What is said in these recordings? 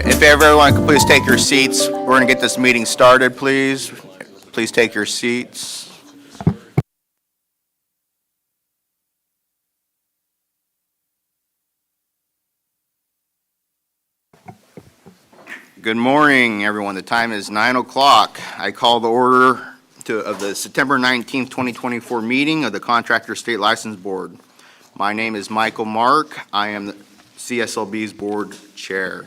If everyone could please take your seats, we're going to get this meeting started, please. Please take your seats. Good morning, everyone. The time is 9 o'clock. I call the order of the September 19th, 2024 meeting of the Contractors State License Board. My name is Michael Mark. I am the CSLB's board chair.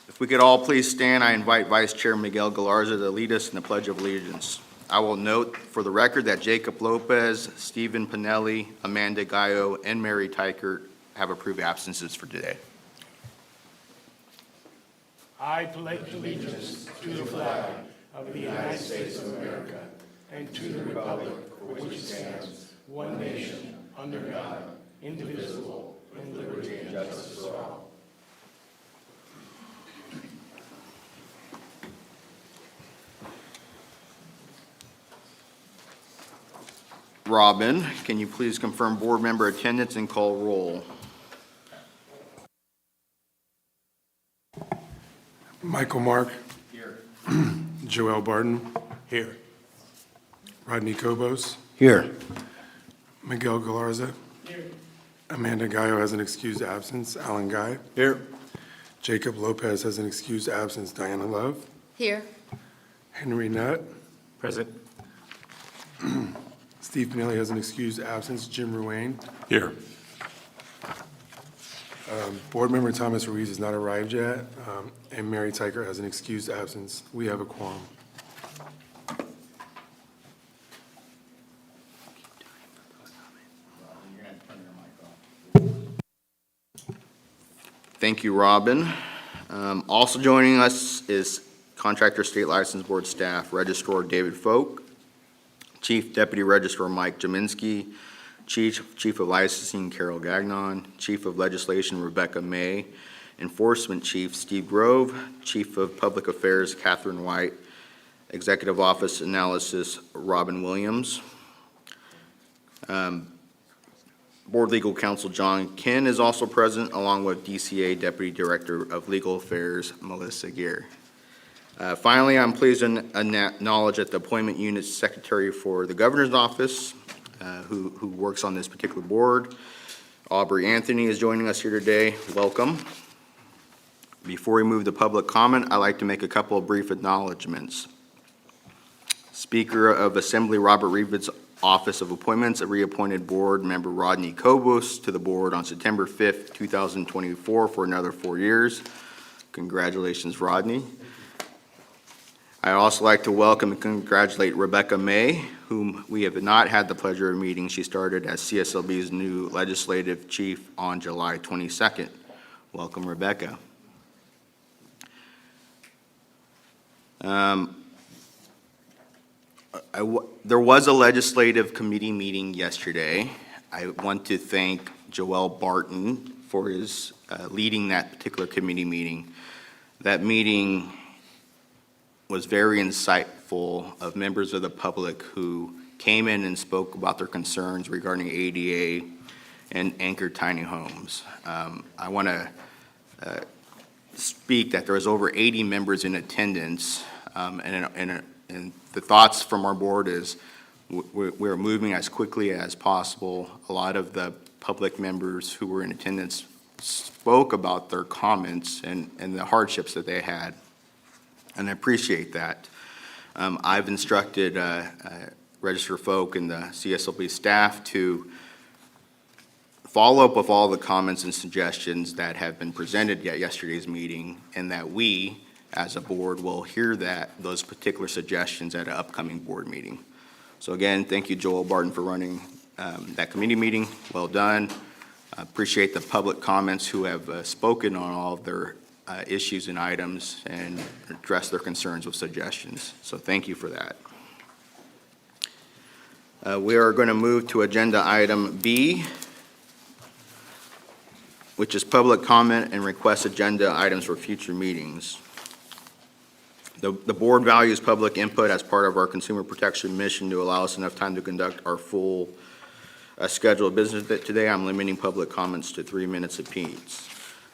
If we could all please stand, I invite Vice Chair Miguel Galarza to lead us in the Pledge of Allegiance. I will note for the record that Jacob Lopez, Stephen Pinelli, Amanda Gallo, and Mary Tykert have approved absences for today. I pledge allegiance to the flag of the United States of America and to the republic for which it stands, one nation, under God, indivisible, with liberty and justice for all. Robin, can you please confirm board member attendance and call roll? Michael Mark. Here. Joel Barton. Here. Rodney Kobos. Here. Miguel Galarza. Here. Amanda Gallo has an excused absence. Alan Guy. Here. Jacob Lopez has an excused absence. Diana Love. Here. Henry Nutt. Present. Steve Pinelli has an excused absence. Jim Ruane. Here. Board member Thomas Ruiz has not arrived yet, and Mary Tykert has an excused absence. We have a quorum. Thank you, Robin. Also joining us is Contractor State License Board staff, Registrar David Folk, Chief Deputy Registrar Mike Jaminski, Chief of Licensing Carol Gagnon, Chief of Legislation Rebecca May, Enforcement Chief Steve Grove, Chief of Public Affairs Catherine White, Executive Office Analysis Robin Williams, Board Legal Counsel John Kinn is also present, along with DCA Deputy Director of Legal Affairs Melissa Gear. Finally, I'm pleased to acknowledge that the Appointment Unit Secretary for the Governor's Office, who works on this particular board, Aubrey Anthony, is joining us here today. Welcome. Before we move to public comment, I'd like to make a couple of brief acknowledgements. Speaker of Assembly Robert Reeve's Office of Appointments, a reappointed board member Rodney Kobos to the board on September 5th, 2024 for another 4 years. Congratulations, Rodney. I'd also like to welcome and congratulate Rebecca May, whom we have not had the pleasure of meeting. She started as CSLB's new legislative chief on July 22nd. Welcome, Rebecca. There was a legislative committee meeting yesterday. I want to thank Joel Barton for his leading that particular committee meeting. That meeting was very insightful of members of the public who came in and spoke about their concerns regarding ADA and anchored tiny homes. I want to speak that there was over 80 members in attendance, and the thoughts from our board is we're moving as quickly as possible. A lot of the public members who were in attendance spoke about their comments and the hardships that they had, and I appreciate that. I've instructed Register Folk and the CSLB staff to follow up with all the comments and suggestions that have been presented at yesterday's meeting, and that we, as a board, will hear those particular suggestions at an upcoming board meeting. So again, thank you, Joel Barton, for running that committee meeting. Well done. I appreciate the public comments who have spoken on all of their issues and items and addressed their concerns with suggestions. So thank you for that. We are going to move to agenda item B, which is public comment and request agenda items for future meetings. The board values public input as part of our consumer protection mission to allow us enough time to conduct our full schedule of business today, I'm limiting public comments to 3 minutes apiece.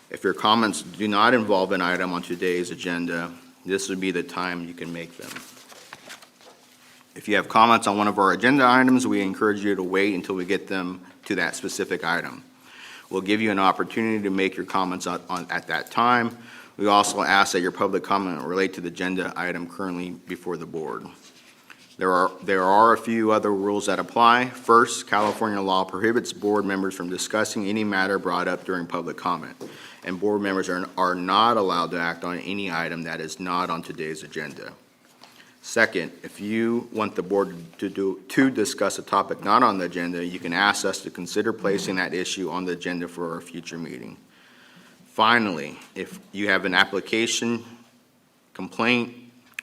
If your comments do not involve an item on today's agenda, this would be the time you can make them. If you have comments on one of our agenda items, we encourage you to wait until we get them to that specific item. We'll give you an opportunity to make your comments at that time. We also ask that your public comment relate to the agenda item currently before the board. There are a few other rules that apply. First, California law prohibits board members from discussing any matter brought up during public comment, and board members are not allowed to act on any item that is not on today's agenda. Second, if you want the board to discuss a topic not on the agenda, you can ask us to consider placing that issue on the agenda for a future meeting. Finally, if you have an application, complaint,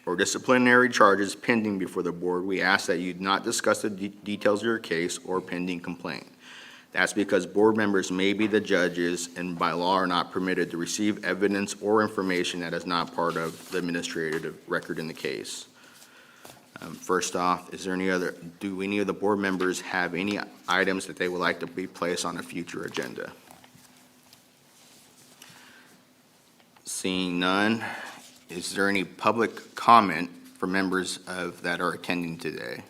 or disciplinary charges pending before the board, we ask that you not discuss the details of your case or pending complaint. That's because board members may be the judges and by law are not permitted to receive evidence or information that is not part of the administrative record in the case. First off, do any of the board members have any items that they would like to be placed on a future agenda? Seeing none, is there any public comment for members that are attending today?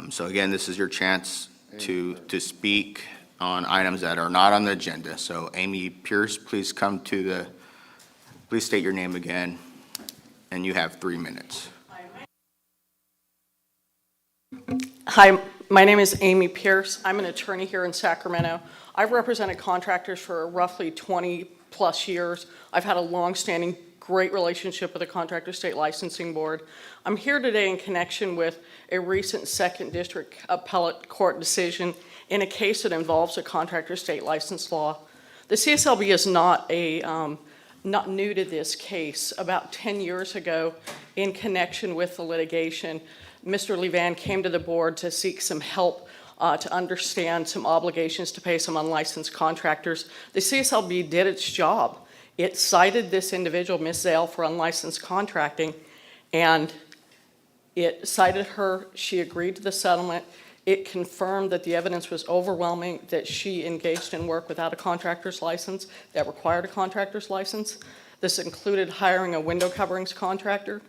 So again, this is your chance to speak on items that are not on the agenda. So Amy Pierce, please state your name again, and you have 3 minutes. Hi, my name is Amy Pierce. I'm an attorney here in Sacramento. I've represented contractors for roughly 20-plus years. I've had a long-standing, great relationship with the Contractor State Licensing Board. I'm here today in connection with a recent Second District Appellate Court decision in a case that involves a contractor state license law. The CSLB is not new to this case. About 10 years ago, in connection with the litigation, Mr. Levan came to the board to seek some help to understand some obligations to pay some unlicensed contractors. The CSLB did its job. It cited this individual, Ms. Zale, for unlicensed contracting, and it cited her. She agreed to the settlement. It confirmed that the evidence was overwhelming that she engaged in work without a contractor's license that required a contractor's license. This included hiring a window coverings contractor.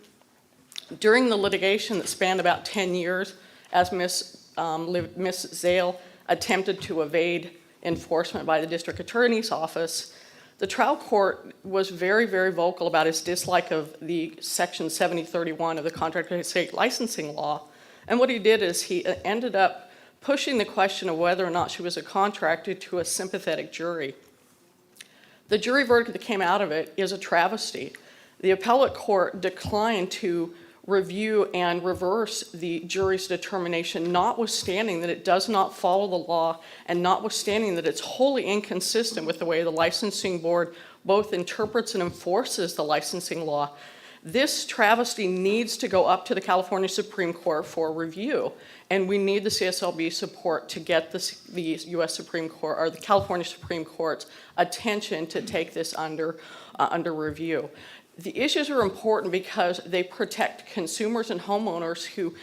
During the litigation that spanned about 10 years, as Ms. Zale attempted to evade enforcement by the district attorney's office, the trial court was very, very vocal about its dislike of the Section 7031 of the Contractor State Licensing Law. And what he did is he ended up pushing the question of whether or not she was a contractor to a sympathetic jury. The jury verdict that came out of it is a travesty. The appellate court declined to review and reverse the jury's determination, notwithstanding that it does not follow the law and notwithstanding that it's wholly inconsistent with the way the licensing board both interprets and enforces the licensing law. This travesty needs to go up to the California Supreme Court for review, and we need the CSLB support to get the U.S. Supreme Court or the California Supreme Court's attention to take this under review. The issues are important because they protect consumers and homeowners who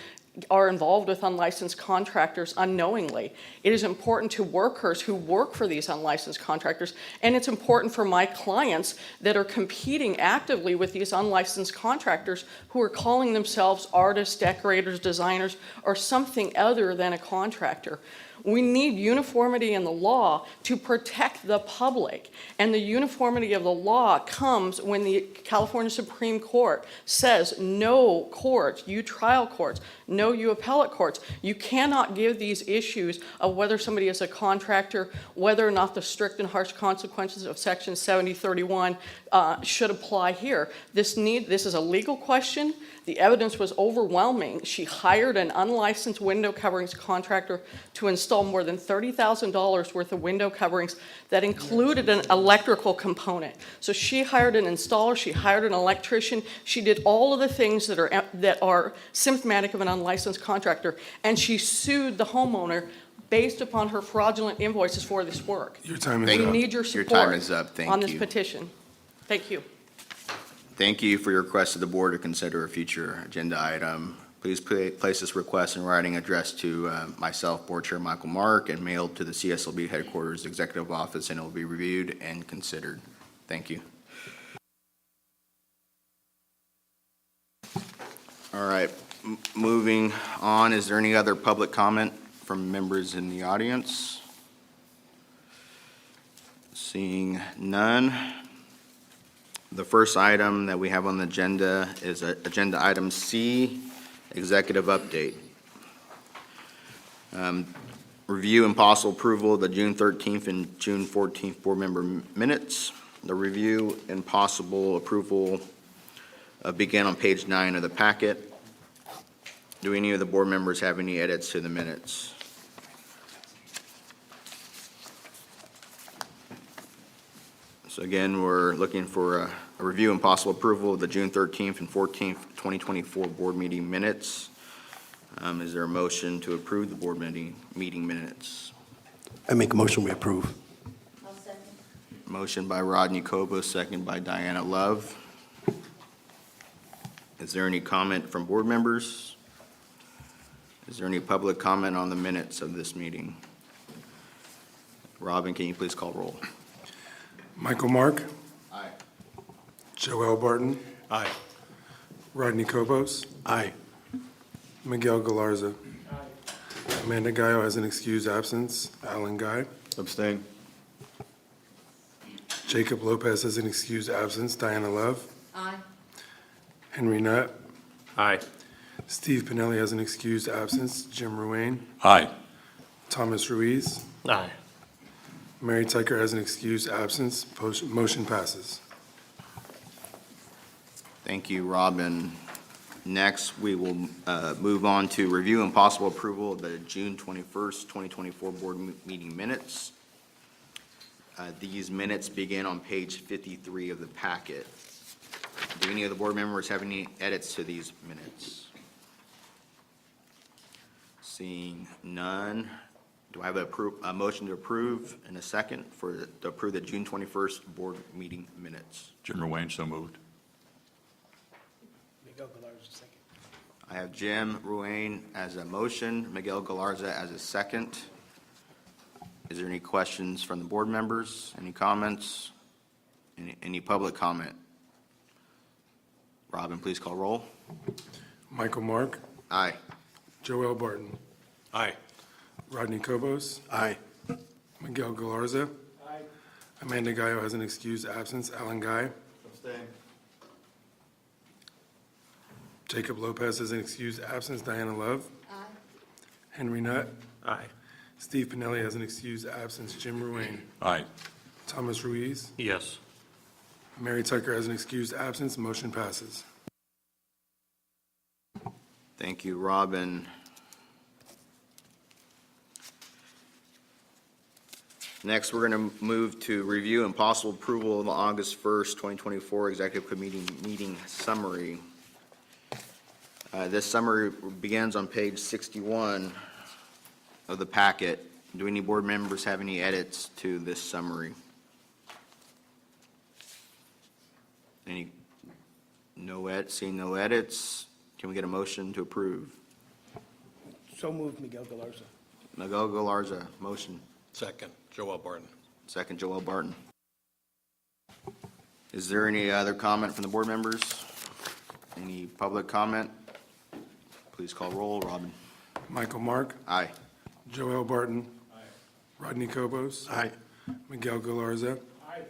are involved with unlicensed contractors unknowingly. It is important to workers who work for these unlicensed contractors, and it's important for my clients that are competing actively with these unlicensed contractors who are calling themselves artists, decorators, designers, or something other than a contractor. We need uniformity in the law to protect the public, and the uniformity of the law comes when the California Supreme Court says, no courts, you trial courts, no you appellate courts, you cannot give these issues of whether somebody is a contractor, whether or not the strict and harsh consequences of Section 7031 should apply here. This is a legal question. The evidence was overwhelming. She hired an unlicensed window coverings contractor to install more than $30,000 worth of window coverings that included an electrical component. So she hired an installer, she hired an electrician, she did all of the things that are symptomatic of an unlicensed contractor, and she sued the homeowner based upon her fraudulent invoices for this work. Your time is Thank up. We need your Your time is support up. Thank on this you. petition. Thank you. Thank you for your request to the board to consider a future agenda item. Please place this request in writing addressed to myself, Board Chair Michael Mark, and mailed to the CSLB Headquarters Executive Office, and it will be reviewed and considered. Thank you. All right, moving on, is there any other public comment from members in the audience? Seeing none. The first item that we have on the agenda is agenda item C, executive update. Review and possible approval of the June 13th and June 14th board member minutes. The review and possible approval begin on page 9 of the packet. Do any of the board members have any edits to the minutes? So again, we're looking for a review and possible approval of the June 13th and 14th, 2024 board meeting minutes. Is there a motion to approve the board meeting minutes? I make a motion, we approve. I'll second. Motion by Rodney Kobus, second by Diana Love. Is there any comment from board members? Is there any public comment on the minutes of this meeting? Robin, can you please call roll? Michael Mark, Aye. Joel Barton, Aye. Rodney Kobos, Aye. Miguel Galarza. Amanda Gallo has an excused absence. Alan Guy. Abstain. Jacob Lopez has an excused absence. Diana Love. Aye. Henry Nutt. Aye. Steve Pinelli has an excused absence. Jim Ruane. Aye. Thomas Ruiz. Aye. Mary Tyker has an excused absence. Motion passes. Thank you, Robin. Next, we will move on to review and possible approval of the June 21st, 2024 board meeting minutes. These minutes begin on page 53 of the packet. Do any of the board members have any edits to these minutes? Seeing none, do I have a motion to approve and a second to approve the June 21st board meeting minutes? Jim Ruane, so moved. Miguel Galarza, second. I have Jim Ruane as a motion, Miguel Galarza as a second. Is there any questions from the board members? Any comments? Any public comment? Robin, please call roll. Michael Mark, Aye. Joel Barton, Aye. Rodney Kobos, Aye. Miguel Galarza. Aye. Amanda Gallo has an excused absence. Alan Guy. Abstain. Jacob Lopez has an excused absence. Diana Love. Aye. Henry Nutt. Aye. Steve Pinelli has an excused absence. Jim Ruane. Aye. Thomas Ruiz. Yes. Mary Tucker has an excused absence. Motion passes. Thank you, Robin. Next, we're going to move to review and possible approval of the August 1st, 2024 Executive Committee meeting summary. This summary begins on page 61 of the packet. Do any board members have any edits to this summary? Seeing no edits, can we get a motion to approve? So moved, Miguel Galarza. Miguel Galarza, motion. Second. Joel Barton. Second, Joel Barton. Is there any other comment from the board members? Any public comment? Please call roll. Robin. Michael Mark, Aye. Joel Barton. Rodney Kobos. Aye. Miguel Galarza. Aye.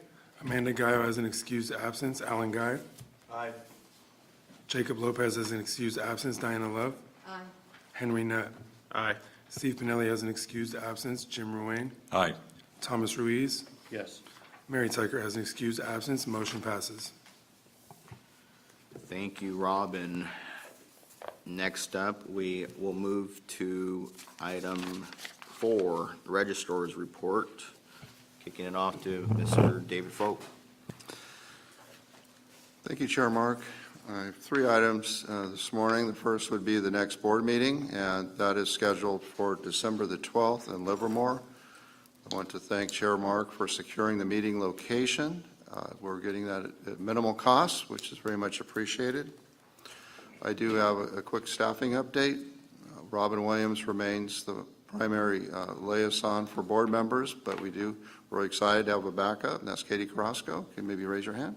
Amanda Gallo has an excused absence. Alan Guy. Aye. Jacob Lopez has an excused absence. Diana Love. Aye. Henry Nutt. Aye. Steve Pinelli has an excused absence. Jim Ruane. Aye. Thomas Ruiz. Yes. Mary Tyker has an excused absence. Motion passes. Thank you, Robin. Next up, we will move to item 4, the Registrar's Report. Kicking it off to Mr. David Folk. Thank you, Chair Mark. I have 3 items this morning. The first would be the next board meeting, and that is scheduled for December the 12th in Livermore. I want to thank Chair Mark for securing the meeting location. We're getting that at minimal cost, which is very much appreciated. I do have a quick staffing update. Robin Williams remains the primary liaison for board members, but we're excited to have a backup, and that's Katie Carrasco. Can you maybe raise your hand?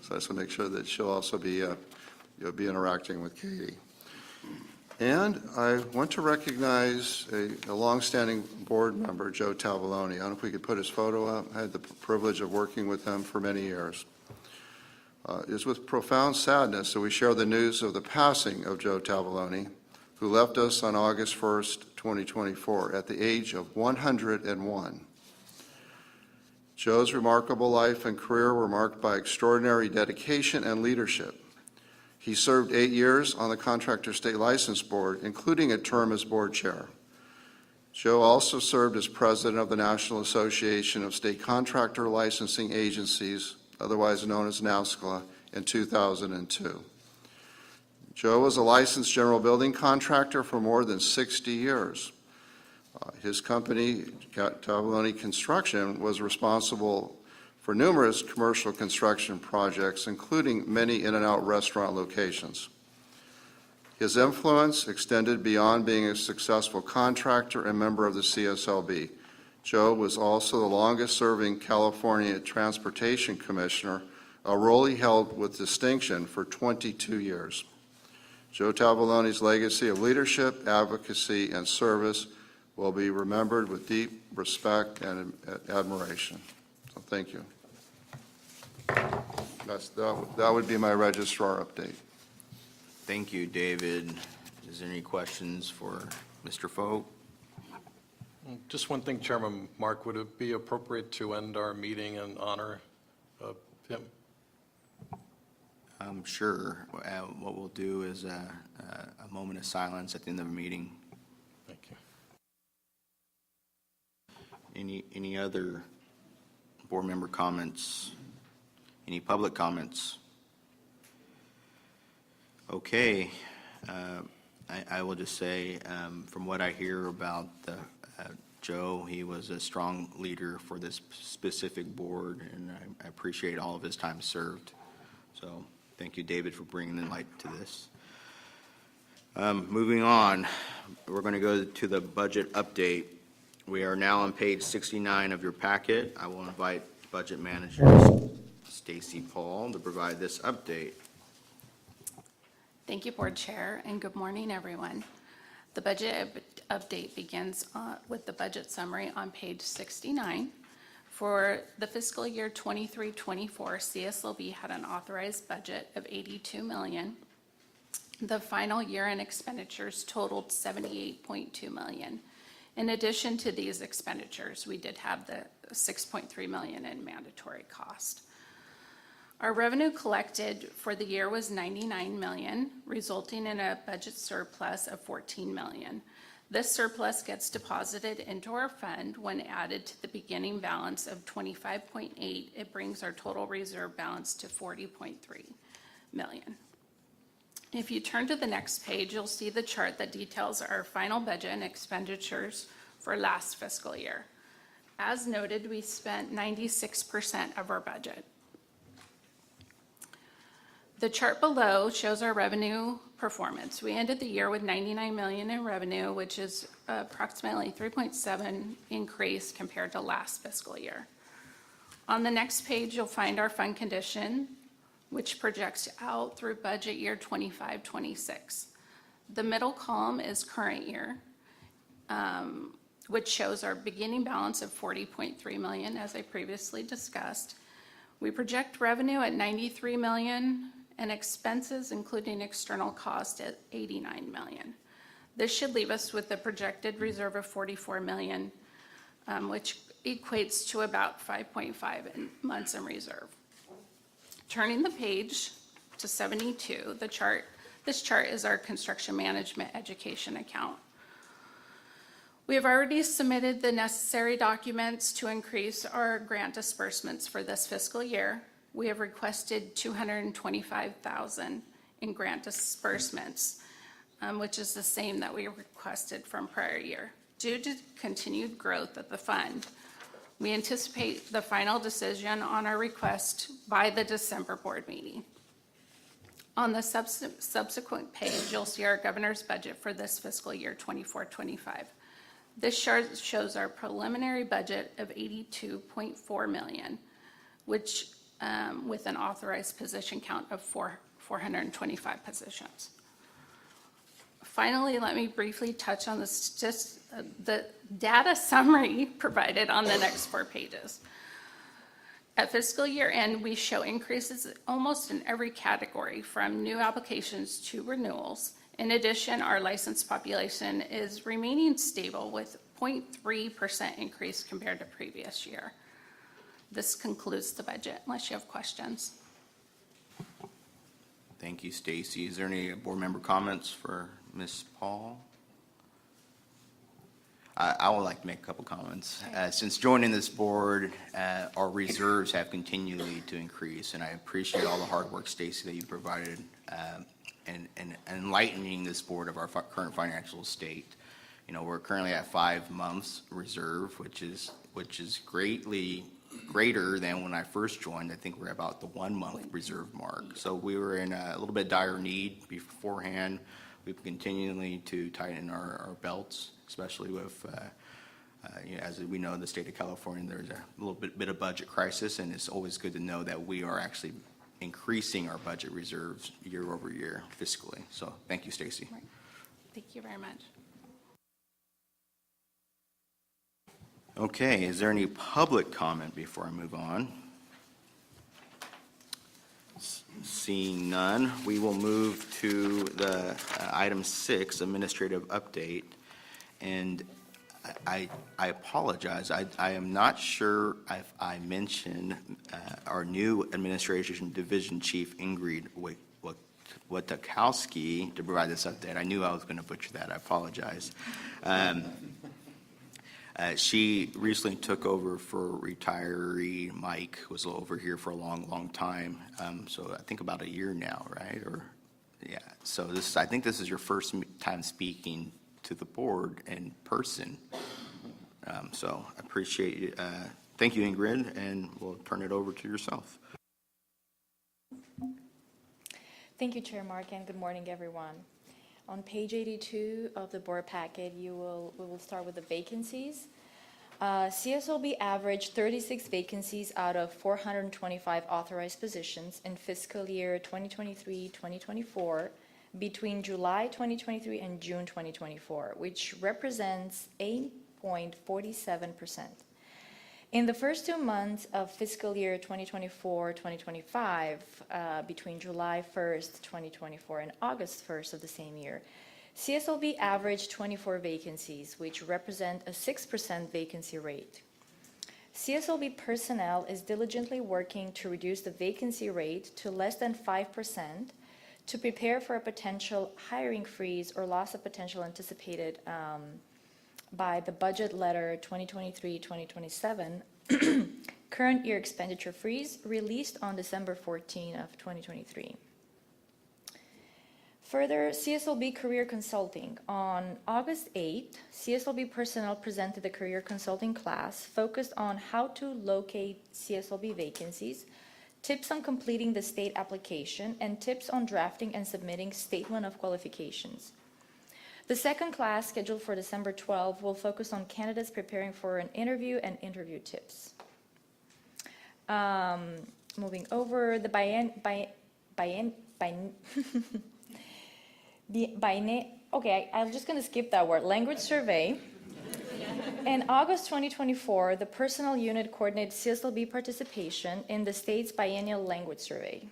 So I just want to make sure that she'll also be, you'll be interacting with Katie. And I want to recognize a longstanding board member, Joe Tavallone. I don't know if we could put his photo up. I had the privilege of working with him for many years. It is with profound sadness that we share the news of the passing of Joe Tavallone, who left us on August 1st, 2024, at the age of 101. Joe's remarkable life and career were marked by extraordinary dedication and leadership. He served 8 years on the Contractor State License Board, including a term as board chair. Joe also served as president of the National Association of State Contractor Licensing Agencies, otherwise known as NASCLA, in 2002. Joe was a licensed general building contractor for more than 60 years. His company, Tavallone Construction, was responsible for numerous commercial construction projects, including many in-and-out restaurant locations. His influence extended beyond being a successful contractor and member of the CSLB. Joe was also the longest-serving California Transportation Commissioner, a role he held with distinction for 22 years. Joe Tavallone's legacy of leadership, advocacy, and service will be remembered with deep respect and admiration. So thank you. That would be my registrar update. Thank you, David. Is there any questions for Mr. Fogue? Just one thing, Chairman Mark, would it be appropriate to end our meeting in honor of him? Sure. What we'll do is a moment of silence at the end of the meeting. Thank you. Any other board member comments? Any public comments? Okay. I will just say, from what I hear about Joe, he was a strong leader for this specific board, and I appreciate all of his time served. So thank you, David, for bringing the light to this. Moving on, we're going to go to the budget update. We are now on page 69 of your packet. I will invite Budget Manager Stacy Paul to provide this update. Thank you, Board Chair, and good morning, everyone. The budget update begins with the budget summary on page 69. For the fiscal year 23-24, CSLB had an authorized budget of $82 million. The final year-end expenditures totaled $78.2 million. In addition to these expenditures, we did have the $6.3 million in mandatory cost. Our revenue collected for the year was $99 million, resulting in a budget surplus of $14 million. This surplus gets deposited into our fund. When added to the beginning balance of $25.8, it brings our total reserve balance to $40.3 million. If you turn to the next page, you'll see the chart that details our final budget and expenditures for last fiscal year. As noted, we spent 96% of our budget. The chart below shows our revenue performance. We ended the year with $99 million in revenue, which is approximately 3.7% increase compared to last fiscal year. On the next page, you'll find our fund condition, which projects out through budget year 25-26. The middle column is current year, which shows our beginning balance of $40.3 million, as I previously discussed. We project revenue at $93 million and expenses, including external cost, at $89 million. This should leave us with a projected reserve of $44 million, which equates to about 5.5 months in reserve. Turning the page to 72, this chart is our construction management education account. We have already submitted the necessary documents to increase our grant disbursements for this fiscal year. We have requested $225,000 in grant disbursements, which is the same that we requested from prior year. Due to continued growth of the fund, we anticipate the final decision on our request by the December board meeting. On the subsequent page, you'll see our governor's budget for this fiscal year 24-25. This chart shows our preliminary budget of $82.4 million, which, with an authorized position count of 425 positions. Finally, let me briefly touch on the data summary provided on the next 4 pages. At fiscal year end, we show increases almost in every category, from new applications to renewals. In addition, our licensed population is remaining stable with 0.3% increase compared to previous year. This concludes the budget, unless you have questions. Thank you, Stacy. Is there any board member comments for Ms. Paul? I would like to make a couple comments. Since joining this board, our reserves have continually to increase, and I appreciate all the hard work, Stacy, that you provided in enlightening this board of our current financial state. You know, we're currently at 5 months reserve, which is greatly greater than when I first joined. I think we're about the 1 month reserve mark. So we were in a little bit dire need beforehand. We've continually to tighten our belts, especially with, you know, as we know, in the state of California, there's a little bit of budget crisis, and it's always good to know that we are actually increasing our budget reserves year over year fiscally. So thank you, Stacy. Right. Thank you very much. Okay, is there any public comment before I move on? Seeing none, we will move to the item 6, administrative update. And I apologize, I am not sure if I mentioned our new administration division chief, Ingrid Witkowski, to provide this update. I knew I was going to butcher that. I apologize. She recently took over for retiree Mike, who was over here for a long time. So I think about a year now, right? Or yeah. So I think this is your first time speaking to the board in person. So I appreciate it. Thank you, Ingrid, and we'll turn it over to yourself. Thank you, Chair Mark, and good morning, everyone. On page 82 of the board packet, we will start with the vacancies. CSLB averaged 36 vacancies out of 425 authorized positions in fiscal year 2023-2024 between July 2023 and June 2024, which represents 8.47%. In the first 2 months of fiscal year 2024-2025, between July 1st, 2024 and August 1st of the same year, CSLB averaged 24 vacancies, which represent a 6% vacancy rate. CSLB personnel is diligently working to reduce the vacancy rate to less than 5% to prepare for a potential hiring freeze or loss of potential anticipated by the budget letter 2023-2027 current year expenditure freeze released on December 14 of 2023. Further, CSLB Career Consulting. On August 8th, CSLB personnel presented the Career Consulting class focused on how to locate CSLB vacancies, tips on completing the state application, and tips on drafting and submitting statement of qualifications. The second class, scheduled for December 12, will focus on candidates preparing for an interview and interview tips. Moving over, I'm just going to skip that word, language survey. In August 2024, the personnel unit coordinated CSLB participation in the state's biennial language survey.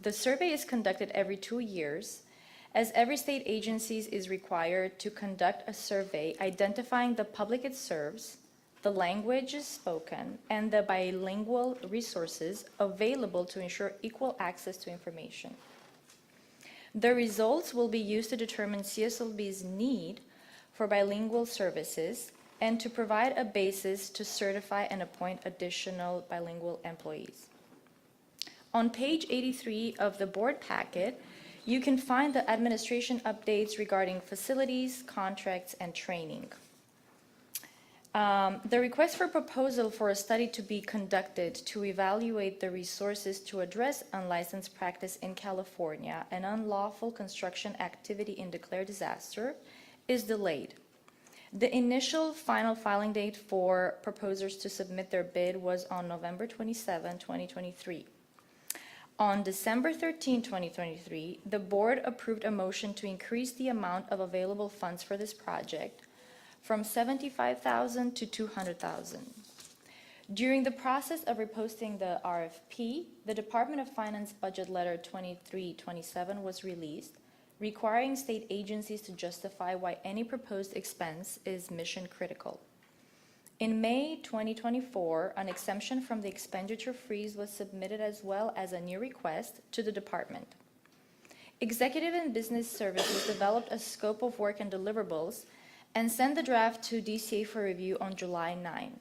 The survey is conducted every 2 years, as every state agency is required to conduct a survey identifying the public it serves, the languages spoken, and the bilingual resources available to ensure equal access to information. The results will be used to determine CSLB's need for bilingual services and to provide a basis to certify and appoint additional bilingual employees. On page 83 of the board packet, you can find the administration updates regarding facilities, contracts, and training. The request for proposal for a study to be conducted to evaluate the resources to address unlicensed practice in California and unlawful construction activity in declared disaster is delayed. The initial final filing date for proposers to submit their bid was on November 27, 2023. On December 13, 2023, the board approved a motion to increase the amount of available funds for this project from $75,000 to $200,000. During the process of reposting the RFP, the Department of Finance Budget Letter 2327 was released, requiring state agencies to justify why any proposed expense is mission critical. In May 2024, an exemption from the expenditure freeze was submitted as well as a new request to the department. Executive and Business Services developed a scope of work and deliverables and sent the draft to DCA for review on July 9.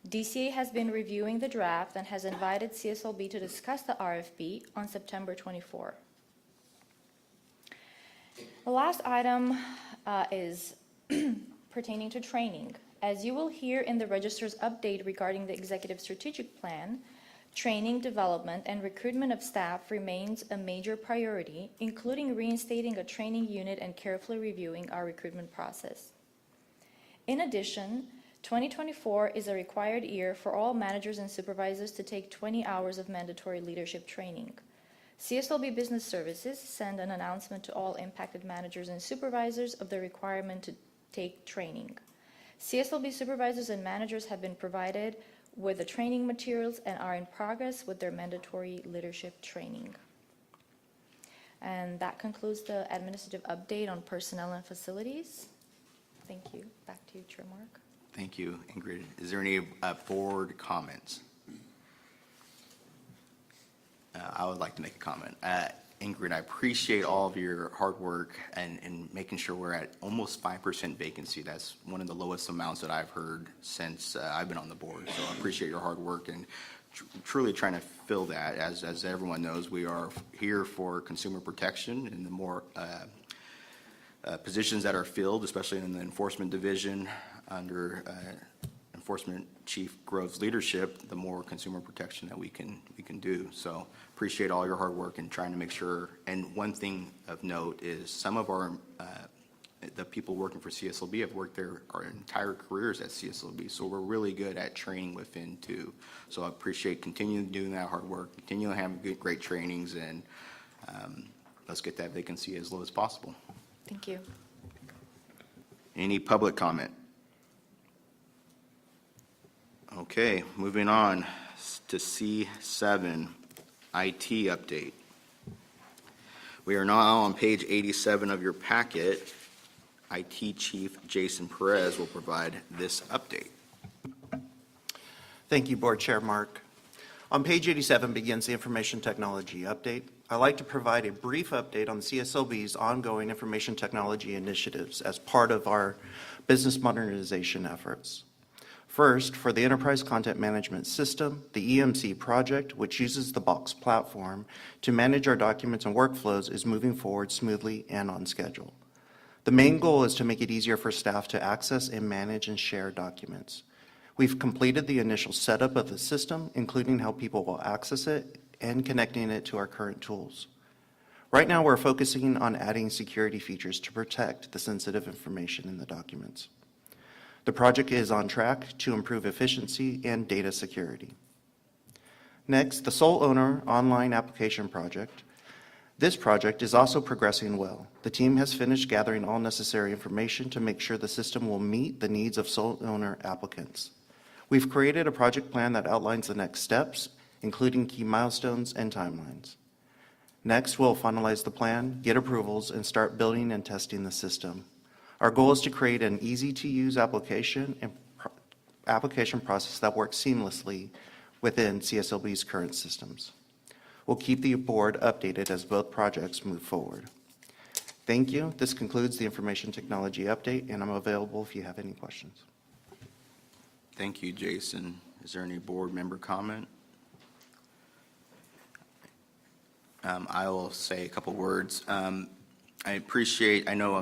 DCA has been reviewing the draft and has invited CSLB to discuss the RFP on September 24. The last item is pertaining to training. As you will hear in the Registrar's update regarding the Executive Strategic Plan, training, development, and recruitment of staff remains a major priority, including reinstating a training unit and carefully reviewing our recruitment process. In addition, 2024 is a required year for all managers and supervisors to take 20 hours of mandatory leadership training. CSLB Business Services sent an announcement to all impacted managers and supervisors of the requirement to take training. CSLB supervisors and managers have been provided with the training materials and are in progress with their mandatory leadership training. And that concludes the administrative update on personnel and facilities. Thank you. Back to you, Chair Mark. Thank you, Ingrid. Is there any board comments? I would like to make a comment. Ingrid, I appreciate all of your hard work and making sure we're at almost 5% vacancy. That's one of the lowest amounts that I've heard since I've been on the board. So I appreciate your hard work and truly trying to fill that. As everyone knows, we are here for consumer protection, and the more positions that are filled, especially in the enforcement division under Enforcement Chief Grove's leadership, the more consumer protection that we can do. So appreciate all your hard work and trying to make sure. And one thing of note is some of our the people working for CSLB have worked their entire careers at CSLB, so we're really good at training within too. So I appreciate continuing doing that hard work, continuing having great trainings, and let's get that vacancy as low as possible. Thank you. Any public comment? Okay, moving on to C7, IT update. We are now on page 87 of your packet. IT Chief Jason Perez will provide this update. Thank you, Board Chair Mark. On page 87 begins the information technology update. I'd like to provide a brief update on CSLB's ongoing information technology initiatives as part of our business modernization efforts. First, for the Enterprise Content Management System, the EMC project, which uses the Box platform to manage our documents and workflows, is moving forward smoothly and on schedule. The main goal is to make it easier for staff to access and manage and share documents. We've completed the initial setup of the system, including how people will access it and connecting it to our current tools. Right now, we're focusing on adding security features to protect the sensitive information in the documents. The project is on track to improve efficiency and data security. Next, the sole owner online application project. This project is also progressing well. The team has finished gathering all necessary information to make sure the system will meet the needs of sole owner applicants. We've created a project plan that outlines the next steps, including key milestones and timelines. Next, we'll finalize the plan, get approvals, and start building and testing the system. Our goal is to create an easy-to-use application and application process that works seamlessly within CSLB's current systems. We'll keep the board updated as both projects move forward. Thank you. This concludes the information technology update, and I'm available if you have any questions. Thank you, Jason. Is there any board member comment? I will say a couple words. I know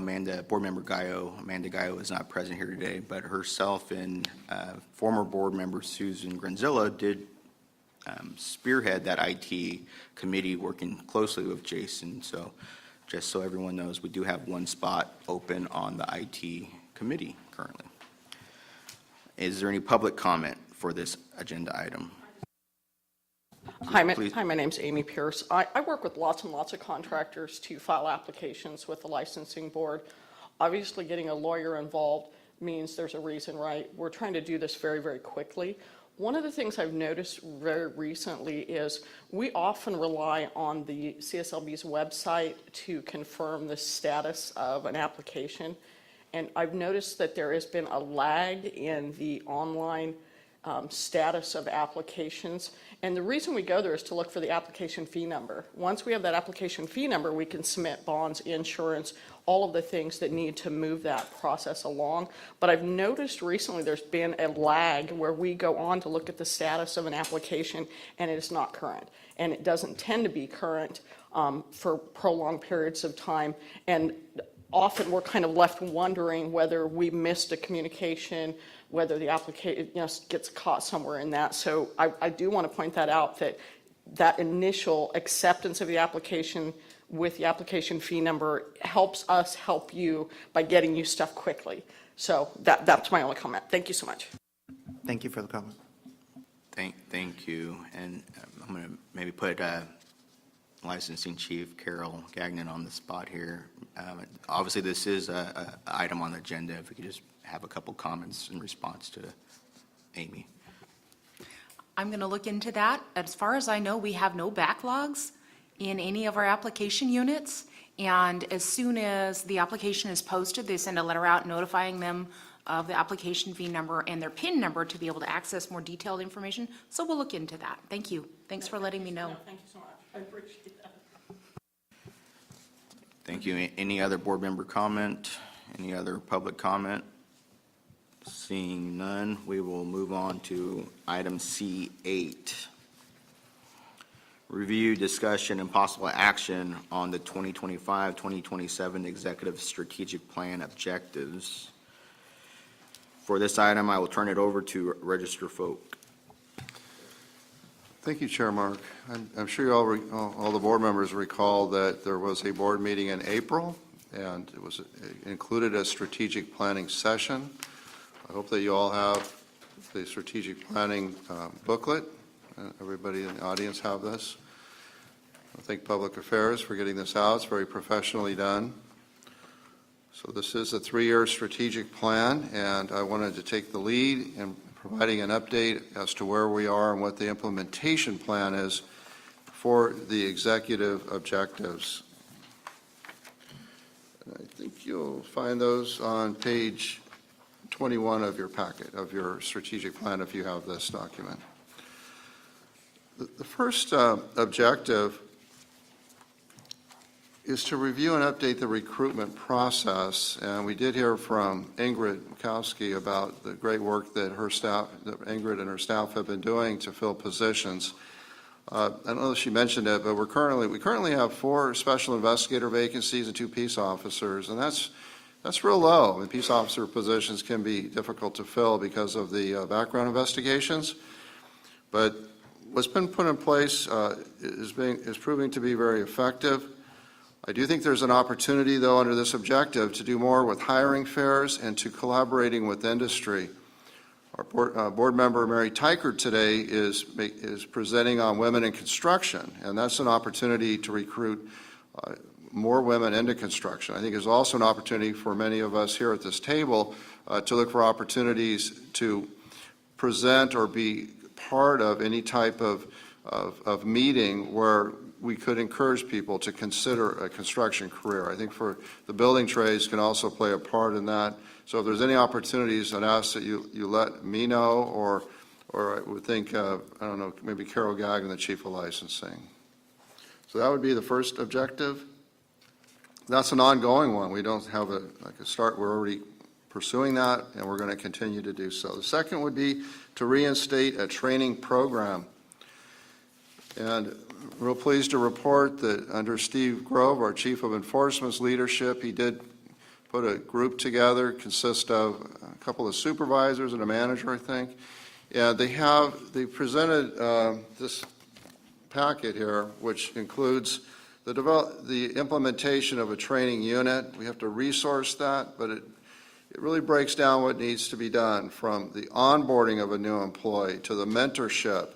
Board Member Amanda Gallo is not present here today, but herself and former board member Susan Granzilla did spearhead that IT committee working closely with Jason. So just so everyone knows, we do have one spot open on the IT committee currently. Is there any public comment for this agenda item? Hi, Please. my name's Amy Pierce. I work with lots and lots of contractors to file applications with the licensing board. Obviously, getting a lawyer involved means there's a reason, right? We're trying to do this very, very quickly. One of the things I've noticed very recently is we often rely on the CSLB's website to confirm the status of an application. And I've noticed that there has been a lag in the online status of applications. And the reason we go there is to look for the application fee number. Once we have that application fee number, we can submit bonds, insurance, all of the things that need to move that process along. But I've noticed recently there's been a lag where we go on to look at the status of an application and it is not current. And it doesn't tend to be current for prolonged periods of time. And often we're kind of left wondering whether we missed a communication, whether the application gets caught somewhere in that. So I do want to point that out, that initial acceptance of the application with the application fee number helps us help you by getting you stuff quickly. So that's my only comment. Thank you so much. Thank you for the comment. Thank you. And I'm going to maybe put Licensing Chief Carol Gagnon on the spot here. Obviously, this is an item on the agenda. If we could just have a couple comments in response to Amy. I'm going to look into that. As far as I know, we have no backlogs in any of our application units. And as soon as the application is posted, they send a letter out notifying them of the application fee number and their PIN number to be able to access more detailed information. So we'll look into that. Thank you. Thanks for letting me know. No, thank you so much. I appreciate that. Thank you. Any other board member comment? Any other public comment? Seeing none, we will move on to item C8. Review, discussion, and possible action on the 2025-2027 Executive Strategic Plan objectives. For this item, I will turn it over to Registrar Folk. Thank you, Chair Mark. I'm sure you all the board members recall that there was a board meeting in April, and it included a strategic planning session. I hope that you all have the strategic planning booklet. Everybody in the audience have this. I thank Public Affairs for getting this out. It's very professionally done. So this is a 3-year strategic plan, and I wanted to take the lead in providing an update as to where we are and what the implementation plan is for the executive objectives. And I think you'll find those on page 21 of your packet, of your strategic plan, if you have this document. The first objective is to review and update the recruitment process. And we did hear from Ingrid Mikowski about the great work that Ingrid and her staff have been doing to fill positions. I don't know if she mentioned it, but we currently have 4 special investigator vacancies and 2 peace officers, and that's real low. And peace officer positions can be difficult to fill because of the background investigations. But what's been put in place is proving to be very effective. I do think there's an opportunity, though, under this objective to do more with hiring fairs and to collaborating with industry. Our board member, Mary Teichert, today is presenting on women in construction, and that's an opportunity to recruit more women into construction. I think there's also an opportunity for many of us here at this table to look for opportunities to present or be part of any type of meeting where we could encourage people to consider a construction career. I think for the building trades can also play a part in that. So if there's any opportunities, I'd ask that you let me know, or I would think, I don't know, maybe Carol Gagnon, the Chief of Licensing. So that would be the first objective. That's an ongoing one. We don't have a start. We're already pursuing that, and we're going to continue to do so. The second would be to reinstate a training program. And real pleased to report that under Steve Grove, our Chief of Enforcement's leadership, he did put a group together, consist of a couple of supervisors and a manager, I think. Yeah, they presented this packet here, which includes the implementation of a training unit. We have to resource that, but it really breaks down what needs to be done, from the onboarding of a new employee to the mentorship,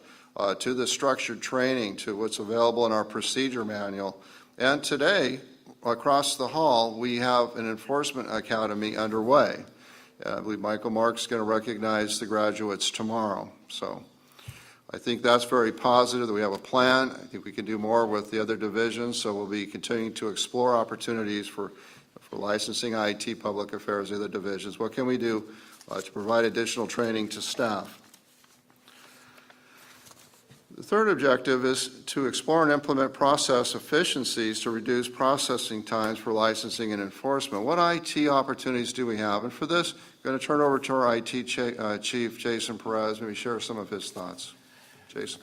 to the structured training, to what's available in our procedure manual. And today, across the hall, we have an enforcement academy underway. I believe Michael Mark's going to recognize the graduates tomorrow. So I think that's very positive that we have a plan. I think we can do more with the other divisions, so we'll be continuing to explore opportunities for licensing, IT, public affairs, the other divisions. What can we do to provide additional training to staff? The third objective is to explore and implement process efficiencies to reduce processing times for licensing and enforcement. What IT opportunities do we have? And for this, I'm going to turn over to our IT Chief, Jason Perez, maybe share some of his thoughts. Jason.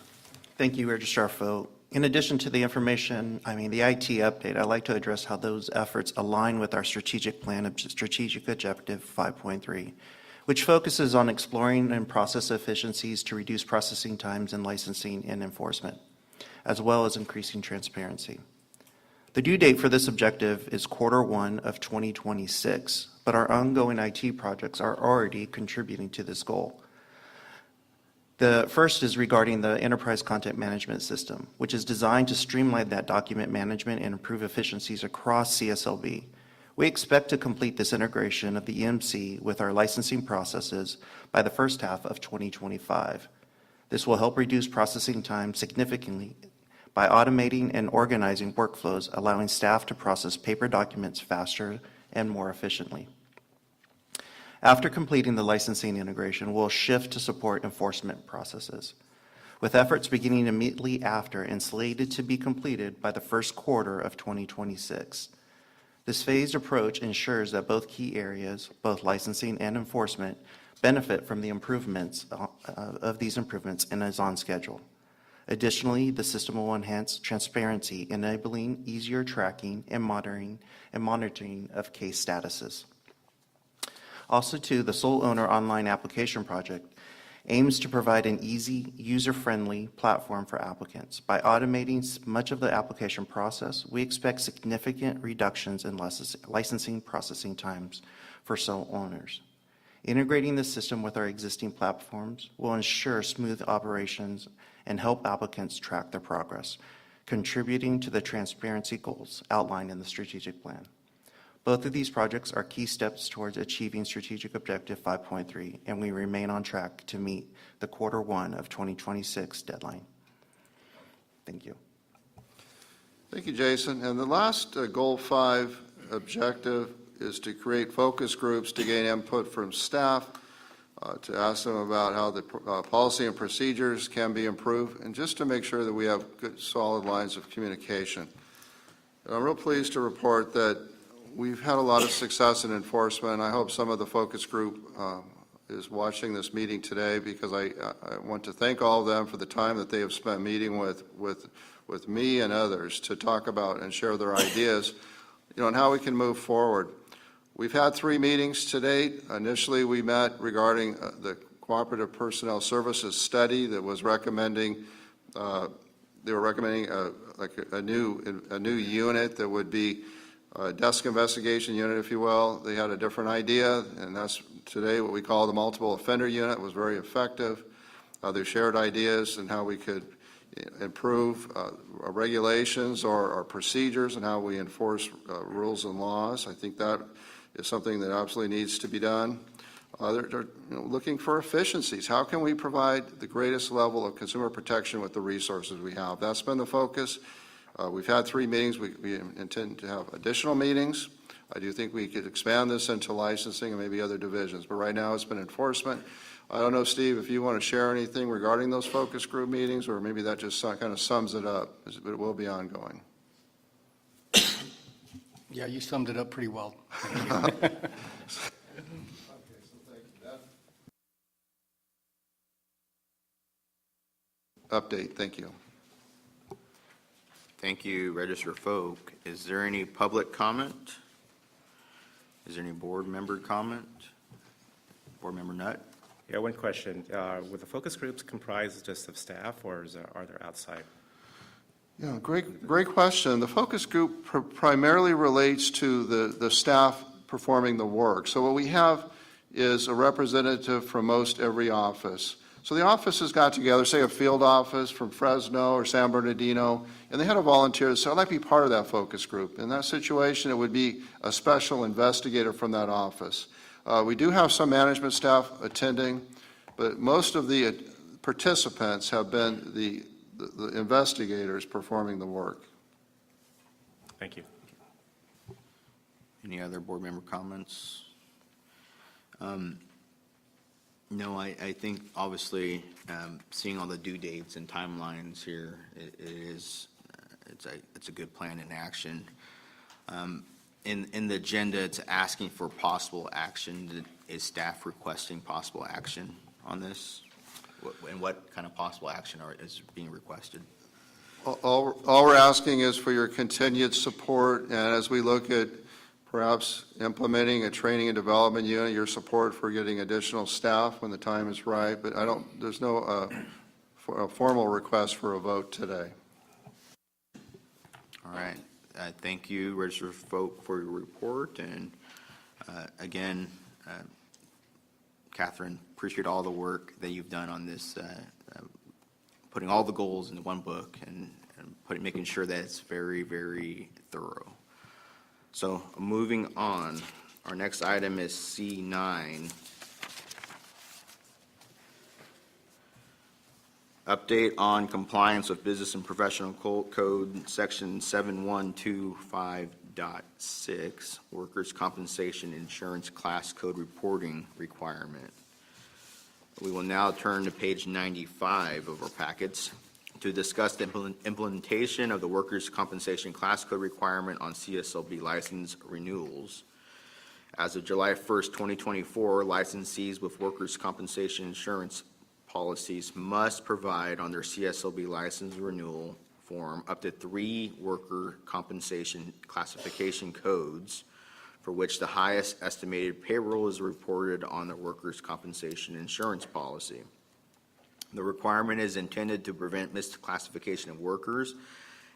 Thank you, Registrar Foe. In addition to the information, the IT update, I'd like to address how those efforts align with our strategic plan, strategic objective 5.3, which focuses on exploring and process efficiencies to reduce processing times in licensing and enforcement, as well as increasing transparency. The due date for this objective is Q1 of 2026, but our ongoing IT projects are already contributing to this goal. The first is regarding the Enterprise Content Management System, which is designed to streamline that document management and improve efficiencies across CSLB. We expect to complete this integration of the EMC with our licensing processes by the first half of 2025. This will help reduce processing time significantly by automating and organizing workflows, allowing staff to process paper documents faster and more efficiently. After completing the licensing integration, we'll shift to support enforcement processes, with efforts beginning immediately after and slated to be completed by the first quarter of 2026. This phased approach ensures that both key areas, both licensing and enforcement, benefit from the improvements of these improvements and is on schedule. Additionally, the system will enhance transparency, enabling easier tracking and monitoring of case statuses. Also, too, the Sole Owner Online Application Project aims to provide an easy, user-friendly platform for applicants. By automating much of the application process, we expect significant reductions in licensing processing times for sole owners. Integrating the system with our existing platforms will ensure smooth operations and help applicants track their progress, contributing to the transparency goals outlined in the strategic plan. Both of these projects are key steps towards achieving strategic objective 5.3, and we remain on track to meet the Q1 of 2026 deadline. Thank you. Thank you, Jason. And the last Goal 5 objective is to create focus groups to gain input from staff, to ask them about how the policy and procedures can be improved, and just to make sure that we have good, solid lines of communication. And I'm real pleased to report that we've had a lot of success in enforcement. I hope some of the focus group is watching this meeting today, because I want to thank all of them for the time that they have spent meeting with me and others to talk about and share their ideas, on how we can move forward. We've had 3 meetings to date. Initially, we met regarding the Cooperative Personnel Services study that was recommending, they were recommending a new unit that would be a desk investigation unit, if you will. They had a different idea, and that's today what we call the multiple offender unit. It was very effective. They shared ideas and how we could improve our regulations or our procedures and how we enforce rules and laws. I think that is something that absolutely needs to be done. They're looking for efficiencies. How can we provide the greatest level of consumer protection with the resources we have? That's been the focus. We've had 3 meetings. We intend to have additional meetings. I do think we could expand this into licensing and maybe other divisions, but right now it's been enforcement. I don't know, Steve, if you want to share anything regarding those focus group meetings, or maybe that just kind of sums it up, but it will be ongoing. Yeah, you summed it up pretty well. Update, thank you. Thank you, Registrar Folk. Is there any public comment? Is there any board member comment? Board Member Nutt? Yeah, one question. Were the focus groups comprised just of staff, or are there outside? Yeah, great question. The focus group primarily relates to the staff performing the work. So what we have is a representative from most every office. So the offices got together, say a field office from Fresno or San Bernardino, and they had a volunteer that said, I'd like to be part of that focus group. In that situation, it would be a special investigator from that office. We do have some management staff attending, but most of the participants have been the investigators performing the work. Thank you. Any other board member comments? No, I think obviously seeing all the due dates and timelines here, it's a good plan in action. In the agenda, it's asking for possible action. Is staff requesting possible action on this? And what kind of possible action is being requested? All we're asking is for your continued support, and as we look at perhaps implementing a training and development unit, your support for getting additional staff when the time is right, but there's no formal request for a vote today. All right. Thank you, Registrar Folk, for your report. And again, Catherine, appreciate all the work that you've done on this, putting all the goals into one book and making sure that it's very, very thorough. So moving on, our next item is C9. Update on compliance with Business and Professional Code, Section 7125.6, Workers' Compensation Insurance Class Code Reporting Requirement. We will now turn to page 95 of our packets to discuss the implementation of the Workers' Compensation Class Code Requirement on CSLB license renewals. As of July 1st, 2024, licensees with workers' compensation insurance policies must provide on their CSLB license renewal form up to 3 worker compensation classification codes for which the highest estimated payroll is reported on the workers' compensation insurance policy. The requirement is intended to prevent misclassification of workers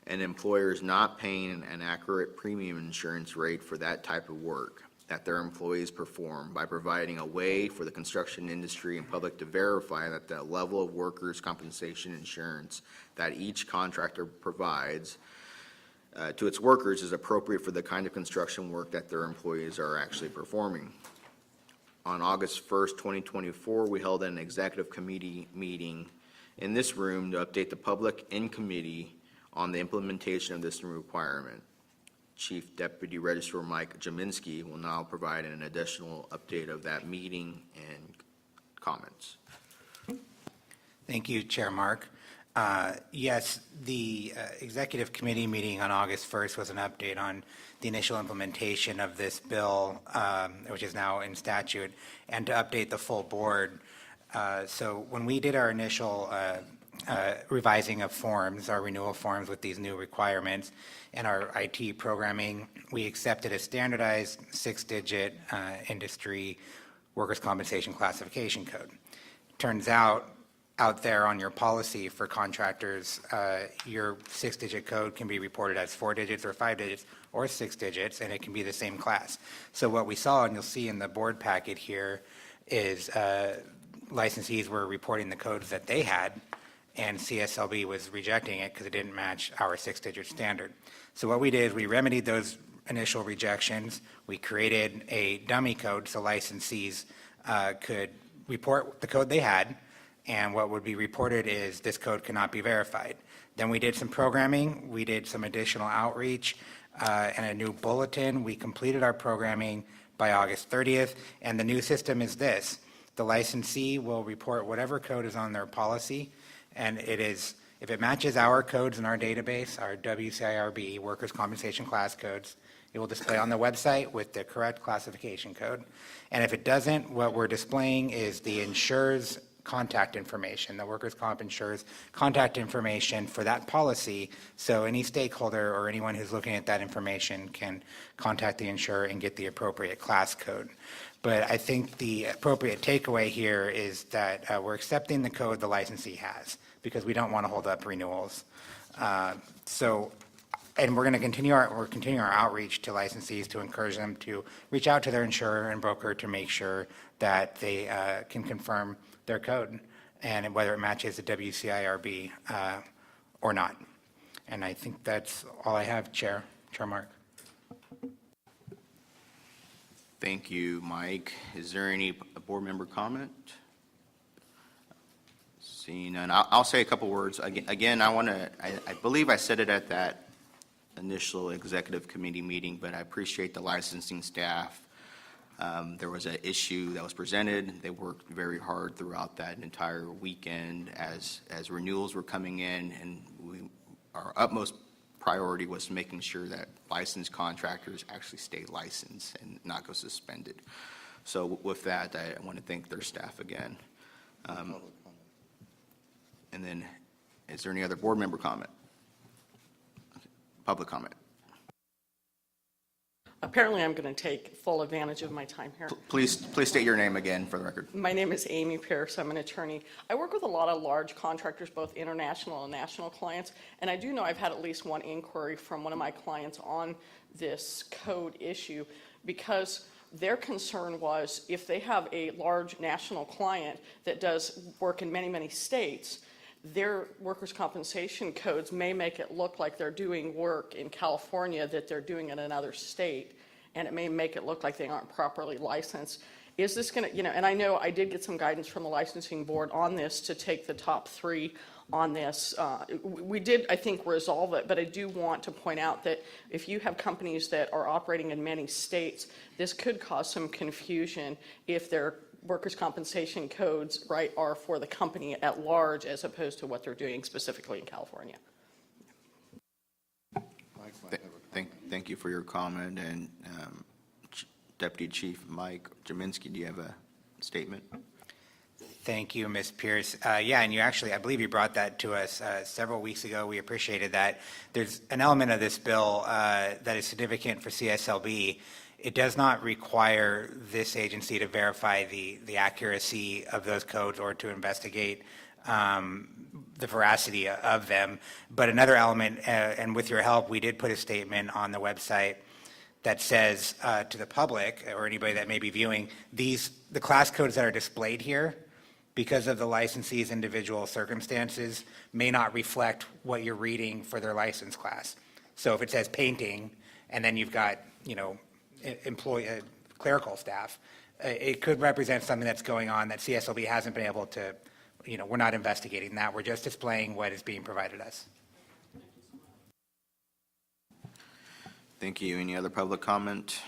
and employers not paying an accurate premium insurance rate for that type of work that their employees perform by providing a way for the construction industry and public to verify that the level of workers' compensation insurance that each contractor provides to its workers is appropriate for the kind of construction work that their employees are actually performing. On August 1st, 2024, we held an executive committee meeting in this room to update the public in committee on the implementation of this new requirement. Chief Deputy Registrar Mike Jaminski will now provide an additional update of that meeting and comments. Thank you, Chair Mark. Yes, the executive committee meeting on August 1st was an update on the initial implementation of this bill, which is now in statute, and to update the full board. So when we did our initial revising of forms, our renewal forms with these new requirements, and our IT programming, we accepted a standardized 6-digit industry workers' compensation classification code. Turns out there on your policy for contractors, your 6-digit code can be reported as 4 digits or 5 digits or 6 digits, and it can be the same class. So what we saw, and you'll see in the board packet here, is licensees were reporting the codes that they had, and CSLB was rejecting it because it didn't match our 6-digit standard. So what we did is we remedied those initial rejections. We created a dummy code so licensees could report the code they had, and what would be reported is this code cannot be verified. Then we did some programming, we did some additional outreach, and a new bulletin. We completed our programming by August 30th, and the new system is this. The licensee will report whatever code is on their policy, and it is, if it matches our codes in our database, our WCIRB, Workers' Compensation Class Codes, it will display on the website with the correct classification code. And if it doesn't, what we're displaying is the insurer's contact information. The workers' comp insurers contact information for that policy, so any stakeholder or anyone who's looking at that information can contact the insurer and get the appropriate class code. But I think the appropriate takeaway here is that we're accepting the code the licensee has, because we don't want to hold up renewals. And we're going to continue our outreach to licensees to encourage them to reach out to their insurer and broker to make sure that they can confirm their code and whether it matches the WCIRB or not. And I think that's all I have, Chair Mark. Thank you, Mike. Is there any board member comment? Seeing none, I'll say a couple words. Again, I believe I said it at that initial executive committee meeting, but I appreciate the licensing staff. There was an issue that was presented. They worked very hard throughout that entire weekend as renewals were coming in, and our utmost priority was making sure that licensed contractors actually stay licensed and not go suspended. So with that, I want to thank their staff again. And then, is there any other board member comment? Public comment? Apparently, I'm going to take full advantage of my time here. Please state your name again for the record. My name is Amy Pierce. I'm an attorney. I work with a lot of large contractors, both international and national clients, and I do know I've had at least one inquiry from one of my clients on this code issue, because their concern was if they have a large national client that does work in many, many states, their workers' compensation codes may make it look like they're doing work in California that they're doing in another state, and it may make it look like they aren't properly licensed. Is this going to, and I know I did get some guidance from the licensing board on this to take the top 3 on this. We did, I think, resolve it, but I do want to point out that if you have companies that are operating in many states, this could cause some confusion if their workers' compensation codes, right, are for the company at large as opposed to what they're doing specifically in California. Thank you for your comment. And Deputy Chief Mike Jaminski, do you have a statement? Thank you, Ms. Pierce. Yeah, and you actually, I believe you brought that to us several weeks ago. We appreciated that. There's an element of this bill that is significant for CSLB. It does not require this agency to verify the accuracy of those codes or to investigate the veracity of them. But another element, and with your help, we did put a statement on the website that says to the public or anybody that may be viewing, the class codes that are displayed here, because of the licensee's individual circumstances, may not reflect what you're reading for their license class. So if it says painting, and then you've got, clerical staff, it could represent something that's going on that CSLB hasn't been able to, we're not investigating that. We're just displaying what is being provided us. Thank you. Any other public comment?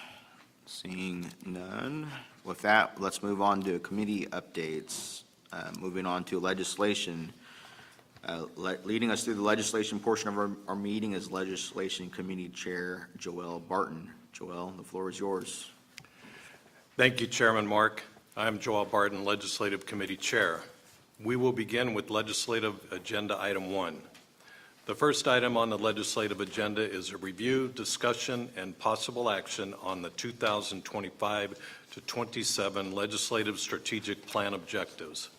Seeing none. With that, let's move on to committee updates. Moving on to legislation. Leading us through the legislation portion of our meeting is Legislation Committee Chair Joel Barton. Joel, the floor is yours. Thank you, Chairman Mark. I'm Joel Barton, Legislative Committee Chair. We will begin with Legislative Agenda Item 1. The first item on the legislative agenda is a review, discussion, and possible action on the 2025 to 27 Legislative Strategic Plan objectives.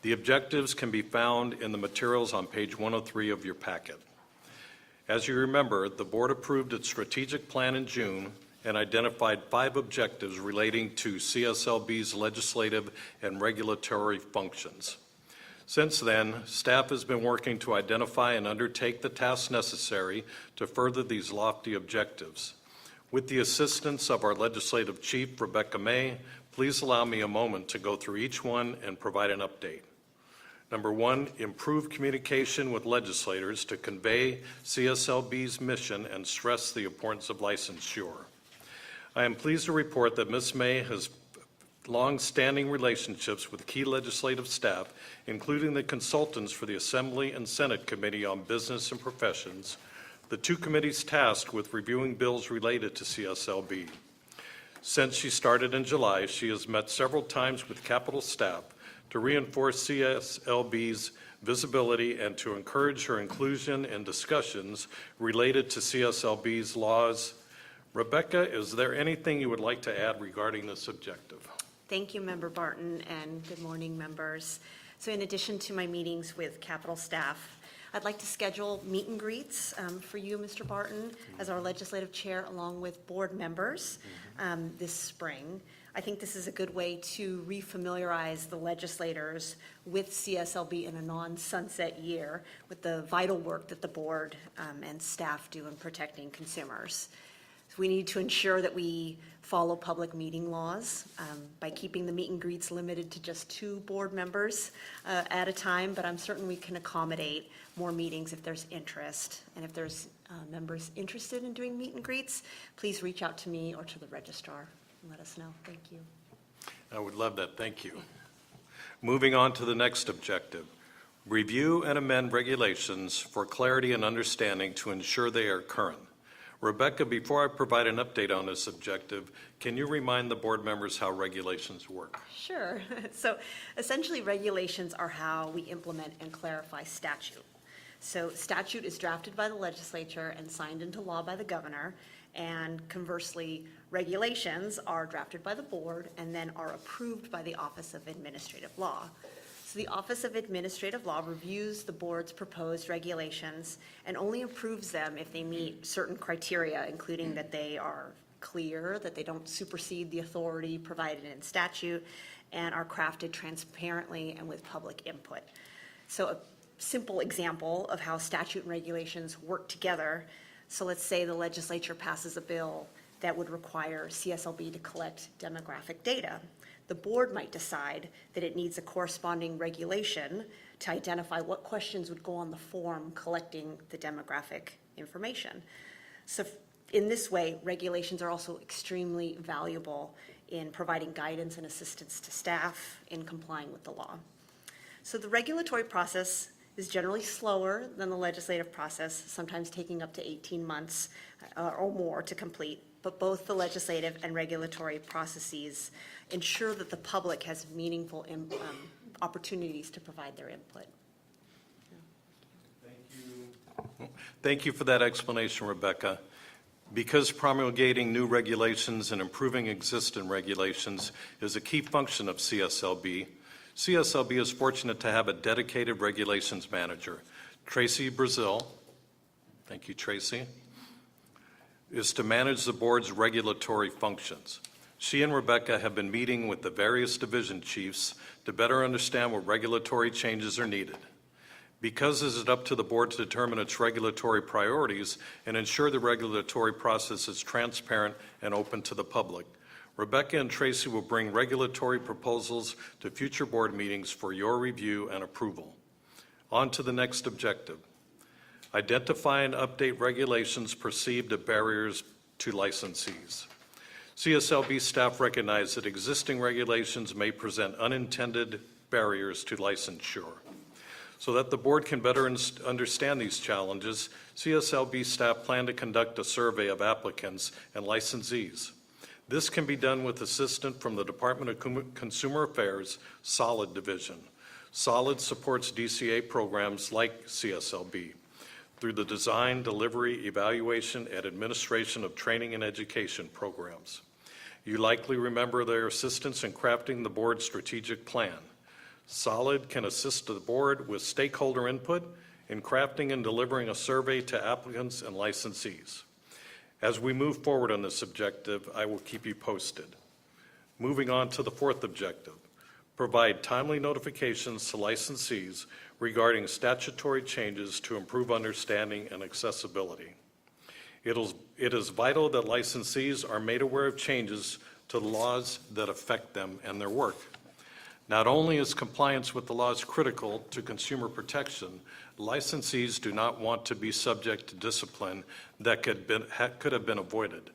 The objectives can be found in the materials on page 103 of your packet. As you remember, the board approved its strategic plan in June and identified 5 objectives relating to CSLB's legislative and regulatory functions. Since then, staff has been working to identify and undertake the tasks necessary to further these lofty objectives. With the assistance of our legislative chief, Rebecca May, please allow me a moment to go through each one and provide an update. Number 1, improve communication with legislators to convey CSLB's mission and stress the importance of licensure. I am pleased to report that Ms. May has long-standing relationships with key legislative staff, including the consultants for the Assembly and Senate Committee on Business and Professions, the 2 committees tasked with reviewing bills related to CSLB. Since she started in July, she has met several times with Capitol staff to to reinforce CSLB's visibility and to encourage her inclusion in discussions related to CSLB's laws. Rebecca, is there anything you would like to add regarding this objective? Thank you, Member Barton, and good morning, members. So in addition to my meetings with Capitol staff, I'd like to schedule meet and greets for you, Mr. Barton, as our legislative chair, along with board members this spring. I think this is a good way to refamiliarize the legislators with CSLB in a non-sunset year with the vital work that the board and staff do in protecting consumers. We need to ensure that we follow public meeting laws by keeping the meet and greets limited to just 2 board members at a time, but I'm certain we can accommodate more meetings if there's interest. And if there's members interested in doing meet and greets, please reach out to me or to the registrar and let us know. Thank you. I would love that. Thank you. Moving on to the next objective. Review and amend regulations for clarity and understanding to ensure they are current. Rebecca, before I provide an update on this objective, can you remind the board members how regulations work? Sure. So essentially, regulations are how we implement and clarify statute. So statute is drafted by the legislature and signed into law by the governor, and conversely, regulations are drafted by the board and then are approved by the Office of Administrative Law. So the Office of Administrative Law reviews the board's proposed regulations and only approves them if they meet certain criteria, including that they are clear, that they don't supersede the authority provided in statute, and are crafted transparently and with public input. So a simple example of how statute and regulations work together. So let's say the legislature passes a bill that would require CSLB to collect demographic data. The board might decide that it needs a corresponding regulation to identify what questions would go on the form collecting the demographic information. So in this way, regulations are also extremely valuable in providing guidance and assistance to staff in complying with the law. So the regulatory process is generally slower than the legislative process, sometimes taking up to 18 months or more to complete. But both the legislative and regulatory processes ensure that the public has meaningful opportunities to provide their input. Thank you for that explanation, Rebecca. Because promulgating new regulations and improving existing regulations is a key function of CSLB, CSLB is fortunate to have a dedicated regulations manager. Tracy Brazil, thank you, Tracy, is to manage the board's regulatory functions. She and Rebecca have been meeting with the various division chiefs to better understand what regulatory changes are needed. Because it is up to the board to determine its regulatory priorities and ensure the regulatory process is transparent and open to the public, Rebecca and Tracy will bring regulatory proposals to future board meetings for your review and approval. On to the next objective. Identify and update regulations perceived as barriers to licensees. CSLB staff recognize that existing regulations may present unintended barriers to licensure. So that the board can better understand these challenges, CSLB staff plan to conduct a survey of applicants and licensees. This can be done with assistance from the Department of Consumer Affairs Solid Division. Solid supports DCA programs like CSLB through the design, delivery, evaluation, and administration of training and education programs. You likely remember their assistance in crafting the board's strategic plan. Solid can assist the board with stakeholder input in crafting and delivering a survey to applicants and licensees. As we move forward on this objective, I will keep you posted. Moving on to the fourth objective, provide timely notifications to licensees regarding statutory changes to improve understanding and accessibility. It is vital that licensees are made aware of changes to the laws that affect them and their work. Not only is compliance with the laws critical to consumer protection, licensees do not want to be subject to discipline that could have been avoided.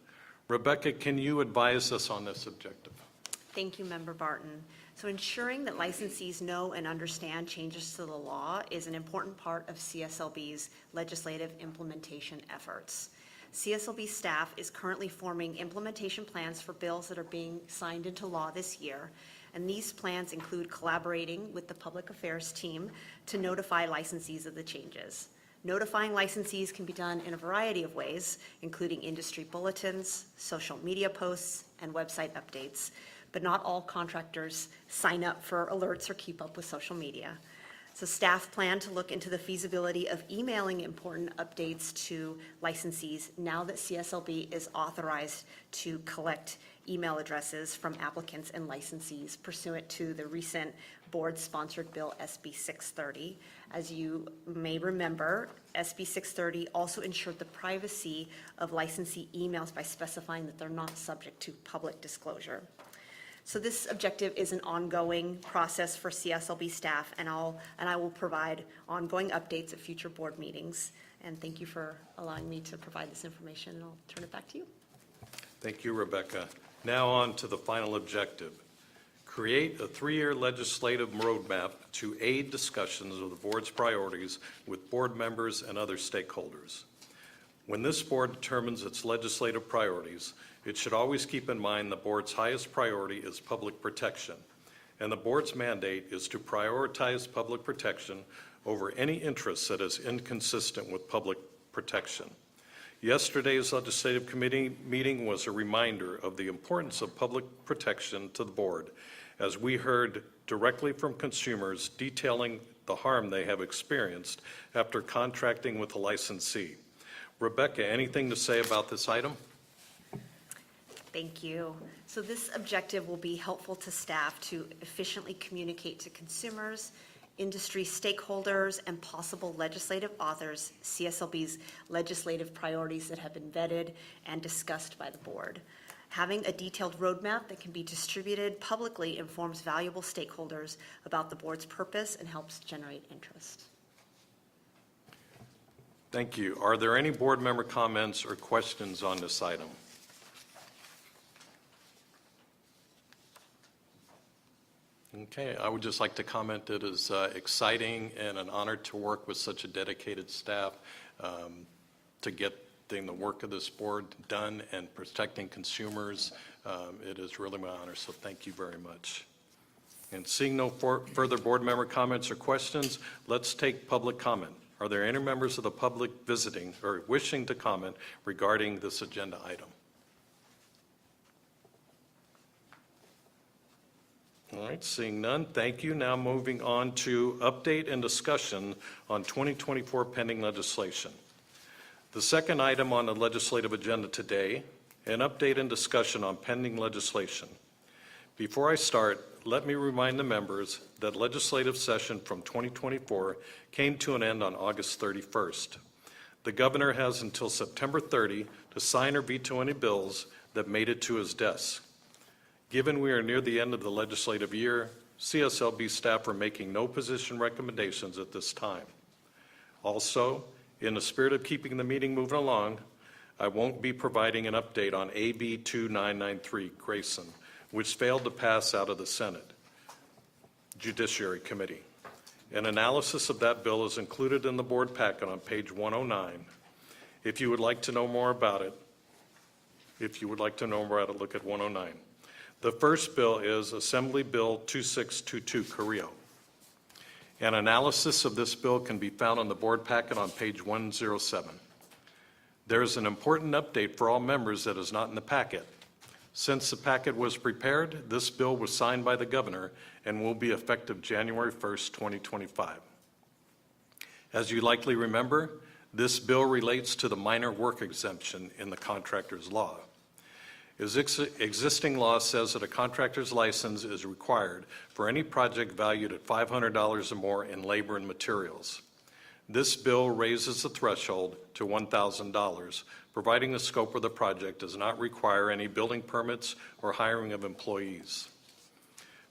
Rebecca, can you advise us on this objective? Thank you, Member Barton. So ensuring that licensees know and understand changes to the law is an important part of CSLB's legislative implementation efforts. CSLB staff is currently forming implementation plans for bills that are being signed into law this year, And these plans include collaborating with the public affairs team to notify licensees of the changes. Notifying licensees can be done in a variety of ways, including industry bulletins, social media posts, and website updates. But not all contractors sign up for alerts or keep up with social media. So staff plan to look into the feasibility of emailing important updates to licensees now that CSLB is authorized to collect email addresses from applicants and licensees pursuant to the recent board-sponsored bill SB 630. As you may remember, SB 630 also ensured the privacy of licensee emails by specifying that they're not subject to public disclosure. So this objective is an ongoing process for CSLB staff, and I will provide ongoing updates at future board meetings. And thank you for allowing me to provide this information, and I'll turn it back to you. Thank you, Rebecca. Now on to the final objective. Create a 3-year legislative roadmap to aid discussions of the board's priorities with board members and other stakeholders. When this board determines its legislative priorities, it should always keep in mind the board's highest priority is public protection, and the board's mandate is to prioritize public protection over any interest that is inconsistent with public protection. Yesterday's legislative committee meeting was a reminder of the importance of public protection to the board, as we heard directly from consumers detailing the harm they have experienced after contracting with a licensee. Rebecca, anything to say about this item? Thank you. So this objective will be helpful to staff to efficiently communicate to consumers, industry stakeholders, and possible legislative authors CSLB's legislative priorities that have been vetted and discussed by the board. Having a detailed roadmap that can be distributed publicly informs valuable stakeholders about the board's purpose and helps generate interest. Thank you. Are there any board member comments or questions on this item? Okay, I would just like to comment that it is exciting and an honor to work with such a dedicated staff to getting the work of this board done and protecting consumers. It is really my honor, so thank you very much. And seeing no further board member comments or questions, let's take public comment. Are there any members of the public visiting or wishing to comment regarding this agenda item? All right, seeing none, thank you. Now moving on to update and discussion on 2024 pending legislation. The second item on the legislative agenda today, an update and discussion on pending legislation. Before I start, let me remind the members that legislative session from 2024 came to an end on August 31st. The governor has until September 30 to sign or veto any bills that made it to his desk. Given we are near the end of the legislative year, CSLB staff are making no position recommendations at this time. Also, in the spirit of keeping the meeting moving along, I won't be providing an update on AB 2993 Grayson, which failed to pass out of the Senate Judiciary Committee. An analysis of that bill is included in the board packet on page 109. If you would like to know more about it, look at 109. The first bill is Assembly Bill 2622 Carrillo. An analysis of this bill can be found on the board packet on page 107. There is an important update for all members that is not in the packet. Since the packet was prepared, this bill was signed by the governor and will be effective January 1st, 2025. As you likely remember, this bill relates to the minor work exemption in the contractor's law. Existing law says that a contractor's license is required for any project valued at $500 or more in labor and materials. This bill raises the threshold to $1,000, providing the scope of the project does not require any building permits or hiring of employees.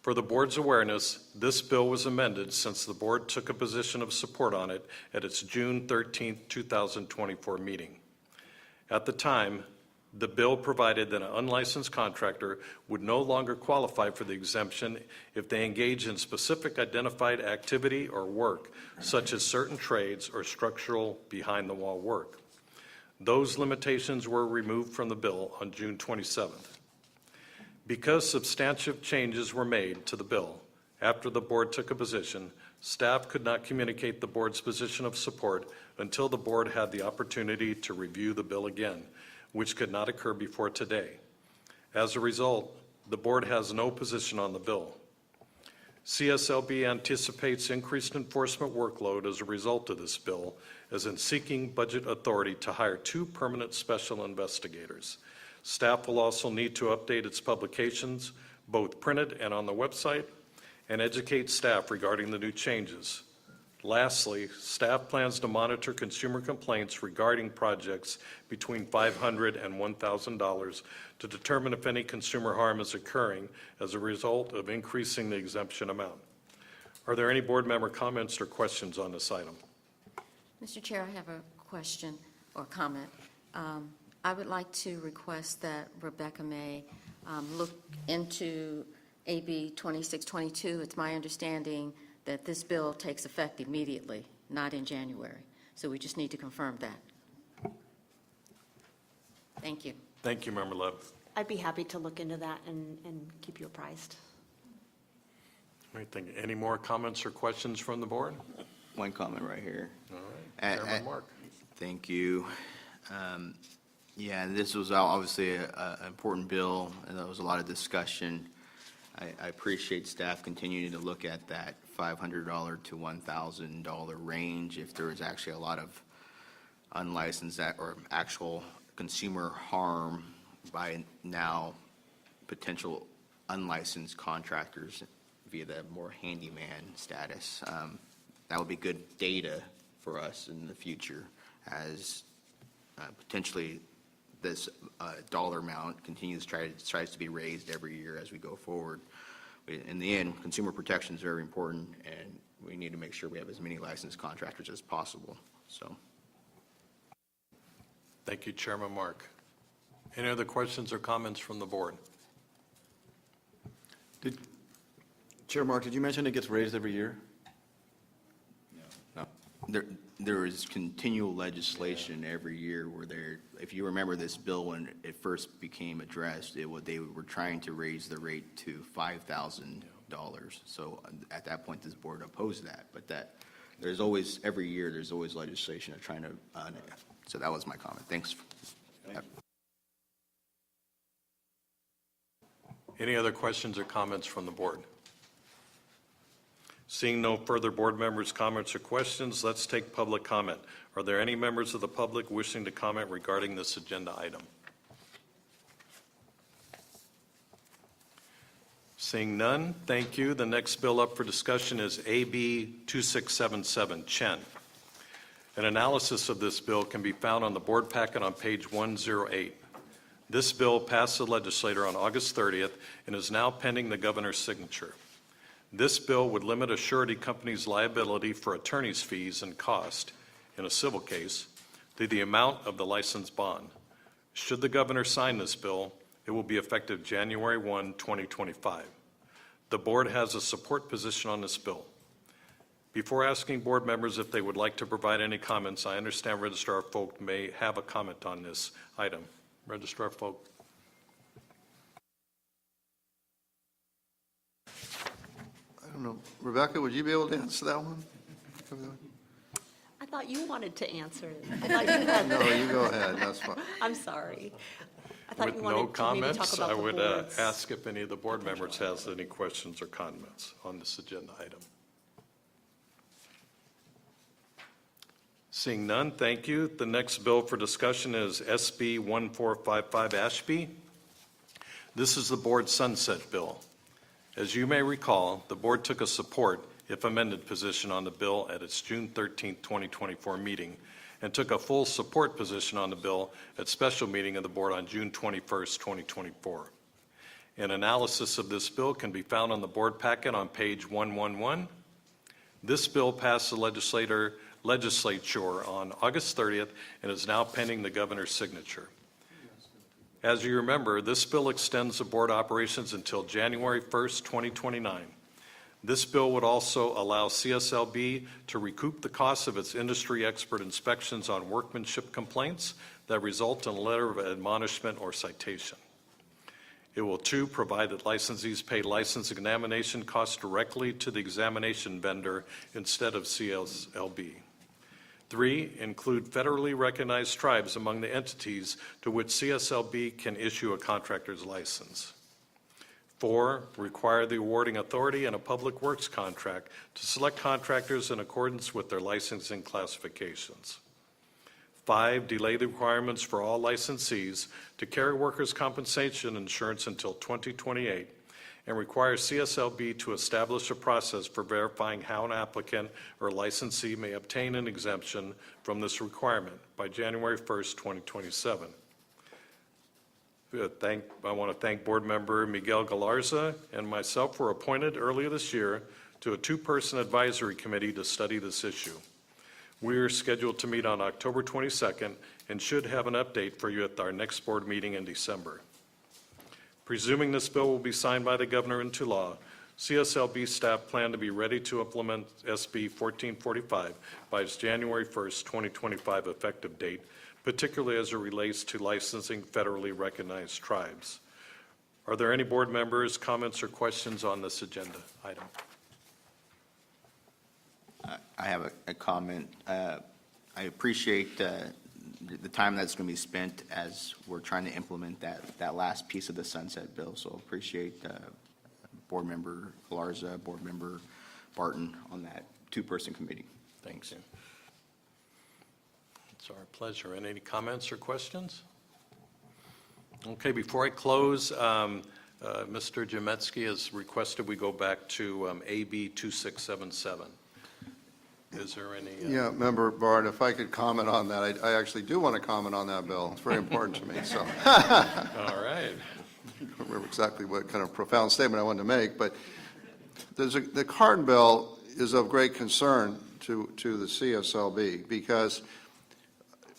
For the board's awareness, this bill was amended since the board took a position of support on it at its June 13, 2024 meeting. At the time, the bill provided that an unlicensed contractor would no longer qualify for the exemption if they engage in specific identified activity or work, such as certain trades or structural behind-the-wall work. Those limitations were removed from the bill on June 27th. Because substantive changes were made to the bill after the board took a position, staff could not communicate the board's position of support until the board had the opportunity to review the bill again, which could not occur before today. As a result, the board has no position on the bill. CSLB anticipates increased enforcement workload as a result of this bill, as in seeking budget authority to hire 2 permanent special investigators. Staff will also need to update its publications, both printed and on the website, and educate staff regarding the new changes. Lastly, staff plans to monitor consumer complaints regarding projects between $500 and $1,000 to determine if any consumer harm is occurring as a result of increasing the exemption amount. Are there any board member comments or questions on this item? Mr. Chair, I have a question or comment. I would like to request that Rebecca May look into AB 2622. It's my understanding that this bill takes effect immediately, not in January. So we just need to confirm that. Thank you. Thank you, Member Love. I'd be happy to look into that and keep you apprised. All right, thank you. Any more comments or questions from the board? One comment right here. All right, Chairman Mark. Thank you. Yeah, this was obviously an important bill, and there was a lot of discussion. I appreciate staff continuing to look at that $500 to $1,000 range if there is actually a lot of unlicensed or actual consumer harm by now potential unlicensed contractors via the more handyman status. That would be good data for us in the future as potentially this dollar amount tries to be raised every year as we go forward. In the end, consumer protection is very important, and we need to make sure we have as many licensed contractors as possible. So, Thank you, Chairman Mark. Any other questions or comments from the board? Chair Mark, did you mention it gets raised every year? no. There is continual legislation every year where if you remember this bill when it first became addressed, they were trying to raise the rate to $5,000. So at that point, this board opposed that. But every year, there's always legislation of trying to, so that was my comment. Thanks. Any other questions or comments from the board? Seeing no further board members' comments or questions, let's take public comment. Are there any members of the public wishing to comment regarding this agenda item? Seeing none, thank you. The next bill up for discussion is AB 2677, Chen. An analysis of this bill can be found on the board packet on page 108. This bill passed the legislature on August 30th and is now pending the governor's signature. This bill would limit a surety company's liability for attorney's fees and cost in a civil case to the amount of the licensed bond. Should the governor sign this bill, it will be effective January 1, 2025. The board has a support position on this bill. Before asking board members if they would like to provide any comments, I understand Registrar Folk may have a comment on this item. Registrar Folk. I don't know. Rebecca, would you be able to answer that one? I thought you wanted to answer it. I thought you had No, you go ahead. That's fine. I'm sorry. I thought With you no wanted to maybe talk comments, about I the would boards. ask if any of the board members has any questions or comments on this agenda item. Seeing none, thank you. The next bill for discussion is SB 1455 Ashby. This is the board's sunset bill. As you may recall, the board took a support, if amended, position on the bill at its June 13, 2024 meeting and took a full support position on the bill at special meeting of the board on June 21, 2024. An analysis of this bill can be found on the board packet on page 111. This bill passed the legislature on August 30th and is now pending the governor's signature. As you remember, this bill extends the board operations until January 1st, 2029. This bill would also allow CSLB to recoup the costs of its industry expert inspections on workmanship complaints that result in a letter of admonishment or citation. It will, 2, provide that licensees pay license examination costs directly to the examination vendor instead of CSLB. 3, include federally recognized tribes among the entities to which CSLB can issue a contractor's license. 4, require the awarding authority in a public works contract to select contractors in accordance with their licensing classifications. 5, delay the requirements for all licensees to carry workers' compensation insurance until 2028 and require CSLB to establish a process for verifying how an applicant or licensee may obtain an exemption from this requirement by January 1st, 2027. I want to thank Board Member Miguel Galarza and myself were appointed earlier this year to a 2-person advisory committee to study this issue. We are scheduled to meet on October 22nd and should have an update for you at our next board meeting in December. Presuming this bill will be signed by the governor into law, CSLB staff plan to be ready to implement SB 1445 by its January 1st, 2025 effective date, particularly as it relates to licensing federally recognized tribes. Are there any board members, comments, or questions on this agenda item? I have a comment. I appreciate the time that's going to be spent as we're trying to implement that last piece of the sunset bill. So appreciate Board Member Galarza, Board Member Barton on that 2-person committee. Thanks. It's our pleasure. And any comments or questions? Okay, before I close, Mr. Jametsky has requested we go back to AB 2677. Is there any? Yeah, Member Bard, if I could comment on that, I actually do want to comment on that bill. It's very important to me, so. All right. I don't remember exactly what kind of profound statement I wanted to make, but the Cardin bill is of great concern to the CSLB because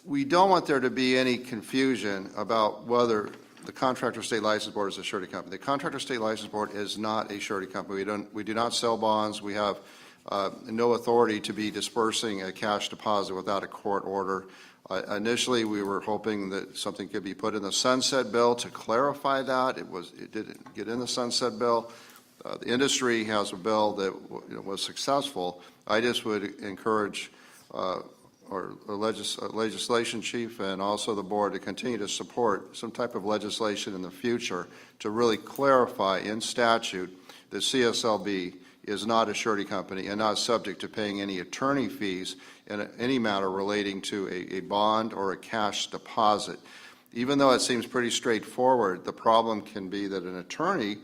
we don't want there to be any confusion about whether the Contractor State License Board is a surety company. The Contractor State License Board is not a surety company. We do not sell bonds. We have no authority to be dispersing a cash deposit without a court order. Initially, we were hoping that something could be put in the sunset bill to clarify that. It didn't get in the sunset bill. The industry has a bill that was successful. I just would encourage our legislation chief and also the board to continue to support some type of legislation in the future to really clarify in statute that CSLB is not a surety company and not subject to paying any attorney fees in any matter relating to a bond or a cash deposit. Even though it seems pretty straightforward, the problem can be that an attorney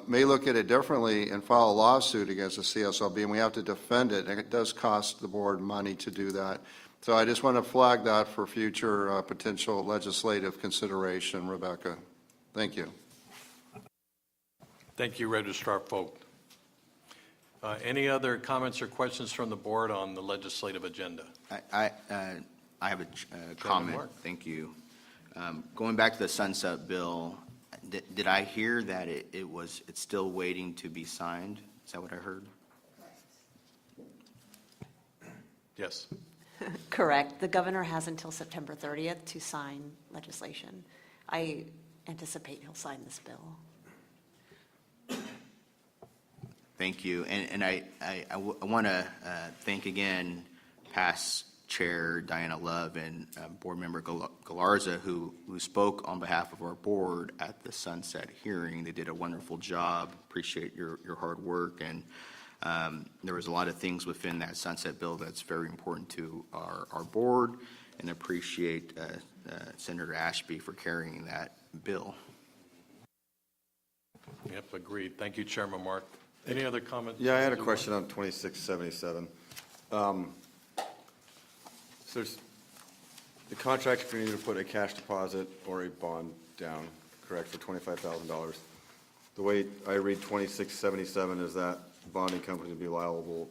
may look at it differently and file a lawsuit against the CSLB, and we have to defend it, and it does cost the board money to do that. So I just want to flag that for future potential legislative consideration, Rebecca. Thank you. Thank you, Registrar Vogt. Any other comments or questions from the board on the legislative agenda? I have a comment. Thank you. Going back to the sunset bill, did I hear that it's still waiting to be signed? Is that what I heard? Yes. Correct. The governor has until September 30th to sign legislation. I anticipate he'll sign this bill. Thank you. And I want to thank again past Chair Diana Love and Board Member Galarza who spoke on behalf of our board at the sunset hearing. They did a wonderful job. Appreciate your hard work. And there was a lot of things within that sunset bill that's very important to our board, and appreciate Senator Ashby for carrying that bill. Yep, agreed. Thank you, Chairman Mark. Any other comments? Yeah, I had a question on 2677. So there's, the contractor can either put a cash deposit or a bond down, correct, for $25,000. The way I read 2677 is that bonding company will be liable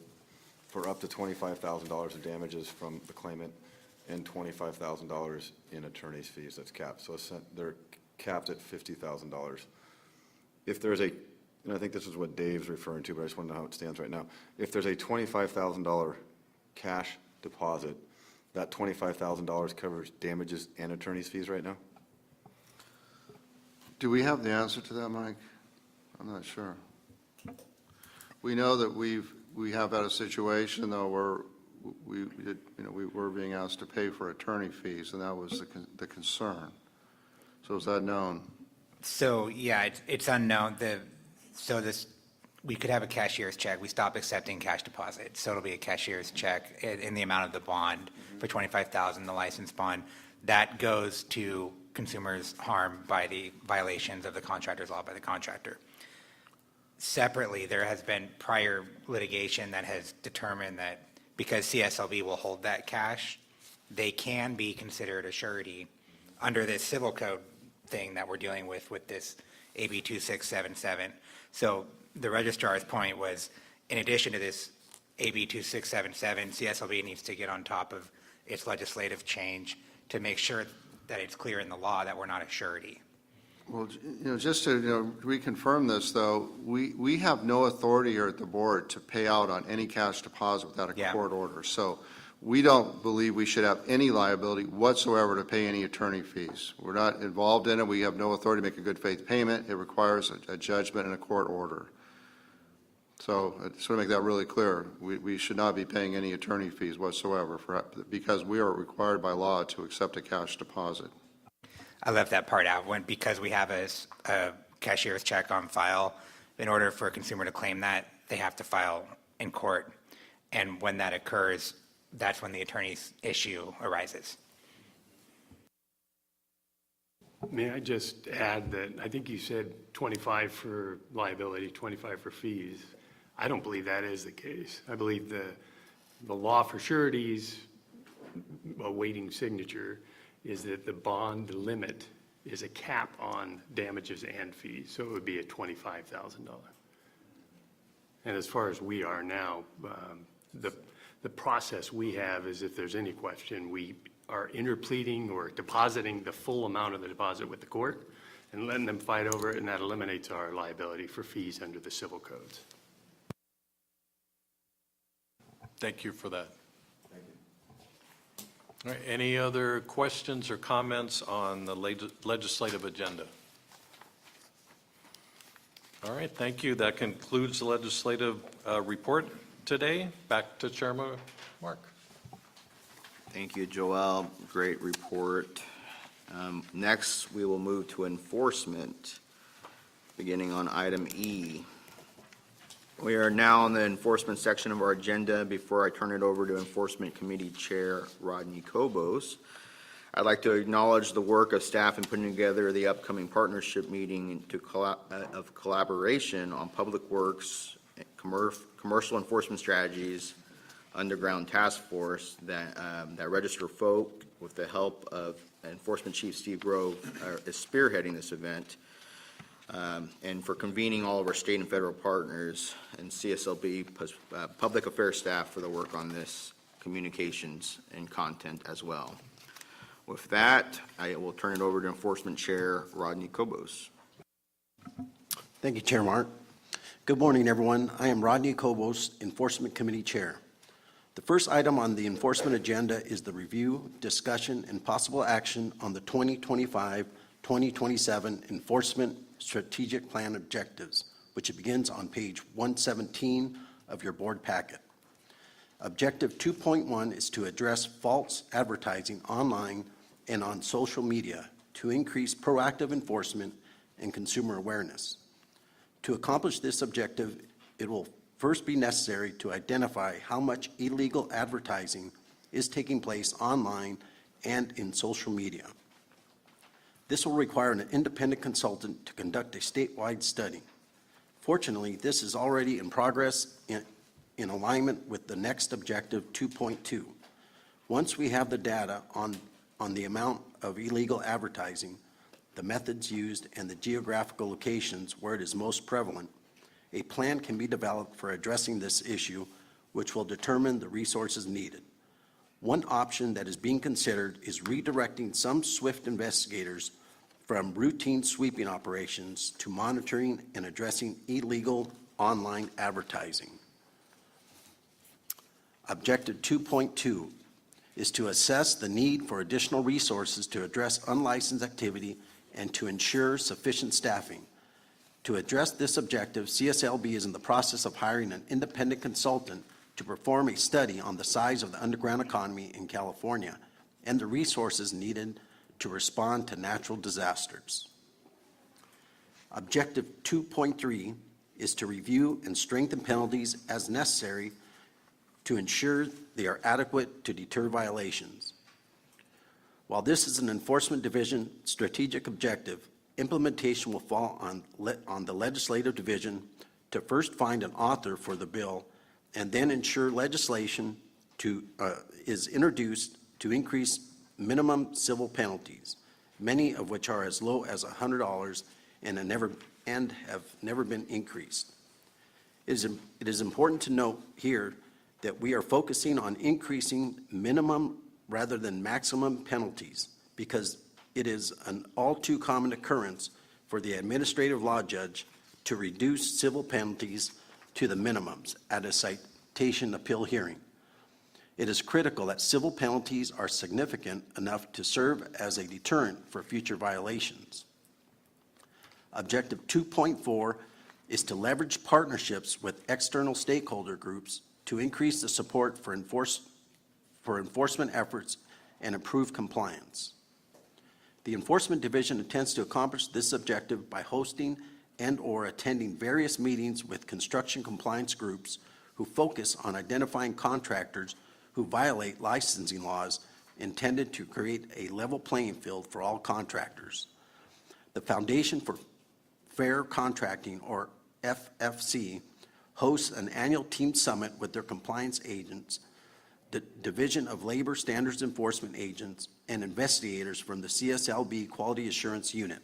for up to $25,000 of damages from the claimant and $25,000 in attorney's fees. That's capped. So they're capped at $50,000. If there's a, and I think this is what Dave's referring to, but I just want to know how it stands right now. If there's a $25,000 cash deposit, that $25,000 covers damages and attorney's fees right now? Do we have the answer to that, Mike? I'm not sure. We know that we have had a situation, though, where we were being asked to pay for attorney fees, and that was the concern. So is that known? So, yeah, it's unknown. We could have a cashier's check. We stop accepting cash deposits. So it'll be a cashier's check in the amount of the bond for $25,000, the license bond. That goes to consumers harmed by the violations of the contractor's law by the contractor. Separately, there has been prior litigation that has determined that because CSLB will hold that cash, they can be considered a surety under this civil code thing that we're dealing with this AB 2677. So the registrar's point was, in addition to this AB 2677, CSLB needs to get on top of its legislative change to make sure that it's clear in the law that we're not a surety. Well, just to reconfirm this, though, we have no authority here at the board to pay out on any cash deposit without a court order. So we don't believe we should have any liability whatsoever to pay any attorney fees. We're not involved in it. We have no authority to make a good faith payment. It requires a judgment and a court order. So I just want to make that really clear. We should not be paying any attorney fees whatsoever because we are required by law to accept a cash deposit. I left that part out because we have a cashier's check on file. In order for a consumer to claim that, they have to file in court. And when that occurs, that's when the attorney's issue arises. May I just add that I think you said 25 for liability, 25 for fees. I don't believe that is the case. I believe the law for sureties, awaiting signature, is that the bond limit is a cap on damages and fees, so it would be at $25,000. And as far as we are now, the process we have is if there's any question, we are interpleading or depositing the full amount of the deposit with the court and letting them fight over it, and that eliminates our liability for fees under the civil codes. Thank you for that. All right, any other questions or comments on the legislative agenda? All right, thank you. That concludes the legislative report today. Back to Chairman Mark. Thank you, Joel. Great report. Next, we will move to enforcement, beginning on item E. We are now on the enforcement section of our agenda. Before I turn it over to Enforcement Committee Chair Rodney Kobos, I'd like to acknowledge the work of staff in putting together the upcoming partnership meeting of collaboration on public works, commercial enforcement strategies, underground task force that Register folk, with the help of Enforcement Chief Steve Grove, is spearheading this event. And for convening all of our state and federal partners and CSLB public affairs staff for the work on this communications and content as well. With that, I will turn it over to Enforcement Chair Rodney Kobos. Thank you, Chair Mark. Good morning, everyone. I am Rodney Kobos, Enforcement Committee Chair. The first item on the enforcement agenda is the review, discussion, and possible action on the 2025-2027 Enforcement Strategic Plan Objectives, which begins on page 117 of your board packet. Objective 2.1 is to address false advertising online and on social media to increase proactive enforcement and consumer awareness. To accomplish this objective, it will first be necessary to identify how much illegal advertising is taking place online and in social media. This will require an independent consultant to conduct a statewide study. Fortunately, this is already in progress in alignment with the next objective 2.2. Once we have the data on the amount of illegal advertising, the methods used, and the geographical locations where it is most prevalent, a plan can be developed for addressing this issue, which will determine the resources needed. One option that is being considered is redirecting some SWIFT investigators from routine sweeping operations to monitoring and addressing illegal online advertising. Objective 2.2 is to assess the need for additional resources to address unlicensed activity and to ensure sufficient staffing. To address this objective, CSLB is in the process of hiring an independent consultant to perform a study on the size of the underground economy in California and the resources needed to respond to natural disasters. Objective 2.3 is to review and strengthen penalties as necessary to ensure they are adequate to deter violations. While this is an Enforcement Division strategic objective, implementation will fall on the Legislative Division to first find an author for the bill and then ensure legislation is introduced to increase minimum civil penalties, many of which are as low as $100 and have never been increased. It is important to note here that we are focusing on increasing minimum rather than maximum penalties because it is an all too common occurrence for the administrative law judge to reduce civil penalties to the minimums at a citation appeal hearing. It is critical that civil penalties are significant enough to serve as a deterrent for future violations. Objective 2.4 is to leverage partnerships with external stakeholder groups to increase the support for enforcement efforts and improve compliance. The Enforcement Division intends to accomplish this objective by hosting and/or attending various meetings with construction compliance groups who focus on identifying contractors who violate licensing laws intended to create a level playing field for all contractors. The Foundation for Fair Contracting, or FFC, hosts an annual team summit with their compliance agents, the Division of Labor Standards Enforcement agents, and investigators from the CSLB Quality Assurance Unit.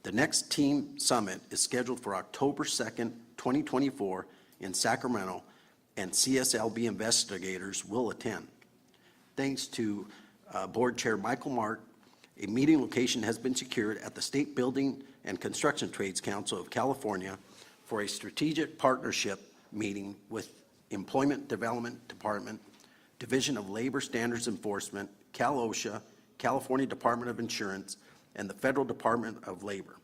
The next team summit is scheduled for October 2nd, 2024 in Sacramento, and CSLB investigators will attend. Thanks to Board Chair Michael Mark, a meeting location has been secured at the State Building and Construction Trades Council of California for a strategic partnership meeting with Employment Development Department, Division of Labor Standards Enforcement, Cal-OSHA, California Department of Insurance, and the Federal Department of Labor.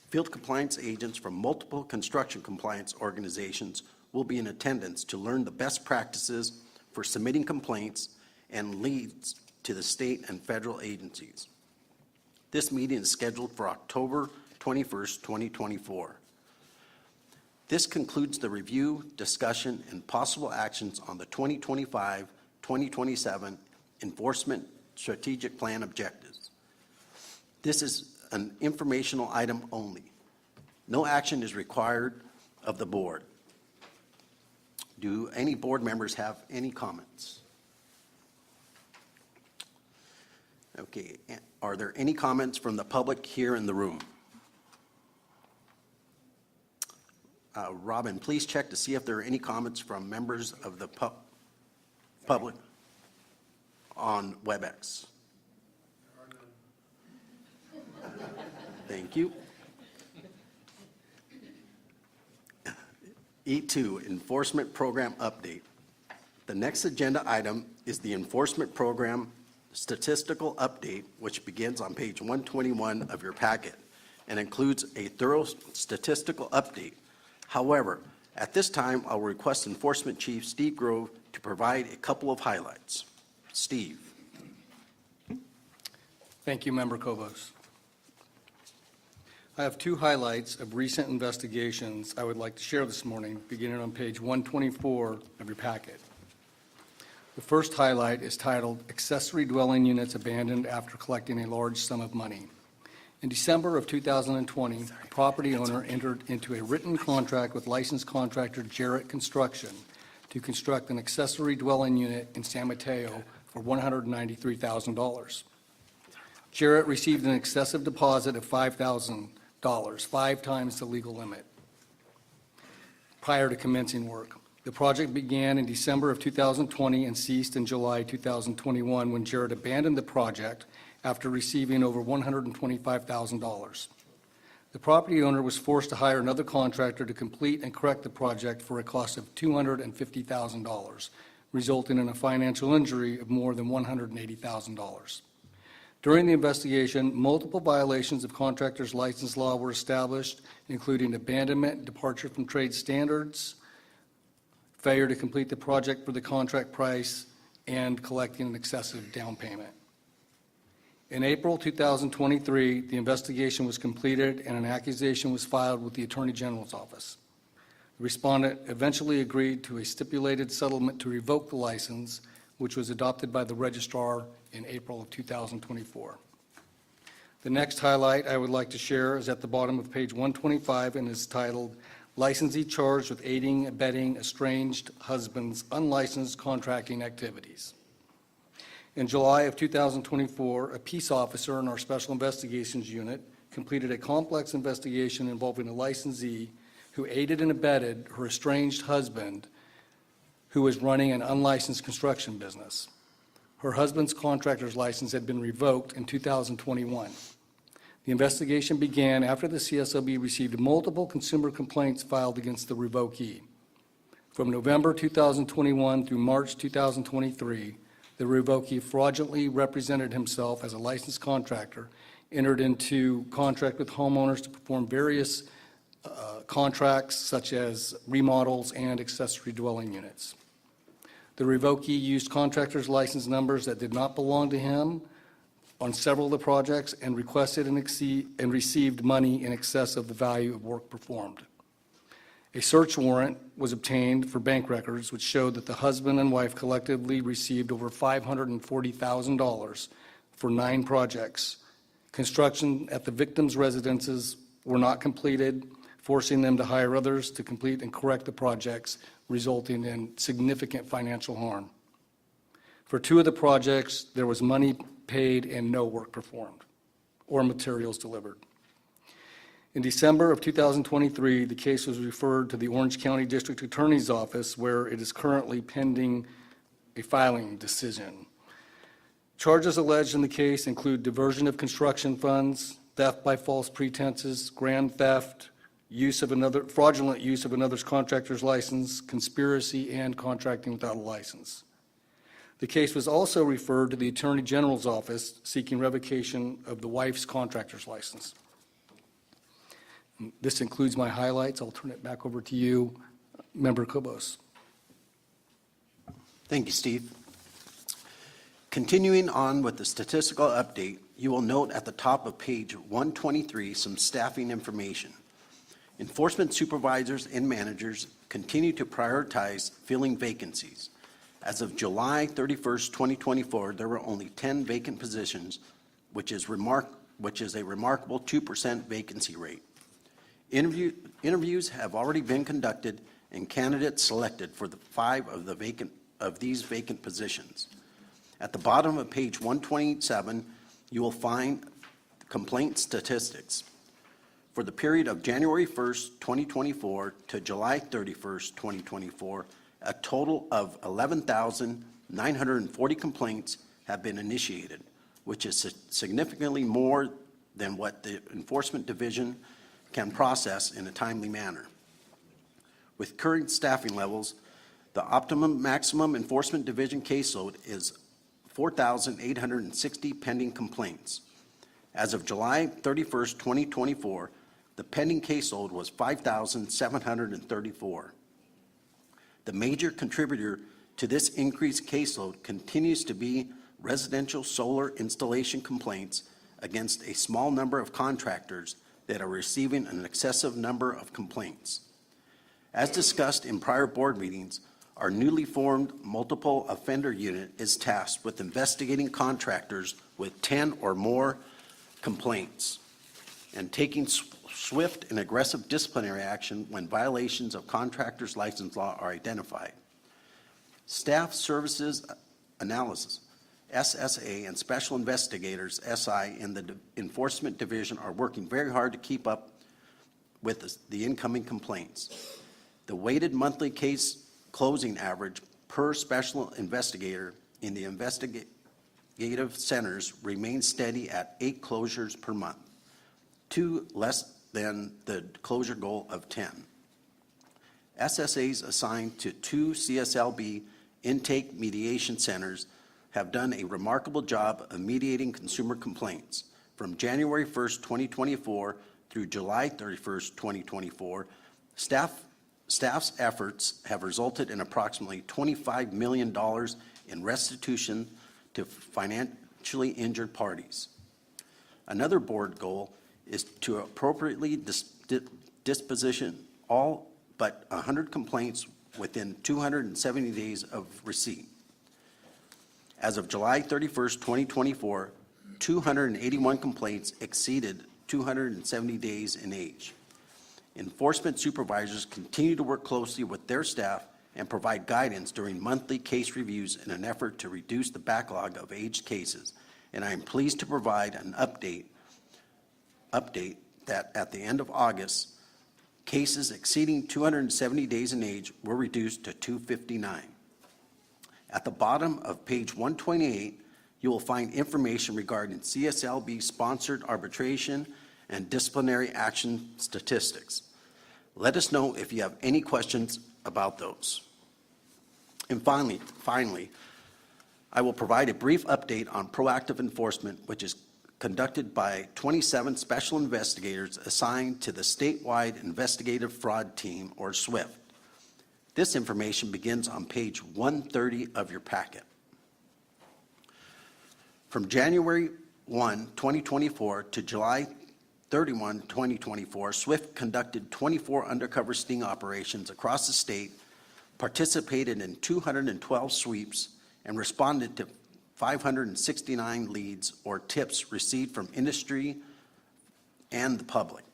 Field compliance agents from multiple construction compliance organizations will be in attendance to learn the best practices for submitting complaints and leads to the state and federal agencies. This meeting is scheduled for October 21st, 2024. This concludes the review, discussion, and possible actions on the 2025-2027 Enforcement Strategic Plan objectives. This is an informational item only. No action is required of the board. Do any board members have any comments? Okay, are there any comments from the public here in the room? Robin, please check to see if there are any comments from members of the public on WebEx. Thank you. E2, Enforcement Program Update. The next agenda item is the Enforcement Program Statistical Update, which begins on page 121 of your packet and includes a thorough statistical update. However, at this time, I'll request Enforcement Chief Steve Grove to provide a couple of highlights. Steve. Thank you, Member Cobos. I have two highlights of recent investigations I would like to share this morning, beginning on page 124 of your packet. The first highlight is titled Accessory Dwelling Units Abandoned After Collecting a Large Sum of Money. In December of 2020, the property owner entered into a written contract with licensed contractor Jarrett Construction to construct an accessory dwelling unit in San Mateo for $193,000. Jarrett received an excessive deposit of $5,000, 5 times the legal limit, prior to commencing work. The project began in December of 2020 and ceased in July 2021 when Jarrett abandoned the project after receiving over $125,000. The property owner was forced to hire another contractor to complete and correct the project for a cost of $250,000, resulting in a financial injury of more than $180,000. During the investigation, multiple violations of contractors' license law were established, including abandonment, departure from trade standards, failure to complete the project for the contract price, and collecting an excessive down payment. In April 2023, the investigation was completed and an accusation was filed with the Attorney General's office. The respondent eventually agreed to a stipulated settlement to revoke the license, which was adopted by the registrar in April of 2024. The next highlight I would like to share is at the bottom of page 125 and is titled, Licensee Charged with Aiding, Abetting Estranged Husband's Unlicensed Contracting Activities. In July of 2024, a peace officer in our Special Investigations Unit completed a complex investigation involving a licensee who aided and abetted her estranged husband who was running an unlicensed construction business. Her husband's contractor's license had been revoked in 2021. The investigation began after the CSLB received multiple consumer complaints filed against the revokee. From November 2021 through March 2023, the revokee fraudulently represented himself as a licensed contractor, entered into contract with homeowners to perform various contracts such as remodels and accessory dwelling units. The revokee used contractors' license numbers that did not belong to him on several of the projects and requested and received money in excess of the value of work performed. A search warrant was obtained for bank records which showed that the husband and wife collectively received over $540,000 for 9 projects. Construction at the victims' residences were not completed, forcing them to hire others to complete and correct the projects, resulting in significant financial harm. For 2 of the projects, there was money paid and no work performed or materials delivered. In December of 2023, the case was referred to the Orange County District Attorney's Office, where it is currently pending a filing decision. Charges alleged in the case include diversion of construction funds, theft by false pretenses, grand theft, fraudulent use of another's contractor's license, conspiracy, and contracting without a license. The case was also referred to the Attorney General's office seeking revocation of the wife's contractor's license. This includes my highlights. I'll turn it back over to you, Member Kobos. Thank you, Steve. Continuing on with the statistical update, you will note at the top of page 123 some staffing information. Enforcement supervisors and managers continue to prioritize filling vacancies. As of July 31st, 2024, there were only 10 vacant positions, which is a remarkable 2% vacancy rate. Interviews have already been conducted and candidates selected for the 5 of these vacant positions. At the bottom of page 127, you will find complaint statistics. For the period of January 1st, 2024 to July 31st, 2024, a total of 11,940 complaints have been initiated, which is significantly more than what the Enforcement Division can process in a timely manner. With current staffing levels, the optimum maximum Enforcement Division caseload is 4,860 pending complaints. As of July 31st, 2024, the pending caseload was 5,734. The major contributor to this increased caseload continues to be residential solar installation complaints against a small number of contractors that are receiving an excessive number of complaints. As discussed in prior board meetings, our newly formed multiple offender unit is tasked with investigating contractors with 10 or more complaints and taking swift and aggressive disciplinary action when violations of contractors' license law are identified. Staff Services Analysis, SSA, and Special Investigators, SI, in the Enforcement Division are working very hard to keep up with the incoming complaints. The weighted monthly case closing average per special investigator in the investigative centers remains steady at 8 closures per month, 2 less than the closure goal of 10. SSAs assigned to 2 CSLB intake mediation centers have done a remarkable job of mediating consumer complaints. From January 1st, 2024 through July 31st, 2024, staff's efforts have resulted in approximately $25 million in restitution to financially injured parties. Another board goal is to appropriately disposition all but 100 complaints within 270 days of receipt. As of July 31st, 2024, 281 complaints exceeded 270 days in age. Enforcement supervisors continue to work closely with their staff and provide guidance during monthly case reviews in an effort to reduce the backlog of aged cases. And I am pleased to provide an update that at the end of August, cases exceeding 270 days in age were reduced to 259. At the bottom of page 128, you will find information regarding CSLB-sponsored arbitration and disciplinary action statistics. Let us know if you have any questions about those. And finally, I will provide a brief update on proactive enforcement, which is conducted by 27 special investigators assigned to the Statewide Investigative Fraud Team, or SWIFT. This information begins on page 130 of your packet. From January 1, 2024 to July 31, 2024, SWIFT conducted 24 undercover sting operations across the state, participated in 212 sweeps, and responded to 569 leads or tips received from industry and the public.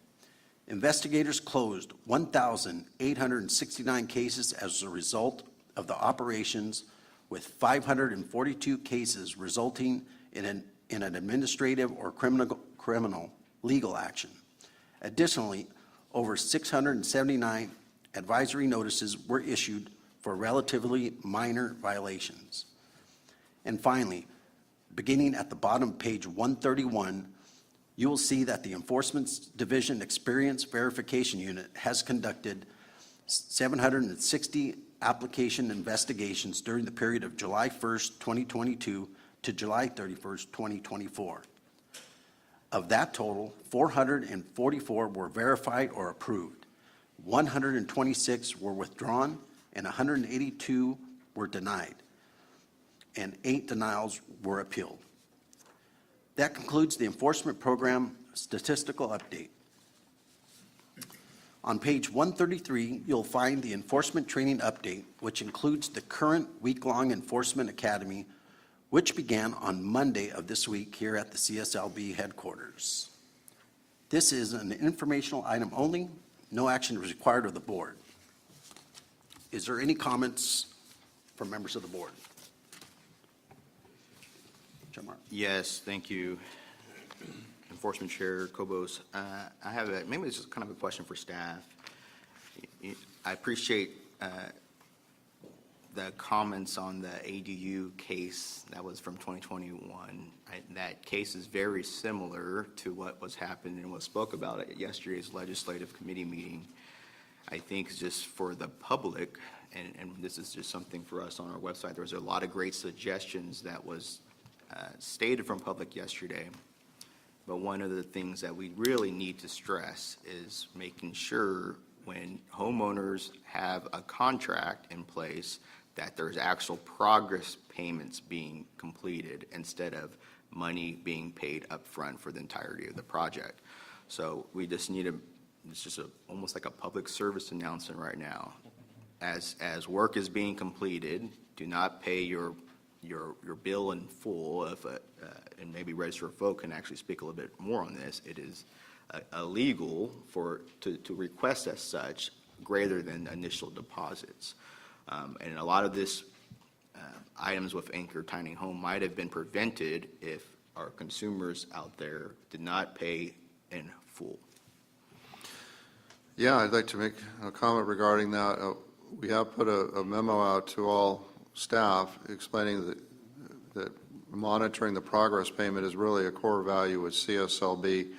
Investigators closed 1,869 cases as a result of the operations, with 542 cases resulting in an administrative or criminal legal action. Additionally, over 679 advisory notices were issued for relatively minor violations. And finally, beginning at the bottom of page 131, you will see that the Enforcement Division Experience Verification Unit has conducted 760 application investigations during the period of July 1st, 2022 to July 31st, 2024. Of that total, 444 were verified or approved, 126 were withdrawn, and 182 were denied, and 8 denials were appealed. That concludes the enforcement program statistical update. On page 133, you'll find the enforcement training update, which includes the current week-long enforcement academy, which began on Monday of this week here at the CSLB headquarters. This is an informational item only. No action is required of the board. Is there any comments from members of the board? Yes, thank you, Enforcement Chair Cobos. I have maybe this is kind of a question for staff. I appreciate the comments on the ADU case that was from 2021. That case is very similar to what was happening and was spoke about at yesterday's legislative committee meeting. I think just for the public, and this is just something for us on our website, there was a lot of great suggestions that was stated from public yesterday. But one of the things that we really need to stress is making sure when homeowners have a contract in place that there's actual progress payments being completed instead of money being paid up front for the entirety of the project. So we just need it's just almost like a public service announcement right now. As work is being completed, do not pay your bill in full. And maybe Registrar Folk can actually speak a little bit more on this. It is illegal to request as such greater than initial deposits. And a lot of this items with Anchor Tiny Home might have been prevented if our consumers out there did not pay in full. Yeah, I'd like to make a comment regarding that. We have put a memo out to all staff explaining that monitoring the progress payment is really a core value with CSLB. You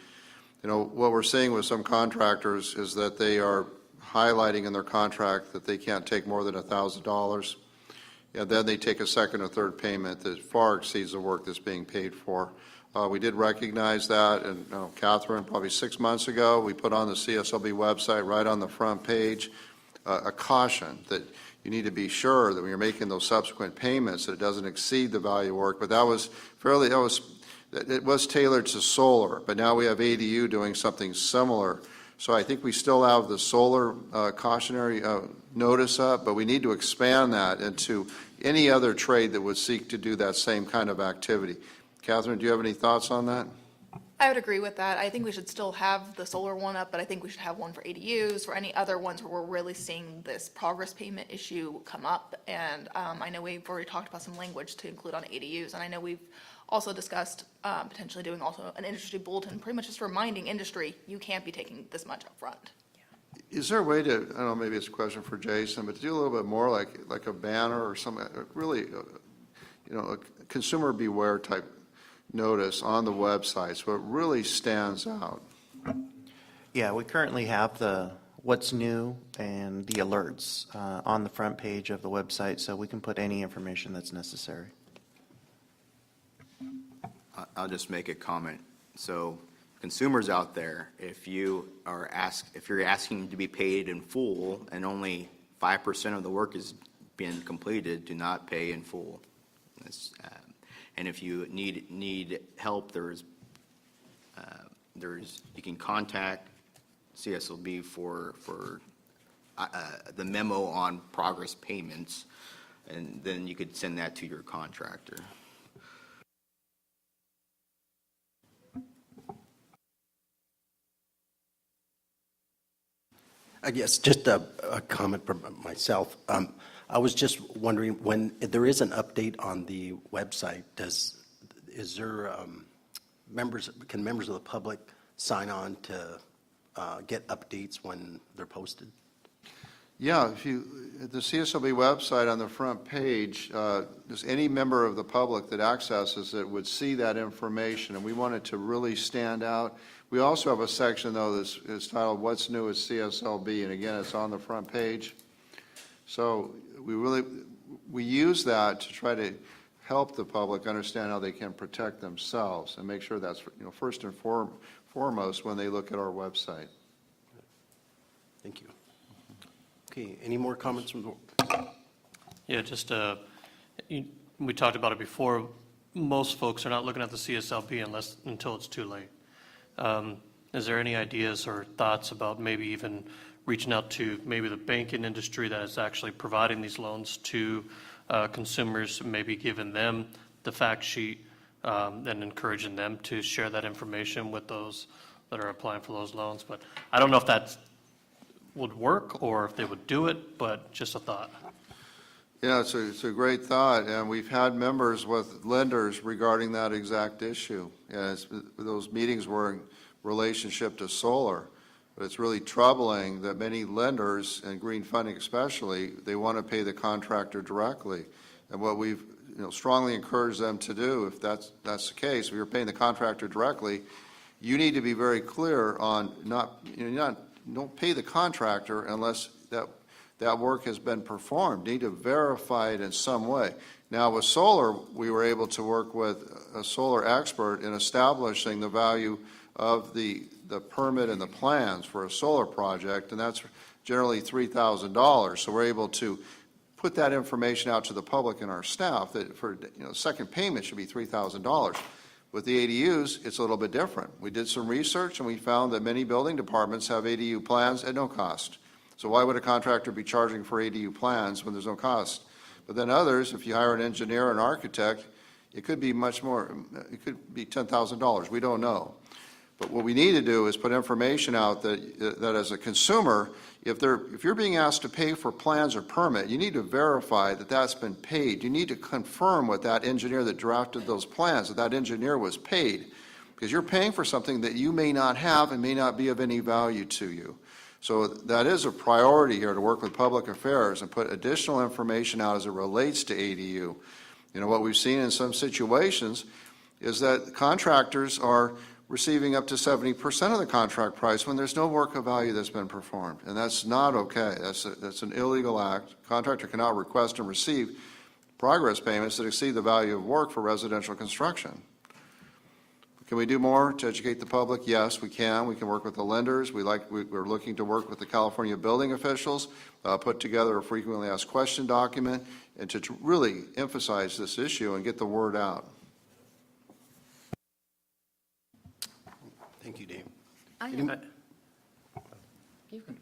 know, what we're seeing with some contractors is that they are highlighting in their contract that they can't take more than $1,000. and then they take a second or third payment that far exceeds the work that's being paid for. We did recognize that, and Catherine, probably 6 months ago, we put on the CSLB website, right on the front page, a caution that you need to be sure that when you're making those subsequent payments, that it doesn't exceed the value of work. But it was tailored to solar, but now we have ADU doing something similar. So I think we still have the solar cautionary notice up, but we need to expand that into any other trade that would seek to do that same kind of activity. Catherine, do you have any thoughts on that? I would agree with that. I think we should still have the solar one up, but I think we should have one for ADUs, for any other ones where we're really seeing this progress payment issue come up. And I know we've already talked about some language to include on ADUs, and I know we've also discussed potentially doing also an industry bulletin, pretty much just reminding industry, you can't be taking this much up front. Is there a way to, I don't know, maybe it's a question for Jason, but to do a little bit more like a banner or something, really, a consumer beware type notice on the website so it really stands out? Yeah, we currently have the what's new and the alerts on the front page of the website, so we can put any information that's necessary. I'll just make a comment. So consumers out there, if you're asking to be paid in full and only 5% of the work is being completed, do not pay in full. And if you need help, you can contact CSLB for the memo on progress payments, and then you could send that to your contractor. I guess just a comment from myself. I was just wondering, when there is an update on the website, can members of the public sign on to get updates when they're posted? Yeah, at the CSLB website on the front page, just any member of the public that accesses it would see that information, and we want it to really stand out. We also have a section, though, that's titled What's New at CSLB, and again, it's on the front page. So we use that to try to help the public understand how they can protect themselves and make sure that's first and foremost when they look at our website. Thank you. Okay, any more comments from the board? Yeah, just we talked about it before. Most folks are not looking at the CSLB until it's too late. Is there any ideas or thoughts about maybe even reaching out to maybe the banking industry that is actually providing these loans to consumers, maybe giving them the fact sheet and encouraging them to share that information with those that are applying for those loans? But I don't know if that would work or if they would do it, but just a thought. Yeah, it's a great thought, and we've had members with lenders regarding that exact issue. And those meetings were in relationship to solar, but it's really troubling that many lenders, and green funding especially, they want to pay the contractor directly. And what we've strongly encouraged them to do, if that's the case, if you're paying the contractor directly, you need to be very clear on don't pay the contractor unless that work has been performed. You need to verify it in some way. Now, with solar, we were able to work with a solar expert in establishing the value of the permit and the plans for a solar project, and that's generally $3,000. So we're able to put that information out to the public and our staff that for second payment should be $3,000. With the ADUs, it's a little bit different. We did some research and we found that many building departments have ADU plans at no cost. So why would a contractor be charging for ADU plans when there's no cost? But then others, if you hire an engineer or an architect, it could be much more, it could be $10,000. We don't know. But what we need to do is put information out that as a consumer, if you're being asked to pay for plans or permit, you need to verify that that's been paid. You need to confirm with that engineer that drafted those plans that engineer was paid, because you're paying for something that you may not have and may not be of any value to you. So that is a priority here, to work with public affairs and put additional information out as it relates to ADU. What we've seen in some situations is that contractors are receiving up to 70% of the contract price when there's no work of value that's been performed. And that's not okay. That's an illegal act. Contractor cannot request and receive progress payments that exceed the value of work for residential construction. Can we do more to educate the public? Yes, we can. We can work with the lenders. We're looking to work with the California building officials, put together a frequently asked question document, and to really emphasize this issue and get the word out. Thank you, Dave. I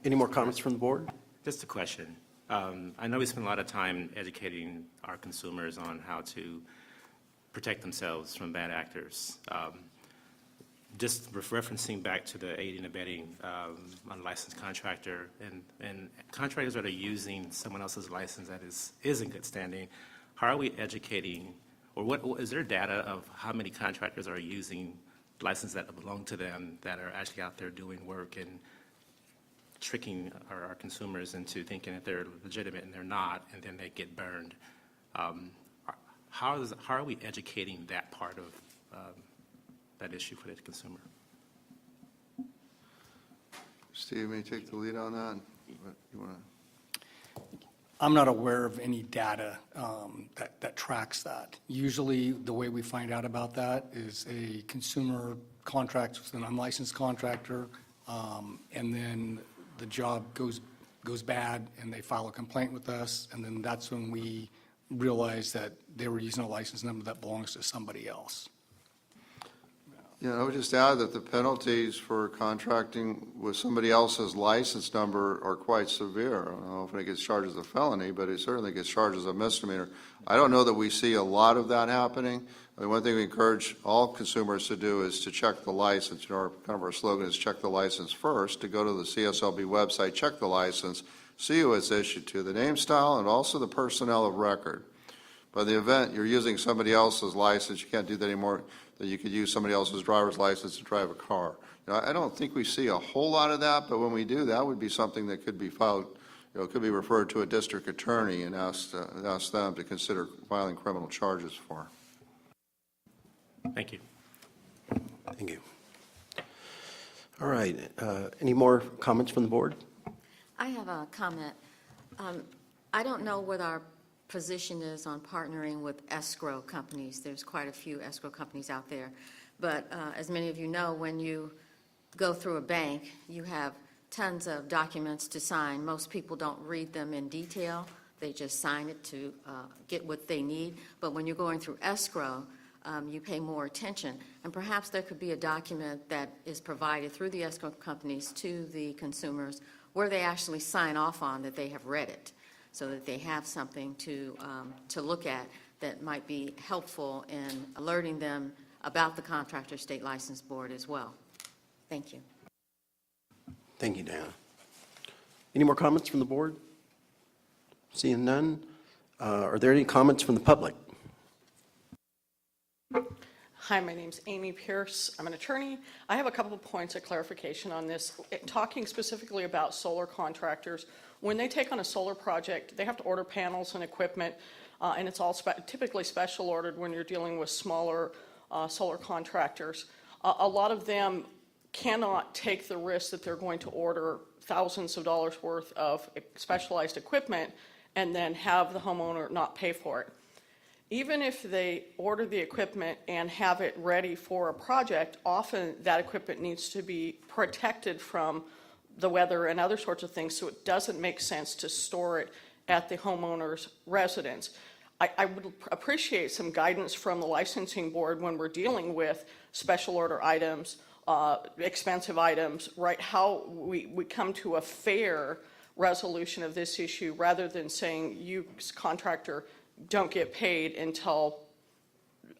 Any more comments from the board? Just a question. I know we spend a lot of time educating our consumers on how to protect themselves from bad actors. Just referencing back to the aiding and abetting unlicensed contractor and contractors that are using someone else's license that is in good standing, how are we educating, or what is there data of how many contractors are using licenses that belong to them that are actually out there doing work and tricking our consumers into thinking that they're legitimate and they're not, and then they get burned? How are we educating that part of that issue for the consumer? Steve, may you take the lead on that? You want to? I'm not aware of any data that tracks that. Usually, the way we find out about that is a consumer contracts with an unlicensed contractor, and then the job goes bad, and they file a complaint with us, and then that's when we realize that they were using a license number that belongs to somebody else. Yeah, I would just add that the penalties for contracting with somebody else's license number are quite severe. I don't know if it gets charged as a felony, but it certainly gets charged as a misdemeanor. I don't know that we see a lot of that happening. I mean, one thing we encourage all consumers to do is to check the license. You know, our slogan is check the license first, to go to the CSLB website, check the license, see who it's issued to, the name, style, and also the personnel of record. By the event you're using somebody else's license, you can't do that anymore, that you could use somebody else's driver's license to drive a car. You know, I don't think we see a whole lot of that, but when we do, that would be something that could be filed, you know, could be referred to a district attorney and ask them to consider filing criminal charges for. Thank you. Thank you. All right. Any more comments from the board? I have a comment. I don't know what our position is on partnering with escrow companies. There's quite a few escrow companies out there. But as many of you know, when you go through a bank, you have tons of documents to sign. Most people don't read them in detail. They just sign it to get what they need. But when you're going through escrow, you pay more attention. And perhaps there could be a document that is provided through the escrow companies to the consumers where they actually sign off on that they have read it, so that they have something to look at that might be helpful in alerting them about the Contractor State License Board as well. Thank you. Thank you, Diana. Any more comments from the board? Seeing none. Are there any comments from the public? Hi, my name's Amy Pierce. I'm an attorney. I have a couple of points of clarification on this. Talking specifically about solar contractors, when they take on a solar project, they have to order panels and equipment, and it's all typically special ordered when you're dealing with smaller solar contractors. A lot of them cannot take the risk that they're going to order thousands of dollars worth of specialized equipment and then have the homeowner not pay for it. Even if they order the equipment and have it ready for a project, often that equipment needs to be protected from the weather and other sorts of things, so it doesn't make sense to store it at the homeowner's residence. I would appreciate some guidance from the licensing board when we're dealing with special order items, expensive items, right? How we come to a fair resolution of this issue rather than saying you, contractor, don't get paid until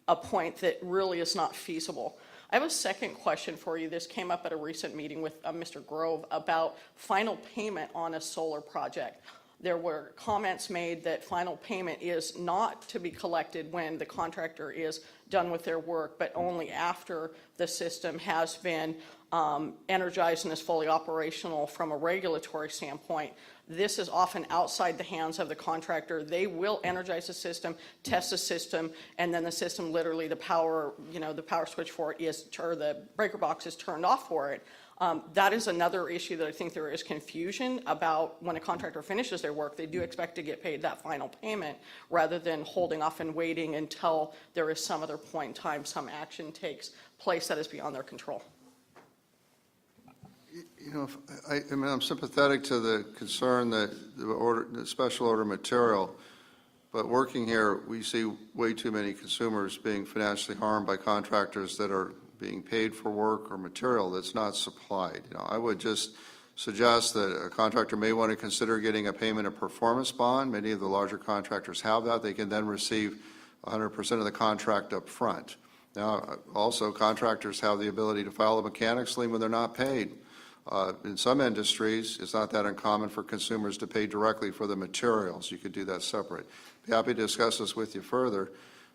a point that really is not feasible. I have a second question for you. This came up at a recent meeting with Mr. Grove about final payment on a solar project. There were comments made that final payment is not to be collected when the contractor is done with their work, but only after the system has been energized and is fully operational from a regulatory standpoint. This is often outside the hands of the contractor. They will energize the system, test the system, and then the system, literally the power, the power switch for it is, or the breaker box is turned off for it. That is another issue that I think there is confusion about. When a contractor finishes their work, they do expect to get paid that final payment rather than holding off and waiting until there is some other point in time, some action takes place that is beyond their control. You know, I mean, I'm sympathetic to the concern that the special order material, but working here, we see way too many consumers being financially harmed by contractors that are being paid for work or material that's not supplied. You know, I would just suggest that a contractor may want to consider getting a payment of performance bond. Many of the larger contractors have that. They can then receive 100% of the contract up front. Now, also, contractors have the ability to file a mechanics lien when they're not paid. In some industries, it's not that uncommon for consumers to pay directly for the materials. You could do that separate. Be happy to discuss this with you further,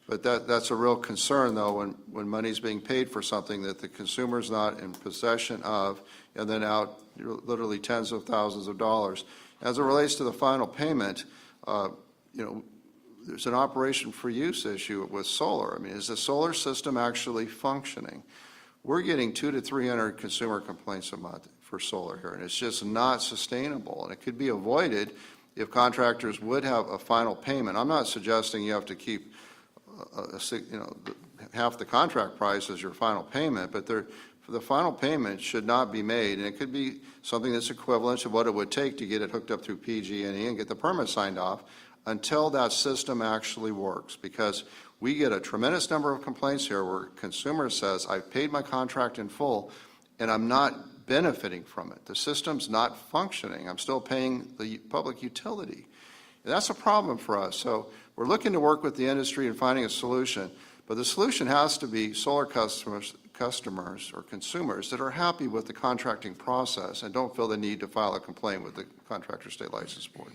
but that's a real concern, though, when money's being paid for something that the consumer's not in possession of, and then out literally tens of thousands of dollars. As it relates to the final payment, you know, there's an operation for use issue with solar. I mean, is the solar system actually functioning? We're getting 200 to 300 consumer complaints a month for solar here, and it's just not sustainable. And it could be avoided if contractors would have a final payment. I'm not suggesting you have to keep half the contract price as your final payment, but the final payment should not be made, and it could be something that's equivalent to what it would take to get it hooked up through PG&E and get the permit signed off until that system actually works, because we get a tremendous number of complaints here where consumer says, I've paid my contract in full and I'm not benefiting from it. The system's not functioning. I'm still paying the public utility. And that's a problem for us. So we're looking to work with the industry and finding a solution, but the solution has to be solar customers or consumers that are happy with the contracting process and don't feel the need to file a complaint with the Contractor State License Board.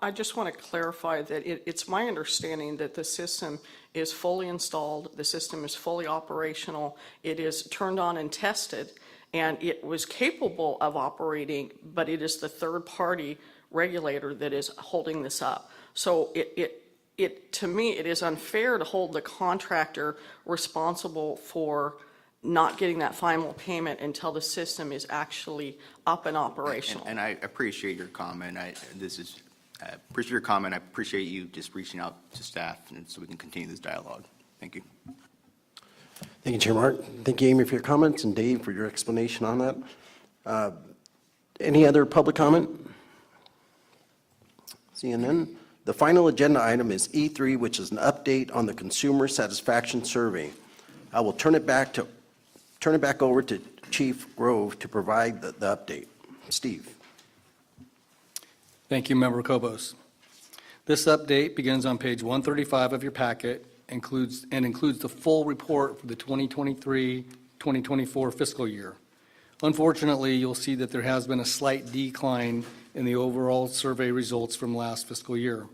I just want to clarify that it's my understanding that the system is fully installed, the system is fully operational, it is turned on and tested, and it was capable of operating, but it is the third-party regulator that is holding this up. So to me, it is unfair to hold the contractor responsible for not getting that final payment until the system is actually up and operational. And I appreciate your comment. I appreciate your comment. I appreciate you just reaching out to staff and so we can continue this dialogue. Thank you. Thank you, Chair Mark. Thank you, Amy, for your comments, and Dave for your explanation on that. Any other public comment? Seeing none. The final agenda item is E3, which is an update on the Consumer Satisfaction Survey. I will turn it back over to Chief Grove to provide the update. Steve. Thank you, Member Cobos. This update begins on page 135 of your packet, includes the full report for the 2023-2024 fiscal year. Unfortunately, you'll see that there has been a slight decline in the overall survey results from last fiscal year.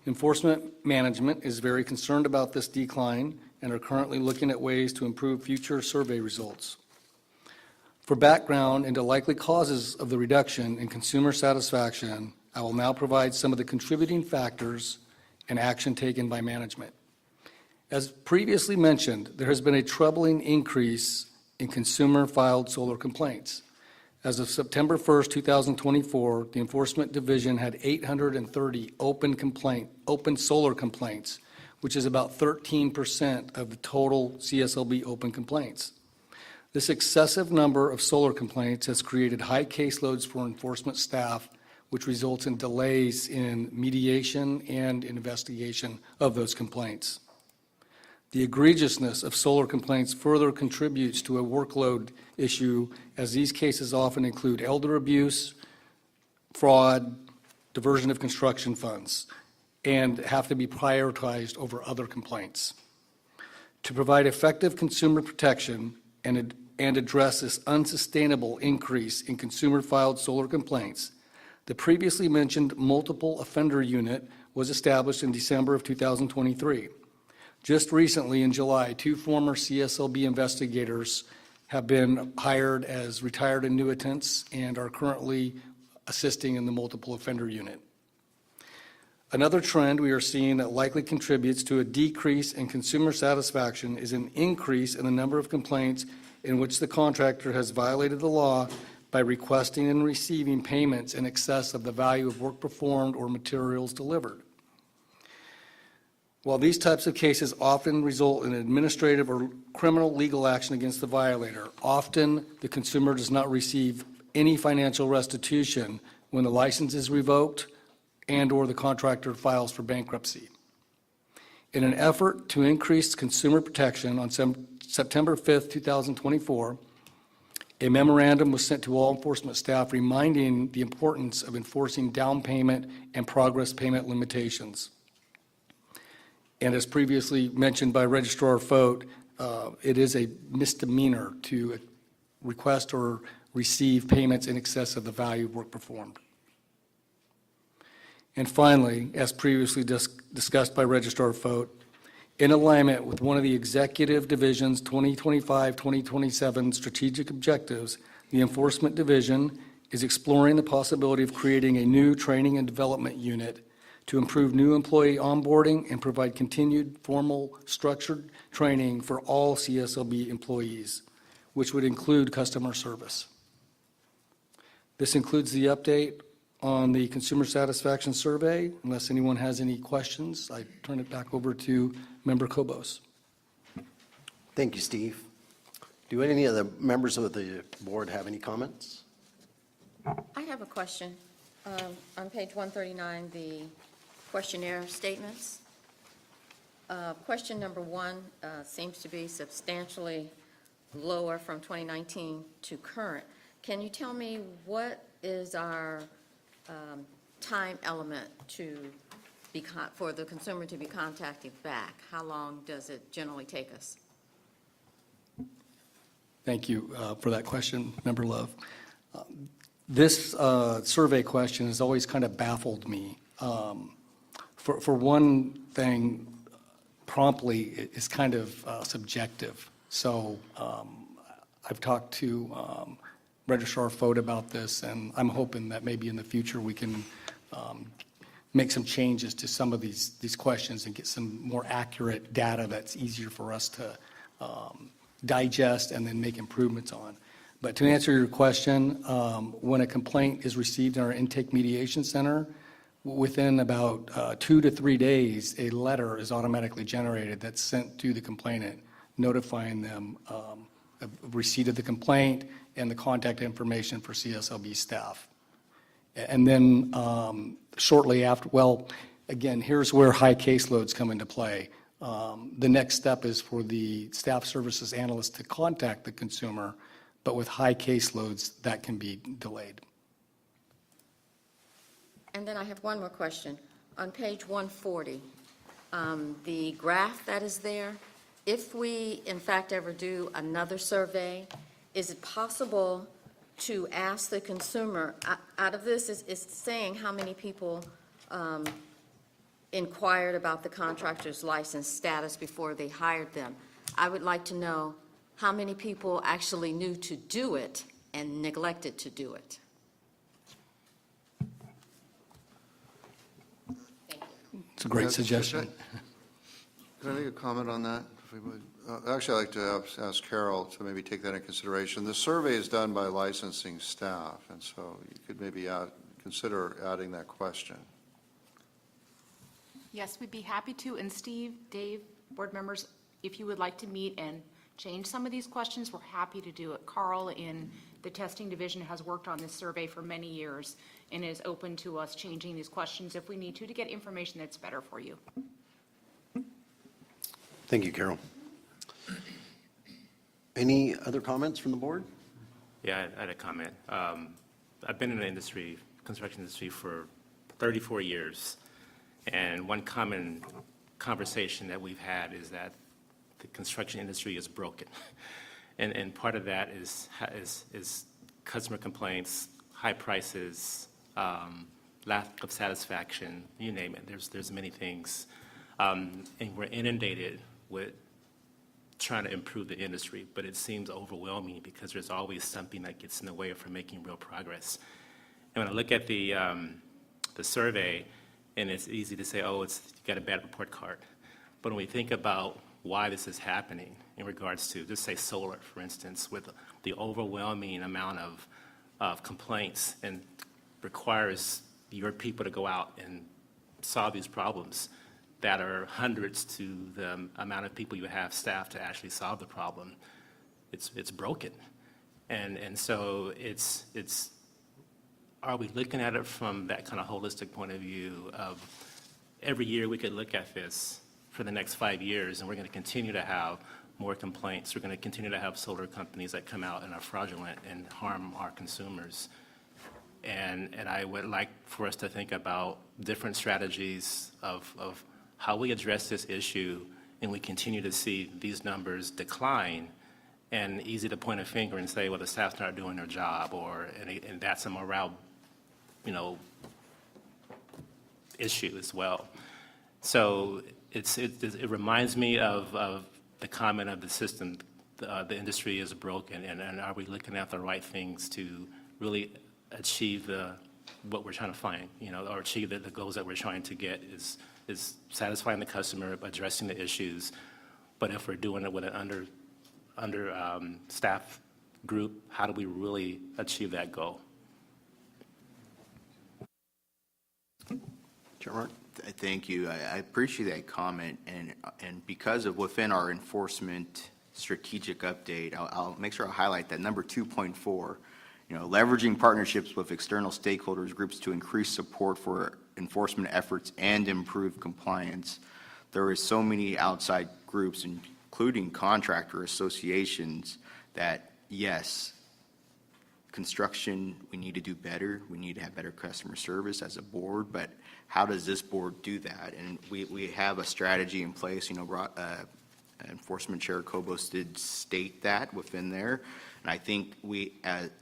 Enforcement Management is very concerned about this decline and are currently looking at ways to improve future survey results. For background into likely causes of the reduction in consumer satisfaction, I will now provide some of the contributing factors and action taken by management. As previously mentioned, there has been a troubling increase in consumer-filed solar complaints. As of September 1st, 2024, the Enforcement Division had 830 open solar complaints, which is about 13% of the total CSLB open complaints. This excessive number of solar complaints has created high caseloads for enforcement staff, which results in delays in mediation and investigation of those complaints. The egregiousness of solar complaints further contributes to a workload issue, as these cases often include elder abuse, fraud, diversion of construction funds, and have to be prioritized over other complaints. To provide effective consumer protection and address this unsustainable increase in consumer-filed solar complaints, the previously mentioned multiple offender unit was established in December of 2023. Just recently, in July, 2 former CSLB investigators have been hired as retired annuitants and are currently assisting in the multiple offender unit. Another trend we are seeing that likely contributes to a decrease in consumer satisfaction is an increase in the number of complaints in which the contractor has violated the law by requesting and receiving payments in excess of the value of work performed or materials delivered. While these types of cases often result in administrative or criminal legal action against the violator, often the consumer does not receive any financial restitution when the license is revoked and/or the contractor files for bankruptcy. In an effort to increase consumer protection, on September 5th, 2024, a memorandum was sent to all enforcement staff reminding the importance of enforcing down payment and progress payment limitations. And as previously mentioned by Registrar Report, it is a misdemeanor to request or receive payments in excess of the value of work performed. And finally, as previously discussed by Registrar Report, in alignment with one of the Executive Division's 2025-2027 strategic objectives, the Enforcement Division is exploring the possibility of creating a new training and development unit to improve new employee onboarding and provide continued formal structured training for all CSLB employees, which would include customer service. This includes the update on the consumer satisfaction survey. Unless anyone has any questions, I turn it back over to Member Kobos. Thank you, Steve. Do any of the members of the board have any comments? I have a question. On page 139, the questionnaire statements. Question number 1 seems to be substantially lower from 2019 to current. Can you tell me what is our time element for the consumer to be contacted back? How long does it generally take us? Thank you for that question, Member Love. This survey question has always kind of baffled me. For one thing, promptly is kind of subjective. So I've talked to Registrar Report about this, and I'm hoping that maybe in the future we can make some changes to some of these questions and get some more accurate data that's easier for us to digest and then make improvements on. But to answer your question, when a complaint is received in our intake mediation center, within about 2 to 3 days, a letter is automatically generated that's sent to the complainant, notifying them of receipt of the complaint and the contact information for CSLB staff. And then shortly after, well, again, here's where high caseloads come into play. The next step is for the staff services analyst to contact the consumer, but with high caseloads, that can be delayed. And then I have one more question. On page 140, the graph that is there, if we in fact ever do another survey, is it possible to ask the consumer, out of this is saying how many people inquired about the contractor's license status before they hired them. I would like to know how many people actually knew to do it and neglected to do it. It's a great suggestion. Can I make a comment on that, if we would? Actually, I'd like to ask Carol to maybe take that into consideration. The survey is done by licensing staff, and so you could maybe consider adding that question. Yes, we'd be happy to. And Steve, Dave, board members, if you would like to meet and change some of these questions, we're happy to do it. Carl in the testing division has worked on this survey for many years and is open to us changing these questions if we need to get information that's better for you. Thank you, Carol. Any other comments from the board? Yeah, I had a comment. I've been in the industry, construction industry, for 34 years, and one common conversation that we've had is that the construction industry is broken, and part of that is customer complaints, high prices, lack of satisfaction, you name it. There's many things, and we're inundated with trying to improve the industry, but it seems overwhelming because there's always something that gets in the way from making real progress. And when I look at the survey, and it's easy to say, oh, you got a bad report card. But when we think about why this is happening in regards to, just say solar, for instance, with the overwhelming amount of complaints and requires your people to go out and solve these problems that are hundreds to the amount of people you have staff to actually solve the problem. It's broken. And so it's, are we looking at it from that kind of holistic point of view of every year we could look at this for the next 5 years, and we're going to continue to have more complaints. We're going to continue to have solar companies that come out and are fraudulent and harm our consumers. And I would like for us to think about different strategies of how we address this issue, and we continue to see these numbers decline, and easy to point a finger and say, well, the staff's not doing their job, or, and that's a morale, issue as well. So it reminds me of the comment of the system, the industry is broken, and are we looking at the right things to really achieve what we're trying to find, or achieve the goals that we're trying to get is satisfying the customer, addressing the issues. But if we're doing it with an staff group, how do we really achieve that goal? Chair Mark? Thank you. I appreciate that comment, and because of within our enforcement strategic update, I'll make sure I highlight that number 2.4, leveraging partnerships with external stakeholders groups to increase support for enforcement efforts and improve compliance. There is so many outside groups, including contractor associations, that yes, construction, we need to do better. We need to have better customer service as a board, but how does this board do that? And we have a strategy in place. Enforcement Chair Kobos did state that within there. And I think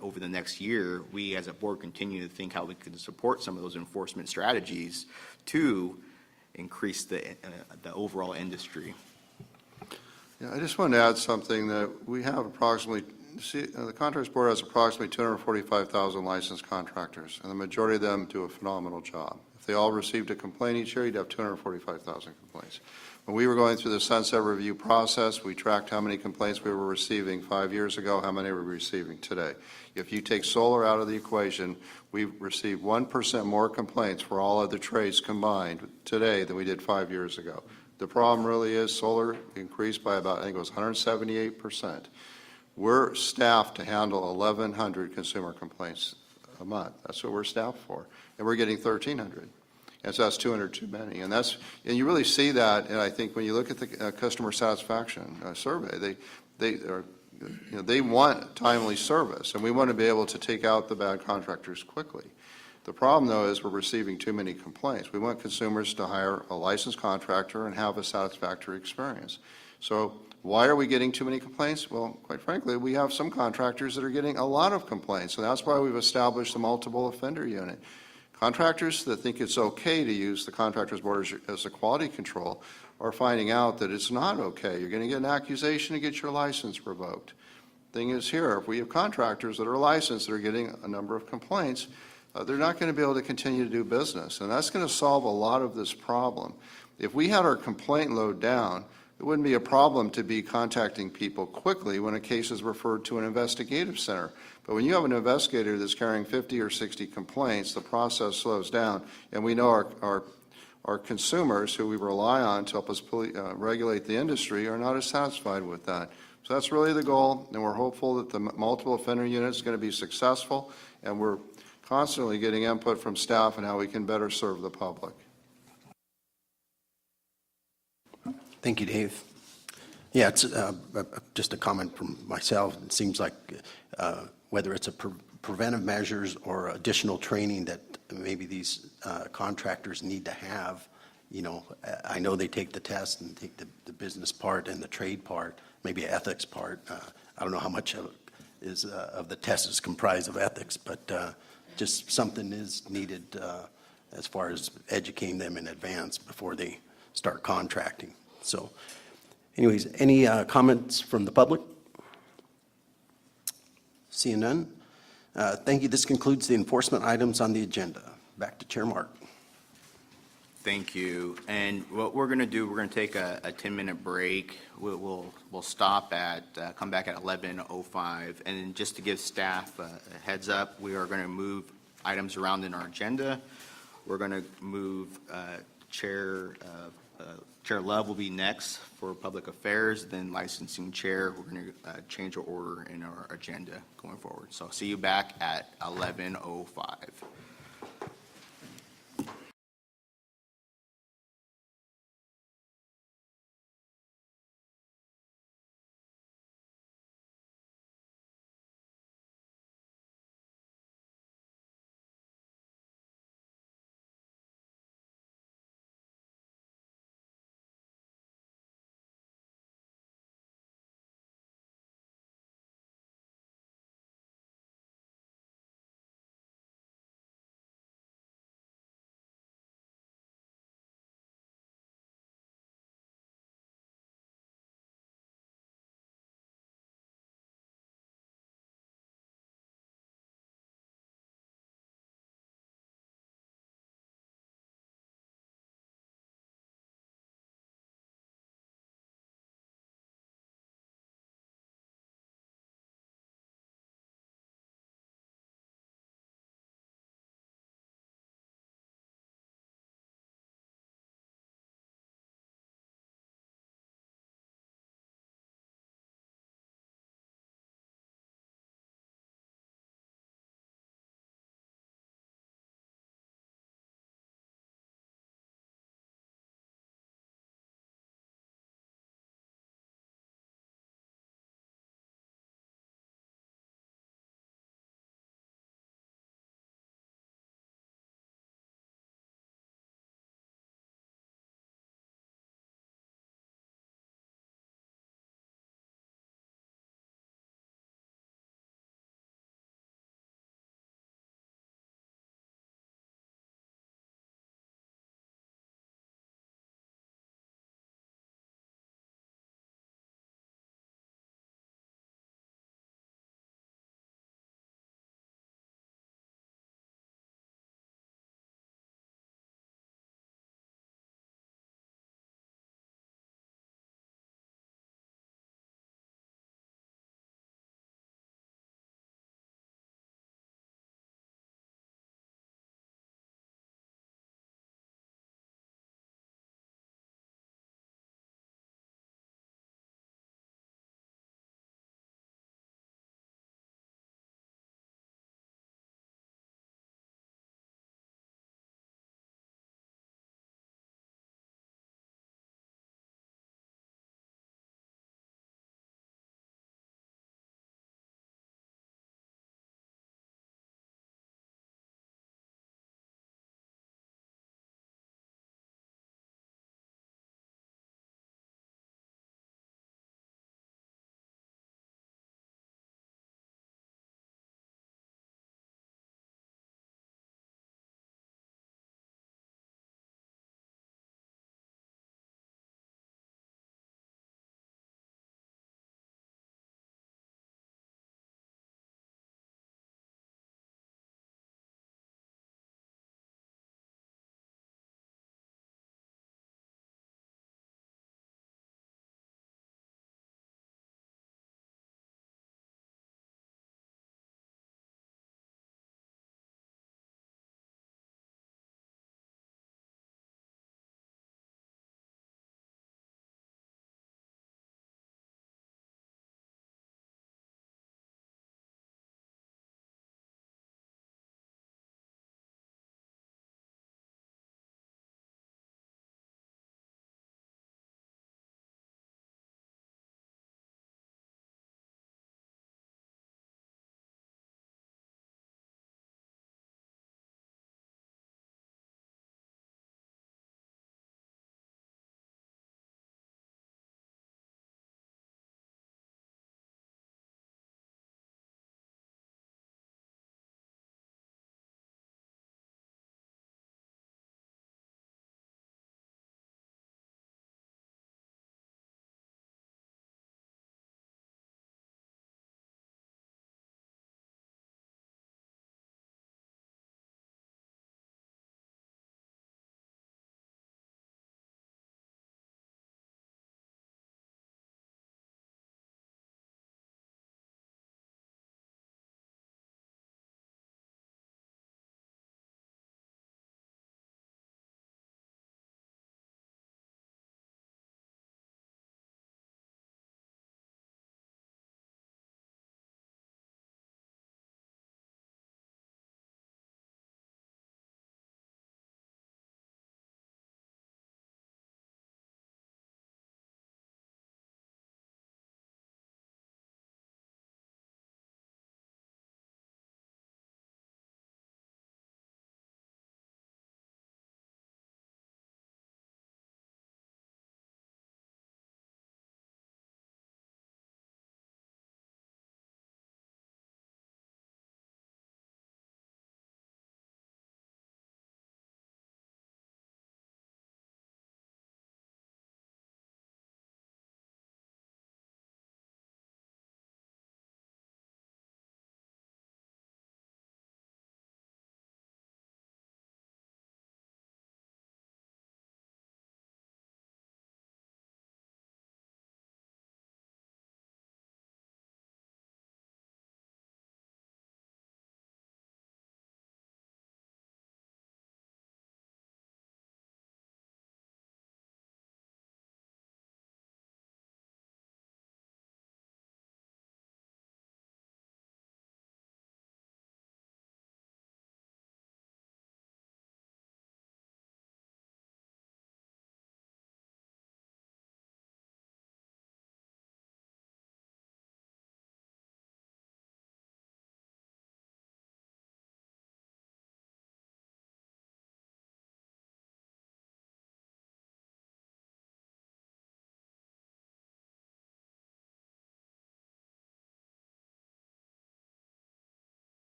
over the next year, we as a board continue to think how we can support some of those enforcement strategies to increase the overall industry. Yeah, I just wanted to add something that we have approximately, the Contractors Board has approximately 245,000 licensed contractors, and the majority of them do a phenomenal job. If they all received a complaint each year, you'd have 245,000 complaints. When we were going through the sunset review process, we tracked how many complaints we were receiving 5 years ago, how many we're receiving today. If you take solar out of the equation, we've received 1% more complaints for all other trades combined today than we did 5 years ago. The problem really is solar increased by about, I think it was 178%. We're staffed to handle 1,100 consumer complaints a month. That's what we're staffed for. And we're getting 1,300. And so that's 200 too many. And you really see that, and I think when you look at the customer satisfaction survey, they want timely service, and we want to be able to take out the bad contractors quickly. The problem, though, is we're receiving too many complaints. We want consumers to hire a licensed contractor and have a satisfactory experience. So why are we getting too many complaints? Well, quite frankly, we have some contractors that are getting a lot of complaints, and that's why we've established the multiple offender unit. Contractors that think it's okay to use the Contractors Board as a quality control are finding out that it's not okay. You're going to get an accusation to get your license revoked. Thing is here, if we have contractors that are licensed that are getting a number of complaints, they're not going to be able to continue to do business, and that's going to solve a lot of this problem. If we had our complaint load down, it wouldn't be a problem to be contacting people quickly when a case is referred to an investigative center. But when you have an investigator that's carrying 50 or 60 complaints, the process slows down, and we know our consumers, who we rely on to help us regulate the industry, are not as satisfied with that. So that's really the goal, and we're hopeful that the multiple offender unit is going to be successful, and we're constantly getting input from staff on how we can better serve the public. Thank you, Dave. Yeah, it's just a comment from myself. It seems like whether it's a preventive measures or additional training that maybe these contractors need to have, I know they take the test and take the business part and the trade part, maybe ethics part. I don't know how much of the test is comprised of ethics, but just something is needed as far as educating them in advance before they start contracting. So anyways, any comments from the public? Seeing none. Thank you. This concludes the enforcement items on the agenda. Back to Chair Mark. Thank you. And what we're going to do, we're going to take a 10-minute break. We'll stop at, come back at 11:05. And then just to give staff a heads up, we are going to move items around in our agenda. We're going to move Chair Love will be next for Public Affairs, then Licensing Chair. We're going to change our order in our agenda going forward. So see you back at 11:05.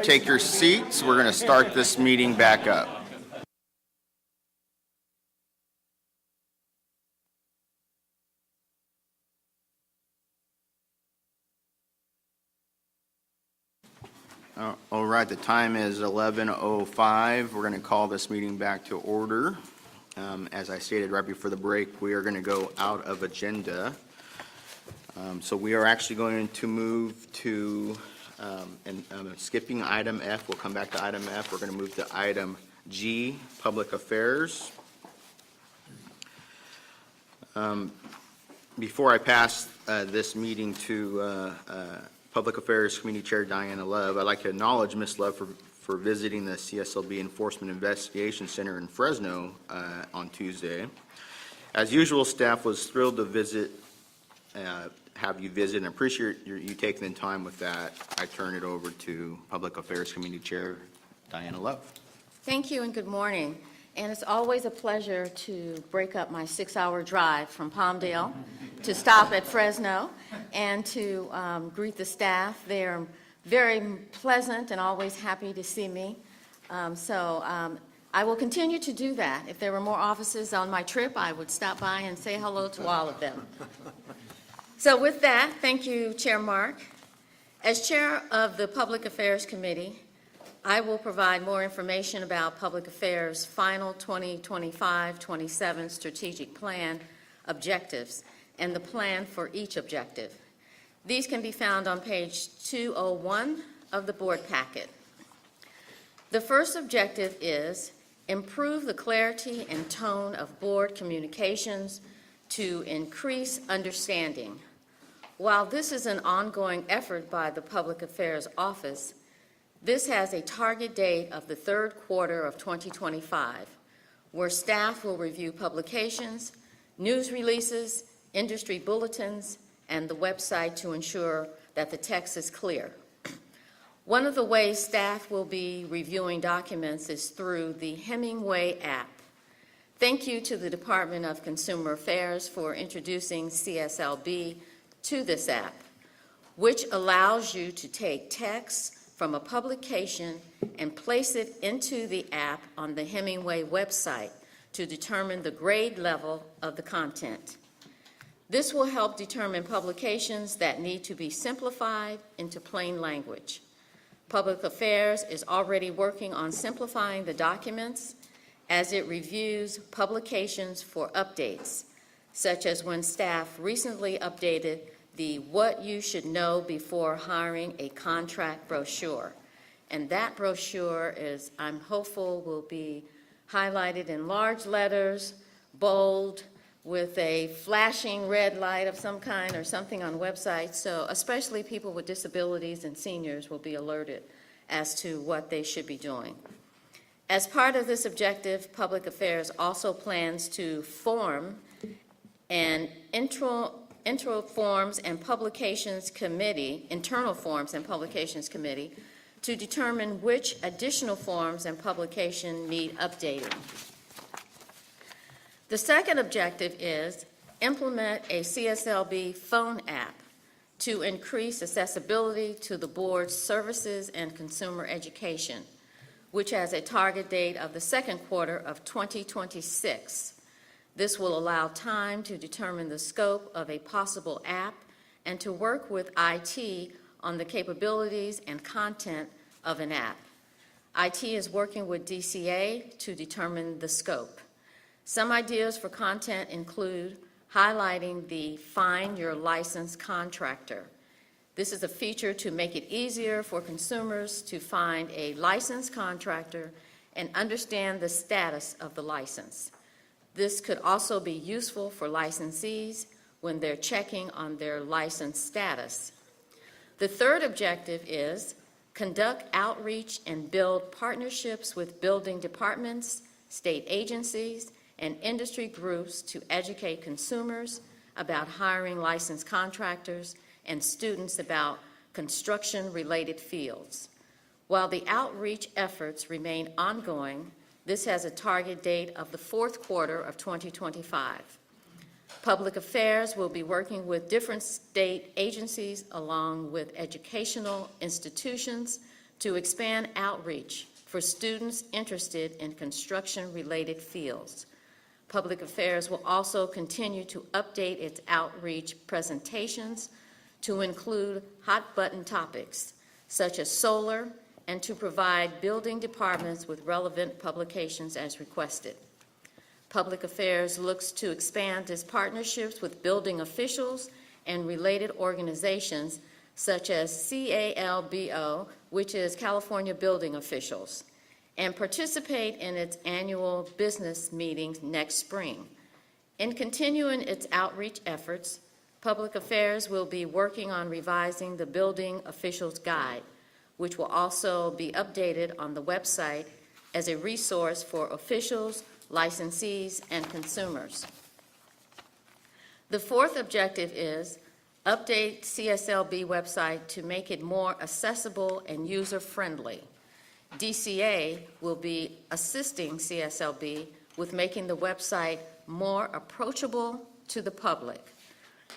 take your seats. We're going to start this meeting back up. All right, the time is 11:05. We're going to call this meeting back to order. As I stated right before the break, we are going to go out of agenda. So we are actually going to move to, skipping item F. We'll come back to item F. We're going to move to item G, Public Affairs. Before I pass this meeting to Public Affairs Committee Chair Diana Love, I'd like to acknowledge Ms. Love for visiting the CSLB Enforcement Investigation Center in Fresno on Tuesday. As usual, staff was thrilled to have you visit, and appreciate you taking the time with that. I turn it over to Public Affairs Committee Chair Diana Love. Thank you and good morning. And it's always a pleasure to break up my 6-hour drive from Palmdale to stop at Fresno and to greet the staff. They're very pleasant and always happy to see me. I will continue to do that. If there were more offices on my trip, I would stop by and say hello to all of them. So with that, thank you, Chair Mark. As Chair of the Public Affairs Committee, I will provide more information about Public Affairs' final 2025-27 strategic plan objectives and the plan for each objective. These can be found on page 201 of the board packet. The first objective is improve the clarity and tone of board communications to increase understanding. While this is an ongoing effort by the Public Affairs Office, this has a target date of the third quarter of 2025, where staff will review publications, news releases, industry bulletins, and the website to ensure that the text is clear. One of the ways staff will be reviewing documents is through the Hemingway app. Thank you to the Department of Consumer Affairs for introducing CSLB to this app, which allows you to take text from a publication and place it into the app on the Hemingway website to determine the grade level of the content. This will help determine publications that need to be simplified into plain language. Public Affairs is already working on simplifying the documents as it reviews publications for updates, such as when staff recently updated the What You Should Know Before Hiring a Contract brochure. And that brochure is, I'm hopeful, will be highlighted in large letters, bold, with a flashing red light of some kind or something on websites. So especially people with disabilities and seniors will be alerted as to what they should be doing. As part of this objective, Public Affairs also plans to form an internal forms and publications committee to determine which additional forms and publication need updating. The second objective is implement a CSLB phone app to increase accessibility to the board's services and consumer education, which has a target date of the second quarter of 2026. This will allow time to determine the scope of a possible app and to work with IT on the capabilities and content of an app. IT is working with DCA to determine the scope. Some ideas for content include highlighting the Find Your Licensed Contractor. This is a feature to make it easier for consumers to find a licensed contractor and understand the status of the license. This could also be useful for licensees when they're checking on their license status. The third objective is conduct outreach and build partnerships with building departments, state agencies, and industry groups to educate consumers about hiring licensed contractors and students about construction-related fields. While the outreach efforts remain ongoing, this has a target date of the fourth quarter of 2025. Public Affairs will be working with different state agencies along with educational institutions to expand outreach for students interested in construction-related fields. Public Affairs will also continue to update its outreach presentations to include hot-button topics such as solar and to provide building departments with relevant publications as requested. Public Affairs looks to expand its partnerships with building officials and related organizations such as CALBO, which is California Building Officials, and participate in its annual business meetings next spring. In continuing its outreach efforts, Public Affairs will be working on revising the Building Officials Guide, which will also be updated on the website as a resource for officials, licensees, and consumers. The fourth objective is update CSLB website to make it more accessible and user-friendly. DCA will be assisting CSLB with making the website more approachable to the public.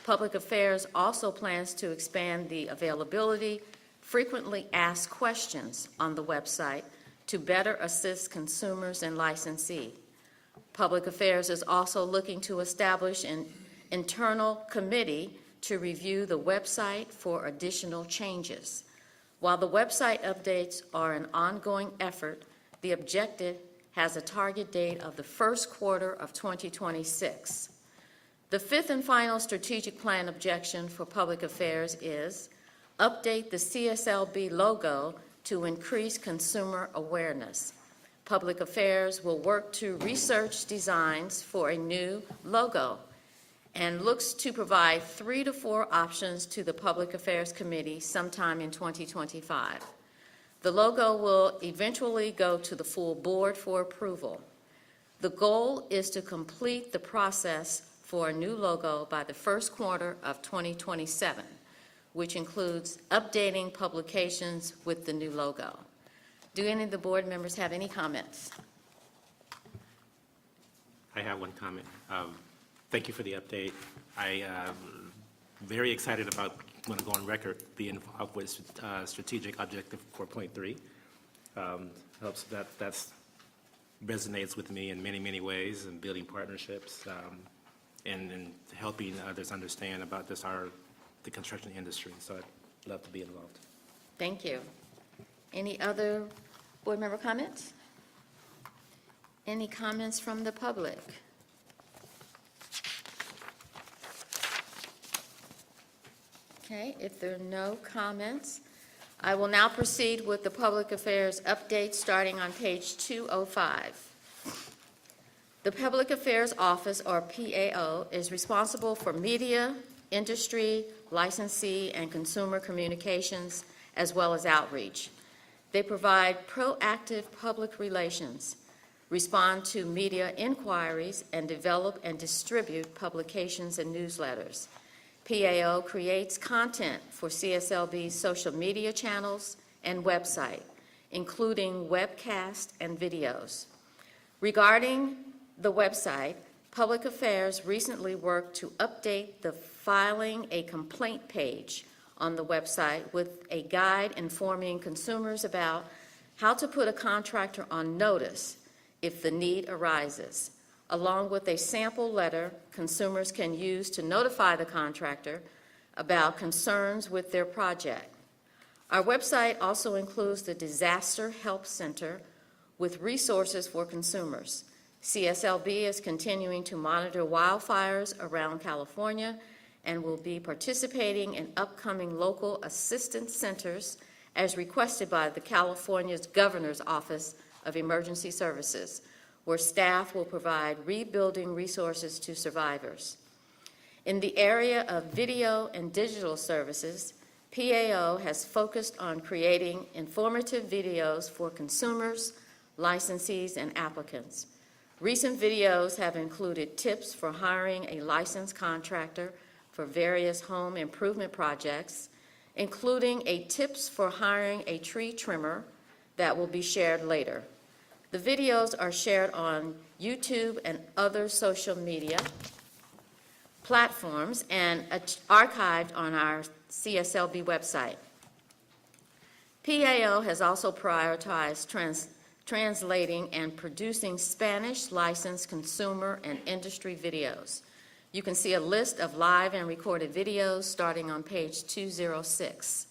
Public Affairs also plans to expand the availability, frequently asked questions on the website to better assist consumers and licensees. Public Affairs is also looking to establish an internal committee to review the website for additional changes. While the website updates are an ongoing effort, the objective has a target date of the first quarter of 2026. The fifth and final strategic plan objection for Public Affairs is update the CSLB logo to increase consumer awareness. Public Affairs will work to research designs for a new logo and looks to provide 3 to 4 options to the Public Affairs Committee sometime in 2025. The logo will eventually go to the full board for approval. The goal is to complete the process for a new logo by the first quarter of 2027, which includes updating publications with the new logo. Do any of the board members have any comments? I have one comment. Thank you for the update. I am very excited about, want to go on record, being involved with strategic objective 4.3. Helps that resonates with me in many, many ways, and building partnerships and helping others understand about the construction industry. So I'd love to be involved. Thank you. Any other board member comments? Any comments from the public? Okay, if there are no comments, I will now proceed with the Public Affairs update starting on page 205. The Public Affairs Office, or PAO, is responsible for media, industry, licensee, and consumer communications, as well as outreach. They provide proactive public relations, respond to media inquiries, and develop and distribute publications and newsletters. PAO creates content for CSLB's social media channels and website, including webcasts and videos. Regarding the website, Public Affairs recently worked to update the filing a complaint page on the website with a guide informing consumers about how to put a contractor on notice if the need arises, along with a sample letter consumers can use to notify the contractor about concerns with their project. Our website also includes the Disaster Help Center with resources for consumers. CSLB is continuing to monitor wildfires around California and will be participating in upcoming local assistance centers as requested by the California's Governor's Office of Emergency Services, where staff will provide rebuilding resources to survivors. In the area of video and digital services, PAO has focused on creating informative videos for consumers, licensees, and applicants. Recent videos have included tips for hiring a licensed contractor for various home improvement projects, including a tips for hiring a tree trimmer that will be shared later. The videos are shared on YouTube and other social media platforms and archived on our CSLB website. PAO has also prioritized translating and producing Spanish licensed consumer and industry videos. You can see a list of live and recorded videos starting on page 206.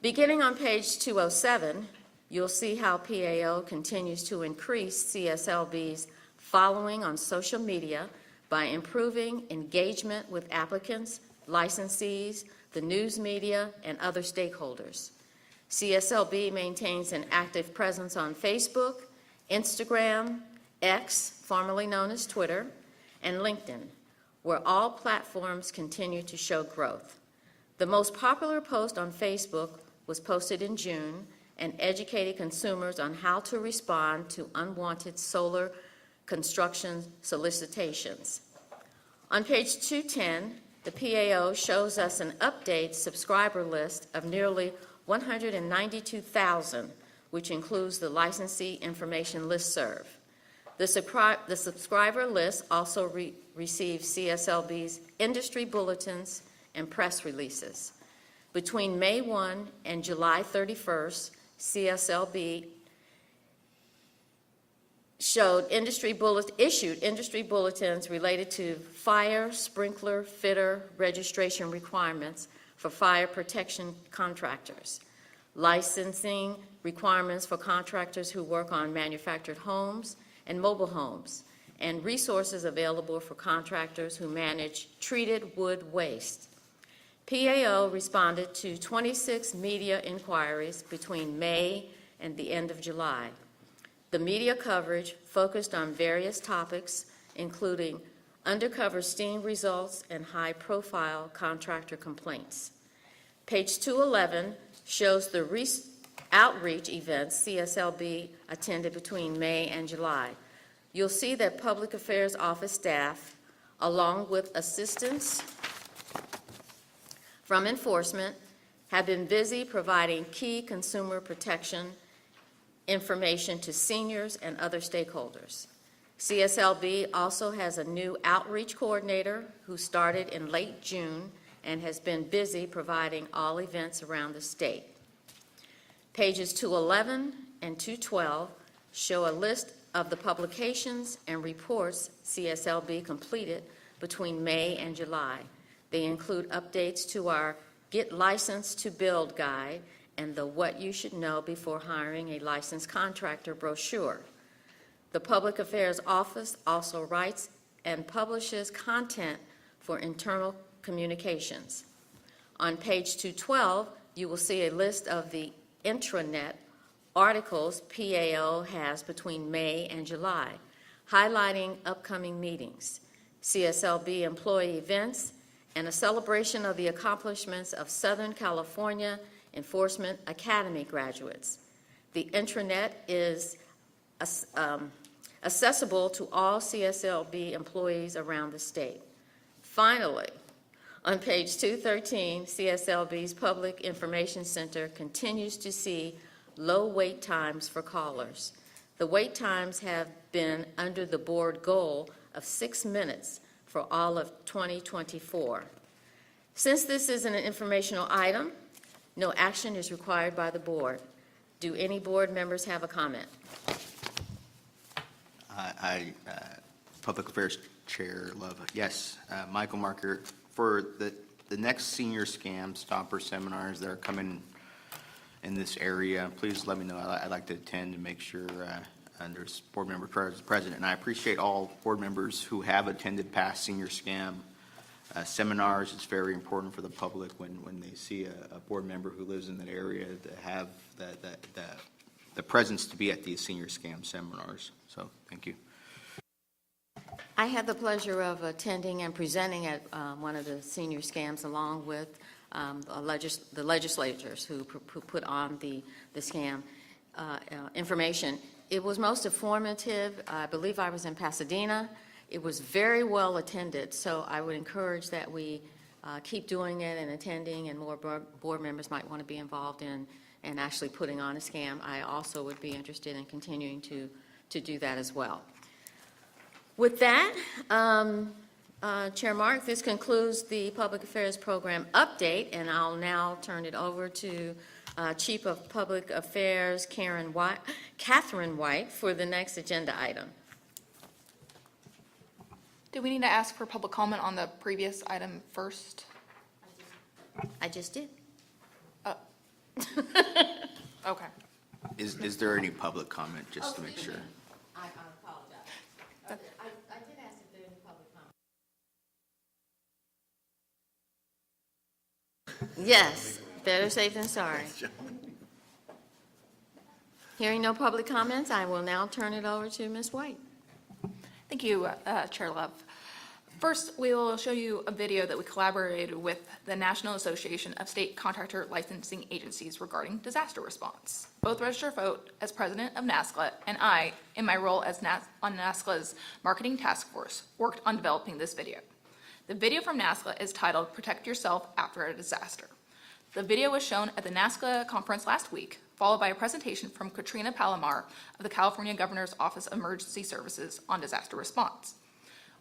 Beginning on page 207, you'll see how PAO continues to increase CSLB's following on social media by improving engagement with applicants, licensees, the news media, and other stakeholders. CSLB maintains an active presence on Facebook, Instagram, X, formerly known as Twitter, and LinkedIn, where all platforms continue to show growth. The most popular post on Facebook was posted in June and educated consumers on how to respond to unwanted solar construction solicitations. On page 210, the PAO shows us an updated subscriber list of nearly 192,000, which includes the licensee information listserv. The subscriber list also receives CSLB's industry bulletins and press releases. Between May 1 and July 31st, CSLB issued industry bulletins related to fire, sprinkler, fitter registration requirements for fire protection contractors, licensing requirements for contractors who work on manufactured homes and mobile homes, and resources available for contractors who manage treated wood waste. PAO responded to 26 media inquiries between May and the end of July. The media coverage focused on various topics, including undercover steam results and high-profile contractor complaints. Page 211 shows the outreach events CSLB attended between May and July. You'll see that Public Affairs Office staff, along with assistance from enforcement, have been busy providing key consumer protection information to seniors and other stakeholders. CSLB also has a new outreach coordinator who started in late June and has been busy providing all events around the state. Pages 211 and 212 show a list of the publications and reports CSLB completed between May and July. They include updates to our Get Licensed to Build guide and the What You Should Know Before Hiring a Licensed Contractor brochure. The Public Affairs Office also writes and publishes content for internal communications. On page 212, you will see a list of the intranet articles PAO has between May and July, highlighting upcoming meetings, CSLB employee events, and a celebration of the accomplishments of Southern California Enforcement Academy graduates. The intranet is accessible to all CSLB employees around the state. Finally, on page 213, CSLB's Public Information Center continues to see low wait times for callers. The wait times have been under the board goal of 6 minutes for all of 2024. Since this is an informational item, no action is required by the board. Do any board members have a comment? Public Affairs Chair Love, yes. Michael Marker, for the next senior scam stopper seminars that are coming in this area, please let me know. I'd like to attend and make sure there's board member present. And I appreciate all board members who have attended past senior scam seminars. It's very important for the public when they see a board member who lives in that area to have the presence to be at these senior scam seminars. So thank you. I had the pleasure of attending and presenting at one of the senior scams along with the legislators who put on the scam information. It was most informative. I believe I was in Pasadena. It was very well attended, so I would encourage that we keep doing it and attending, and more board members might want to be involved in and actually putting on a scam. I also would be interested in continuing to do that as well. With that, Chair Mark, this concludes the Public Affairs Program update, and I'll now turn it over to Chief of Public Affairs, Catherine White, for the next agenda item. Do we need to ask for public comment on the previous item first? I just did. Okay. Is there any public comment, just to make sure? I apologize. I did ask if there was public comment. Yes, better safe than sorry. Hearing no public comments, I will now turn it over to Ms. White. Thank you, Chair Love. First, we will show you a video that we collaborated with the National Association of State Contractor Licensing Agencies regarding disaster response. Both Registrar Report, as president of NASCLA, and I, in my role as on NASCLA's marketing task force, worked on developing this video. The video from NASCLA is titled "Protect Yourself After a Disaster." The video was shown at the NASCLA conference last week, followed by a presentation from Katrina Palomar of the California Governor's Office of Emergency Services on disaster response.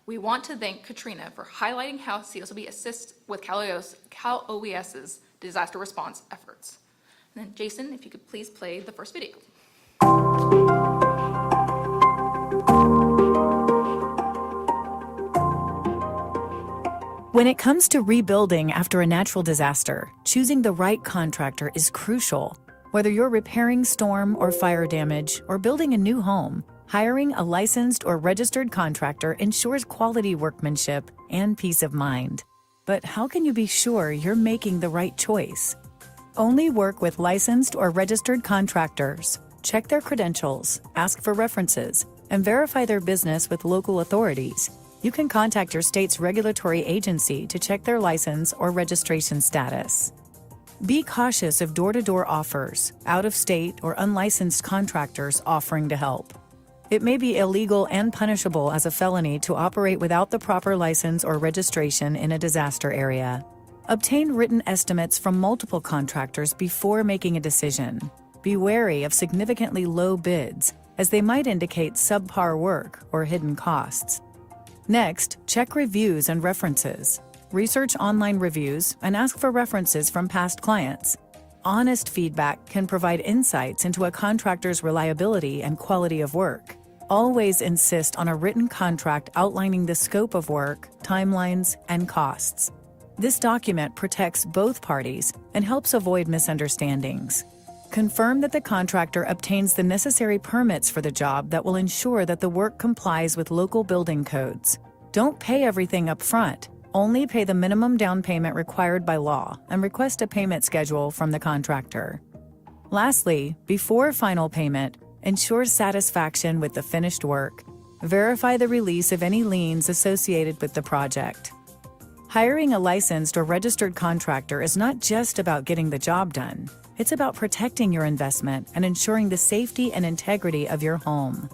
We want to thank Katrina for highlighting how CSLB assists with Cal OES's disaster response efforts. And then Jason, if you could please play the first video. When it comes to rebuilding after a natural disaster, choosing the right contractor is crucial. Whether you're repairing storm or fire damage or building a new home, hiring a licensed or registered contractor ensures quality workmanship and peace of mind. But how can you be sure you're making the right choice? Only work with licensed or registered contractors. Check their credentials, ask for references, and verify their business with local authorities. You can contact your state's regulatory agency to check their license or registration status. Be cautious of door-to-door offers, out-of-state or unlicensed contractors offering to help. It may be illegal and punishable as a felony to operate without the proper license or registration in a disaster area. Obtain written estimates from multiple contractors before making a decision. Be wary of significantly low bids, as they might indicate subpar work or hidden costs. Next, check reviews and references. Research online reviews and ask for references from past clients. Honest feedback can provide insights into a contractor's reliability and quality of work. Always insist on a written contract outlining the scope of work, timelines, and costs. This document protects both parties and helps avoid misunderstandings. Confirm that the contractor obtains the necessary permits for the job that will ensure that the work complies with local building codes. Don't pay everything up front. Only pay the minimum down payment required by law and request a payment schedule from the contractor. Lastly, before final payment, ensure satisfaction with the finished work. Verify the release of any liens associated with the project. Hiring a licensed or registered contractor is not just about getting the job done. It's about protecting your investment and ensuring the safety and integrity of your home.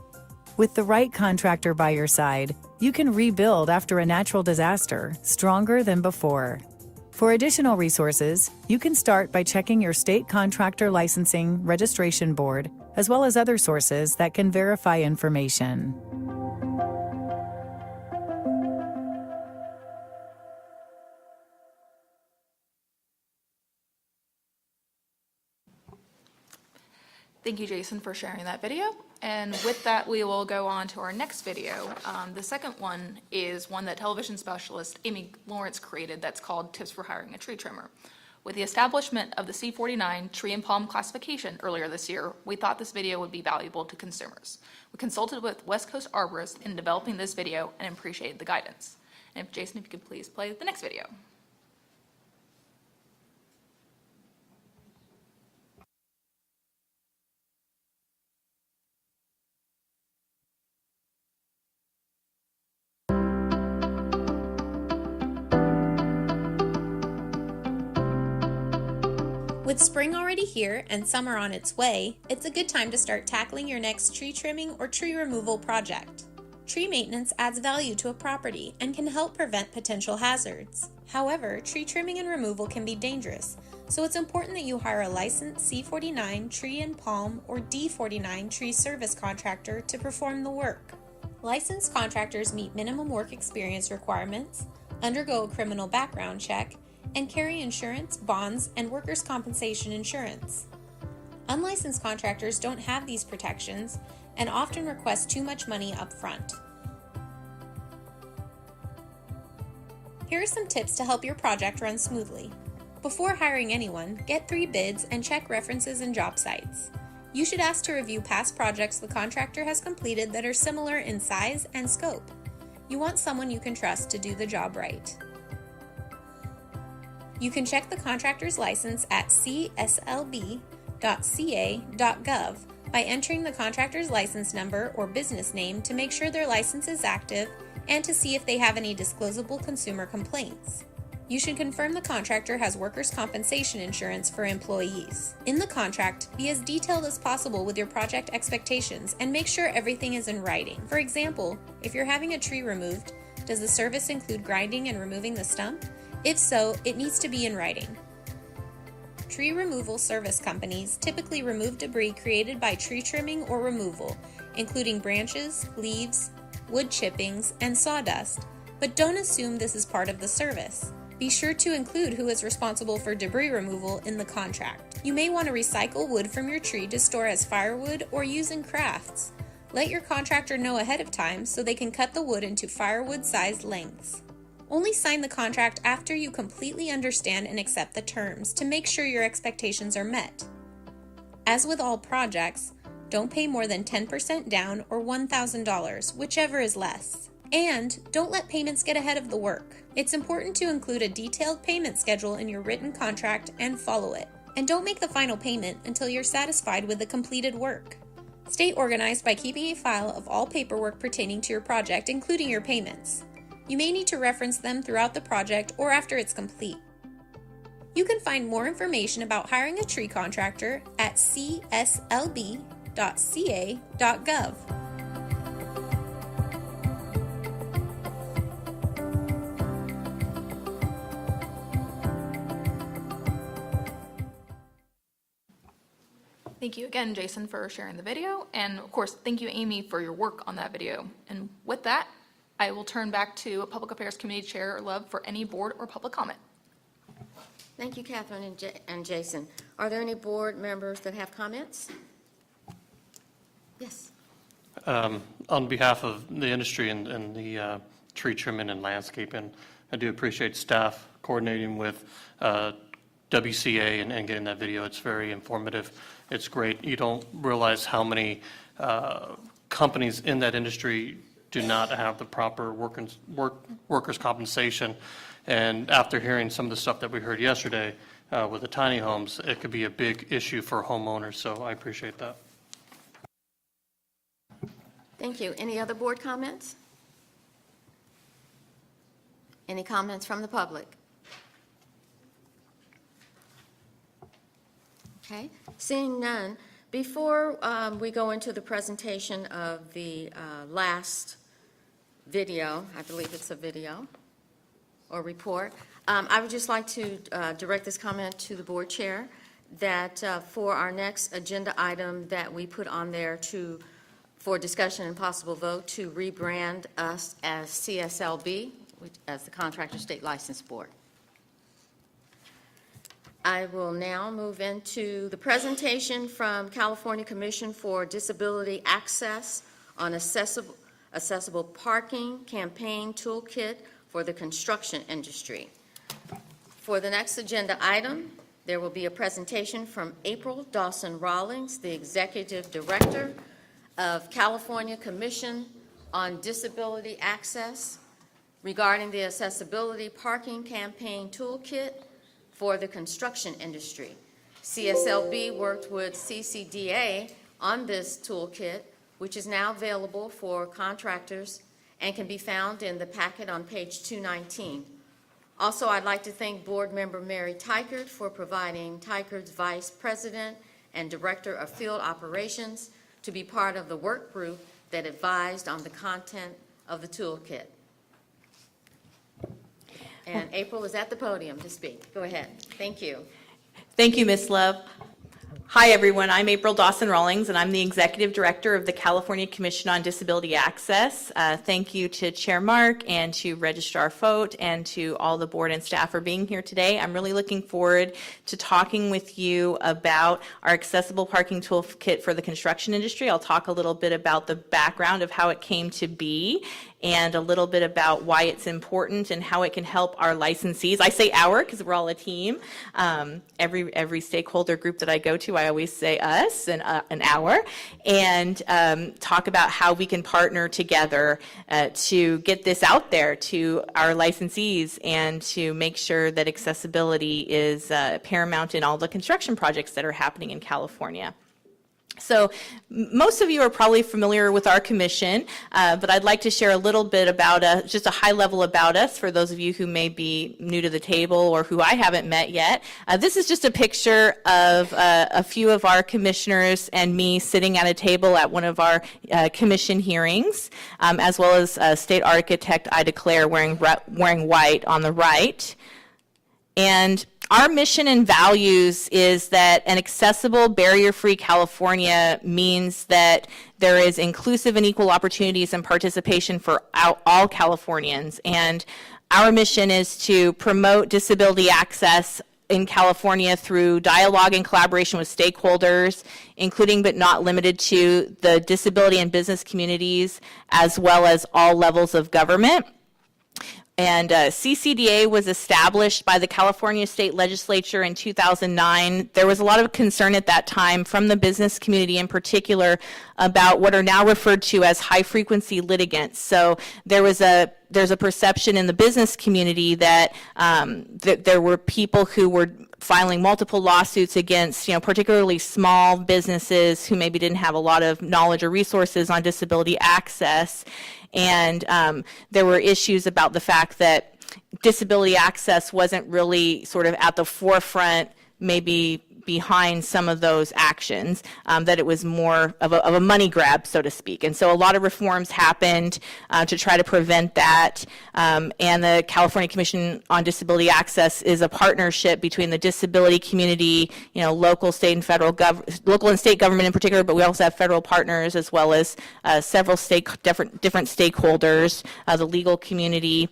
With the right contractor by your side, you can rebuild after a natural disaster stronger than before. For additional resources, you can start by checking your state contractor licensing registration board, as well as other sources that can verify information. Thank you, Jason, for sharing that video. And with that, we will go on to our next video. The second one is one that television specialist Amy Lawrence created that's called Tips for Hiring a Tree Trimmer. With the establishment of the C49 tree and palm classification earlier this year, we thought this video would be valuable to consumers. We consulted with West Coast arborists in developing this video and appreciated the guidance. And if Jason, if you could please play the next video. With spring already here and summer on its way, it's a good time to start tackling your next tree trimming or tree removal project. Tree maintenance adds value to a property and can help prevent potential hazards. However, tree trimming and removal can be dangerous, so it's important that you hire a licensed C49 tree and palm or D49 tree service contractor to perform the work. Licensed contractors meet minimum work experience requirements, undergo a criminal background check, and carry insurance, bonds, and workers' compensation insurance. Unlicensed contractors don't have these protections and often request too much money up front. Here are some tips to help your project run smoothly. Before hiring anyone, get 3 bids and check references and job sites. You should ask to review past projects the contractor has completed that are similar in size and scope. You want someone you can trust to do the job right. You can check the contractor's license at CSLB.ca.gov by entering the contractor's license number or business name to make sure their license is active and to see if they have any disclosable consumer complaints. You should confirm the contractor has workers' compensation insurance for employees. In the contract, be as detailed as possible with your project expectations and make sure everything is in writing. For example, if you're having a tree removed, does the service include grinding and removing the stump? If so, it needs to be in writing. Tree removal service companies typically remove debris created by tree trimming or removal, including branches, leaves, wood chippings, and sawdust, but don't assume this is part of the service. Be sure to include who is responsible for debris removal in the contract. You may want to recycle wood from your tree to store as firewood or use in crafts. Let your contractor know ahead of time so they can cut the wood into firewood-sized lengths. Only sign the contract after you completely understand and accept the terms to make sure your expectations are met. As with all projects, don't pay more than 10% down or $1,000, whichever is less. And don't let payments get ahead of the work. It's important to include a detailed payment schedule in your written contract and follow it. And don't make the final payment until you're satisfied with the completed work. Stay organized by keeping a file of all paperwork pertaining to your project, including your payments. You may need to reference them throughout the project or after it's complete. You can find more information about hiring a tree contractor at CSLB.ca.gov. Thank you again, Jason, for sharing the video. And of course, thank you, Amy, for your work on that video. And with that, I will turn back to Public Affairs Committee Chair Love for any board or public comment. Thank you, Catherine and Jason. Are there any board members that have comments? Yes. On behalf of the industry and the tree trimming and landscaping, I do appreciate staff coordinating with WCA and getting that video. It's very informative. It's great. You don't realize how many companies in that industry do not have the proper workers' compensation. And after hearing some of the stuff that we heard yesterday with the tiny homes, it could be a big issue for homeowners. So I appreciate that. Thank you. Any other board comments? Any comments from the public? Okay, seeing none, before we go into the presentation of the last video, I believe it's a video or report, I would just like to direct this comment to the board chair that for our next agenda item that we put on there for discussion and possible vote to rebrand us as CSLB, as the Contractor State License Board. I will now move into the presentation from California Commission for Disability Access on Accessible Parking Campaign Toolkit for the Construction Industry. For the next agenda item, there will be a presentation from April Dawson-Rawlings, the Executive Director of California Commission on Disability Access regarding the Accessibility Parking Campaign Toolkit for the construction industry. CSLB worked with CCDA on this toolkit, which is now available for contractors and can be found in the packet on page 219. Also, I'd like to thank Board Member Mary Tykert for providing Tykert's Vice President and Director of Field Operations to be part of the work group that advised on the content of the toolkit. And April is at the podium to speak. Go ahead. Thank you. Thank you, Ms. Love. Hi, everyone. I'm April Dawson-Rawlings, and I'm the Executive Director of the California Commission on Disability Access. Thank you to Chair Mark and to Registrar Report and to all the board and staff for being here today. I'm really looking forward to talking with you about our accessible parking toolkit for the construction industry. I'll talk a little bit about the background of how it came to be and a little bit about why it's important and how it can help our licensees. I say our because we're all a team. Every stakeholder group that I go to, I always say us and an our, and talk about how we can partner together to get this out there to our licensees and to make sure that accessibility is paramount in all the construction projects that are happening in California. So most of you are probably familiar with our commission, but I'd like to share a little bit about just a high level about us for those of you who may be new to the table or who I haven't met yet. This is just a picture of a few of our commissioners and me sitting at a table at one of our commission hearings, as well as State Architect Ida Claire wearing white on the right. And our mission and values is that an accessible, barrier-free California means that there is inclusive and equal opportunities and participation for all Californians. And our mission is to promote disability access in California through dialogue and collaboration with stakeholders, including but not limited to the disability and business communities, as well as all levels of government. And CCDA was established by the California State Legislature in 2009. There was a lot of concern at that time from the business community in particular about what are now referred to as high-frequency litigants. So there's a perception in the business community that there were people who were filing multiple lawsuits against, particularly small businesses who maybe didn't have a lot of knowledge or resources on disability access. And there were issues about the fact that disability access wasn't really sort of at the forefront, maybe behind some of those actions, that it was more of a money grab, so to speak. And so a lot of reforms happened to try to prevent that. And the California Commission on Disability Access is a partnership between the disability community, local, state, and local and state government in particular, but we also have federal partners as well as several different stakeholders, the legal community,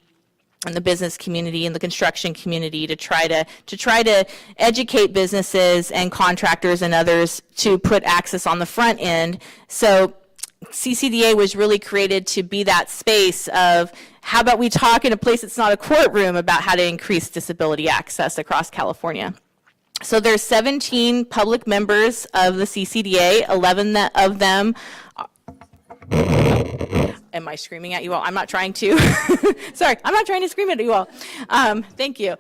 and the business community and the construction community to try to educate businesses and contractors and others to put access on the front end. So CCDA was really created to be that space of how about we talk in a place that's not a courtroom about how to increase disability access across California. So there's 17 public members of the CCDA, 11 of them. Am I screaming at you all? I'm not trying to. Sorry, I'm not trying to scream at you all. Thank you.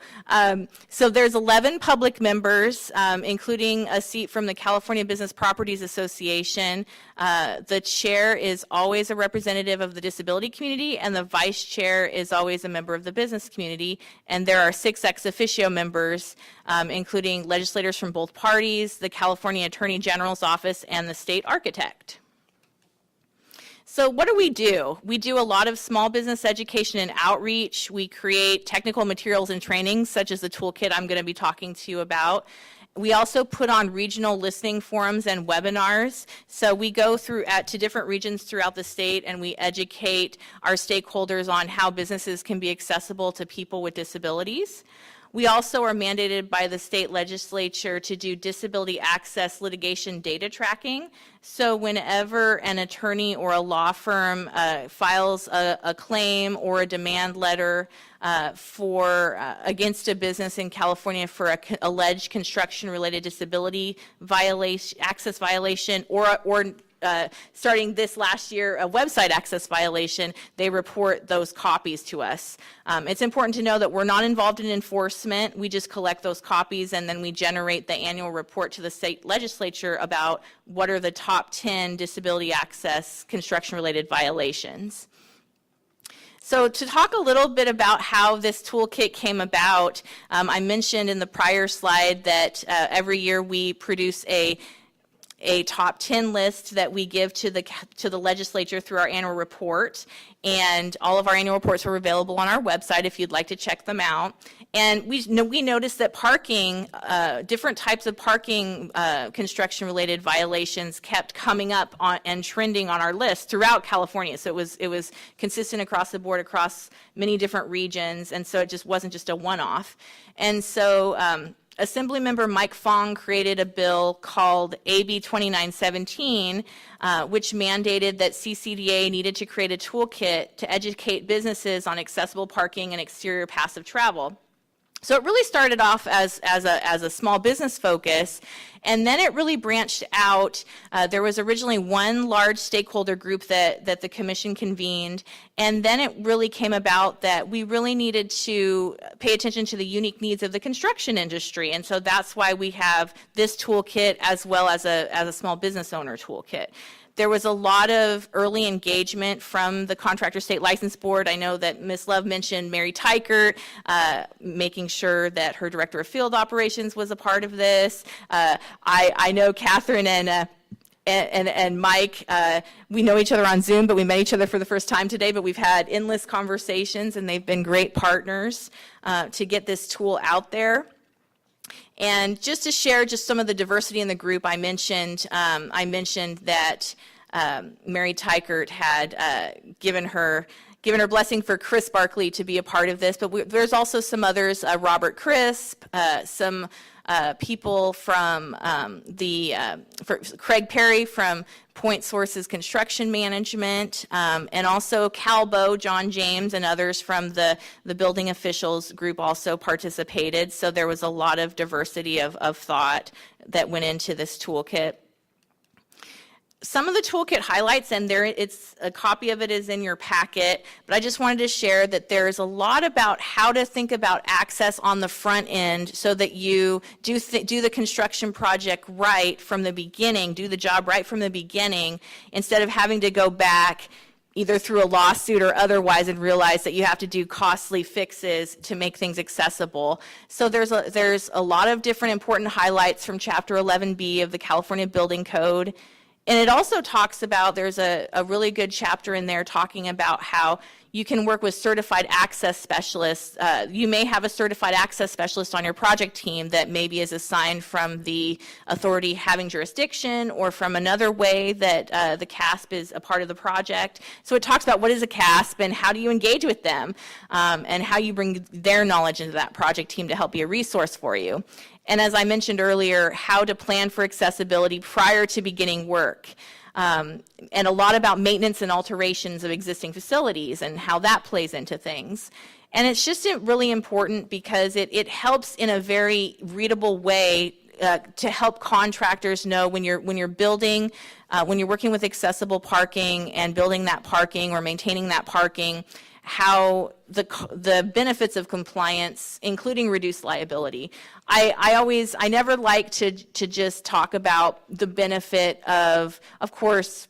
So there's 11 public members, including a seat from the California Business Properties Association. The chair is always a representative of the disability community, and the vice chair is always a member of the business community. And there are 6 ex officio members, including legislators from both parties, the California Attorney General's office, and the state architect. So what do? We do a lot of small business education and outreach. We create technical materials and trainings, such as the toolkit I'm going to be talking to you about. We also put on regional listening forums and webinars. So we go to different regions throughout the state and we educate our stakeholders on how businesses can be accessible to people with disabilities. We also are mandated by the state legislature to do disability access litigation data tracking. So whenever an attorney or a law firm files a claim or a demand letter against a business in California for an alleged construction-related disability violation, access violation, or starting this last year, a website access violation, they report those copies to us. It's important to know that we're not involved in enforcement. We just collect those copies and then we generate the annual report to the state legislature about what are the top 10 disability access construction-related violations. So to talk a little bit about how this toolkit came about, I mentioned in the prior slide that every year we produce a a top 10 list that we give to the legislature through our annual report. And all of our annual reports are available on our website if you'd like to check them out. And we noticed that parking, different types of parking construction-related violations kept coming up and trending on our list throughout California. So it was consistent across the board, across many different regions, and so it just wasn't just a one-off. And so Assemblymember Mike Fong created a bill called AB 2917, which mandated that CCDA needed to create a toolkit to educate businesses on accessible parking and exterior passive travel. So it really started off as a small business focus, and then it really branched out. There was originally one large stakeholder group that the commission convened, and then it really came about that we really needed to pay attention to the unique needs of the construction industry, and so that's why we have this toolkit as well as a small business owner toolkit. There was a lot of early engagement from the Contractor State License Board. I know that Ms. Love mentioned Mary Tykert, making sure that her Director of Field Operations was a part of this. I know Catherine and Mike, we know each other on Zoom, but we met each other for the first time today, but we've had endless conversations, and they've been great partners to get this tool out there. And just to share just some of the diversity in the group, I mentioned that Mary Tykert had given her blessing for Chris Barkley to be a part of this, but there's also some others, Robert Crisp, some people from Craig Perry from Point Sources Construction Management, and also Calbo, John James, and others from the building officials group also participated. So there was a lot of diversity of thought that went into this toolkit. Some of the toolkit highlights, and it's a copy of it is in your packet, but I just wanted to share that there's a lot about how to think about access on the front end so that you do the construction project right from the beginning, do the job right from the beginning, instead of having to go back either through a lawsuit or otherwise and realize that you have to do costly fixes to make things accessible. So there's a lot of different important highlights from Chapter 11B of the California Building Code. And it also talks about, there's a really good chapter in there talking about how you can work with certified access specialists. You may have a certified access specialist on your project team that maybe is assigned from the authority having jurisdiction or from another way that the CASP is a part of the project. So it talks about what is a CASP and how do you engage with them, and how you bring their knowledge into that project team to help be a resource for you. And as I mentioned earlier, how to plan for accessibility prior to beginning work. And a lot about maintenance and alterations of existing facilities and how that plays into things. And it's just really important because it helps in a very readable way to help contractors know when you're building, when you're working with accessible parking and building that parking or maintaining that parking, how the benefits of compliance, including reduced liability. I never like to just talk about the benefit of course,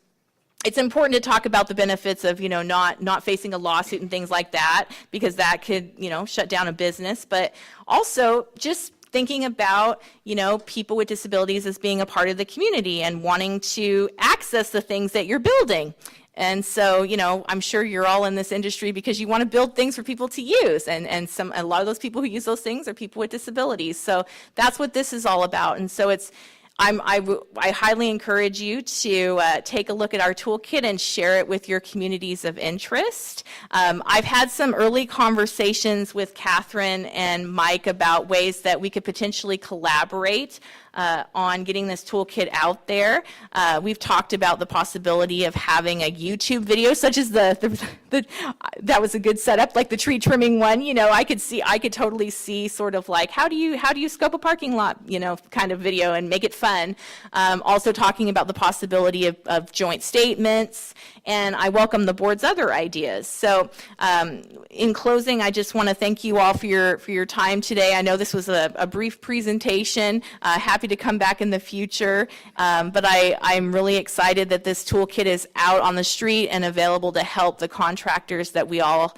it's important to talk about the benefits of, not facing a lawsuit and things like that, because that could, shut down a business, but also just thinking about, people with disabilities as being a part of the community and wanting to access the things that you're building. And so, I'm sure you're all in this industry because you want to build things for people to use. And a lot of those people who use those things are people with disabilities. So that's what this is all about. And so I highly encourage you to take a look at our toolkit and share it with your communities of interest. I've had some early conversations with Catherine and Mike about ways that we could potentially collaborate on getting this toolkit out there. We've talked about the possibility of having a YouTube video, such as that was a good setup, like the tree trimming one. I could totally see sort of like how do you scope a parking lot, kind of video and make it fun. Also talking about the possibility of joint statements, and I welcome the board's other ideas. So in closing, I just want to thank you all for your time today. I know this was a brief presentation. Happy to come back in the future, but I'm really excited that this toolkit is out on the street and available to help the contractors that we all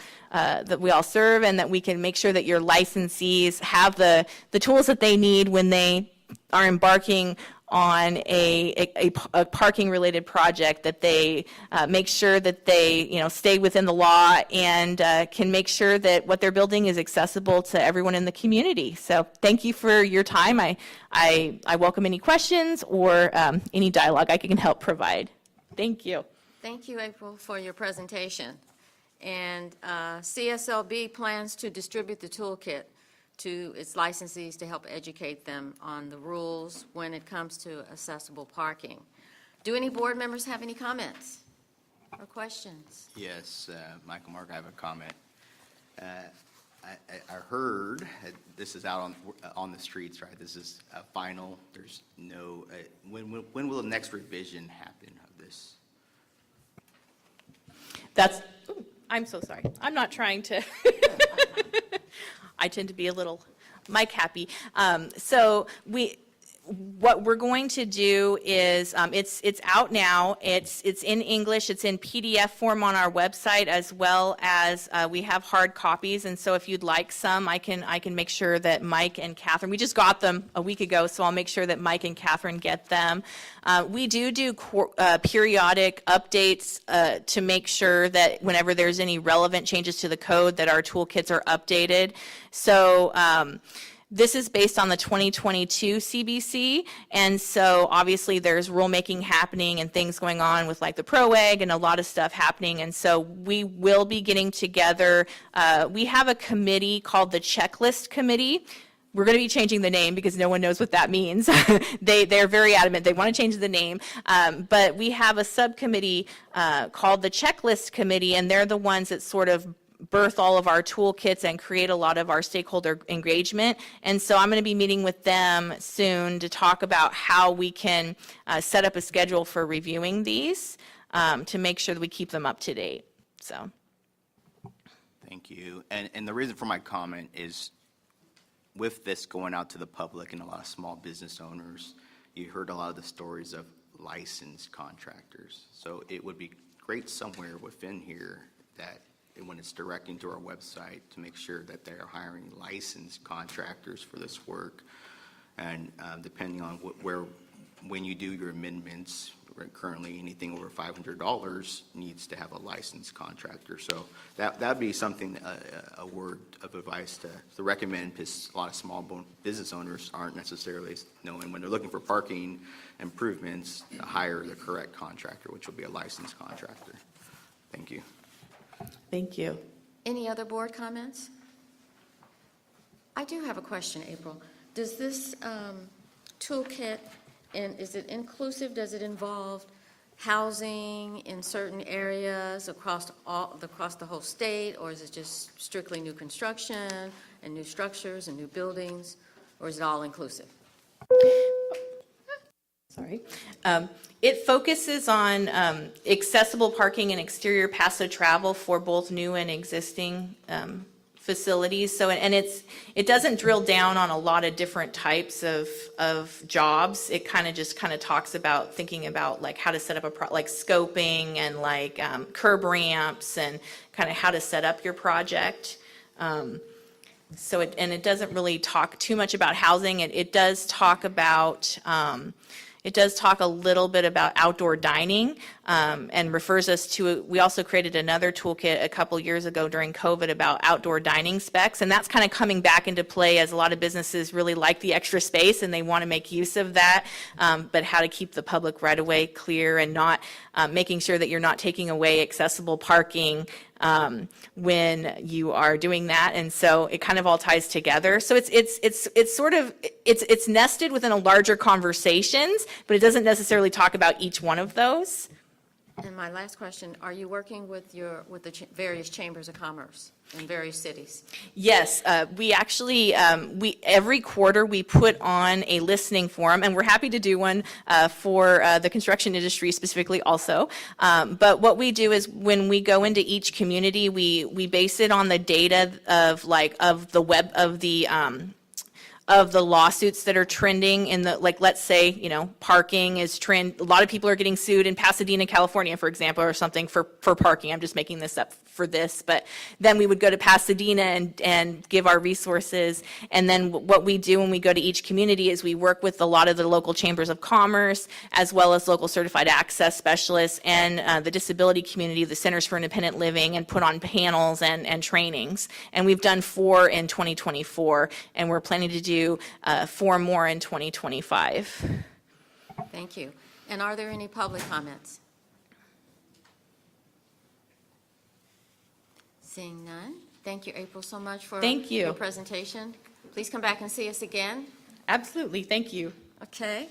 serve, and that we can make sure that your licensees have the tools that they need when they are embarking on a parking-related project, that they make sure that they, stay within the law and can make sure that what they're building is accessible to everyone in the community. So thank you for your time. I welcome any questions or any dialogue I can help provide. Thank you. Thank you, April, for your presentation. And CSLB plans to distribute the toolkit to its licensees to help educate them on the rules when it comes to accessible parking. Do any board members have any comments or questions? Yes, Michael, Mark, I have a comment. I heard, this is out on the streets, right? This is a final, there's no, when will the next revision happen of this? I'm so sorry. I'm not trying to, I tend to be a little mic happy. What we're going to do is, it's out now. It's in English. It's in PDF form on our website, as well as we have hard copies. And so if you'd like some, I can make sure that Mike and Catherine, we just got them a week ago, so I'll make sure that Mike and Catherine get them. We do periodic updates to make sure that whenever there's any relevant changes to the code, that our toolkits are updated. So this is based on the 2022 CBC, and so obviously there's rulemaking happening and things going on with like the PROAG and a lot of stuff happening, and so we will be getting together. We have a committee called the Checklist Committee. We're going to be changing the name because no one knows what that means. They're very adamant. They want to change the name. But we have a subcommittee called the Checklist Committee, and they're the ones that sort of birth all of our toolkits and create a lot of our stakeholder engagement. And so I'm going to be meeting with them soon to talk about how we can set up a schedule for reviewing these to make sure that we keep them up to date. So. Thank you. And the reason for my comment is, with this going out to the public and a lot of small business owners, you heard a lot of the stories of licensed contractors. So it would be great somewhere within here that when it's directing to our website to make sure that they are hiring licensed contractors for this work. And depending on when you do your amendments, currently anything over $500 needs to have a licensed contractor. So that'd be something, a word of advice to recommend, because a lot of small business owners aren't necessarily knowing when they're looking for parking improvements to hire the correct contractor, which will be a licensed contractor. Thank you. Thank you. Any other board comments? I do have a question, April. Does this toolkit, is it inclusive? Does it involve housing in certain areas across the whole state, or is it just strictly new construction and new structures and new buildings, or is it all inclusive? Sorry. It focuses on accessible parking and exterior passive travel for both new and existing facilities. So, and it doesn't drill down on a lot of different types of jobs. It kind of talks about thinking about like how to set up like scoping and like curb ramps and kind of how to set up your project. So it doesn't really talk too much about housing. It does talk about it does talk a little bit about outdoor dining and refers us to, we also created another toolkit a couple years ago during COVID about outdoor dining specs, and that's kind of coming back into play as a lot of businesses really like the extra space and they want to make use of that, but how to keep the public right-of-way clear and not making sure that you're not taking away accessible parking when you are doing that. And so it kind of all ties together. So it's sort of, it's nested within a larger conversations, but it doesn't necessarily talk about each one of those. And my last question, are you working with the various chambers of commerce in various cities? Yes, we actually, every quarter we put on a listening forum, and we're happy to do one for the construction industry specifically also. But what we do is when we go into each community, we base it on the data of the lawsuits that are trending in the, like, let's say, parking is trend. A lot of people are getting sued in Pasadena, California, for example, or something for parking. I'm just making this up for this, but then we would go to Pasadena and give our resources. And then what we do when we go to each community is we work with a lot of the local chambers of commerce, as well as local certified access specialists and the disability community, the Centers for Independent Living, and put on panels and trainings. And we've done 4 in 2024, and we're planning to do 4 more in 2025. Thank you. And are there any public comments? Seeing none. Thank you, April, so much for Thank you. your presentation. Please come back and see us again. Absolutely. Thank you. Okay.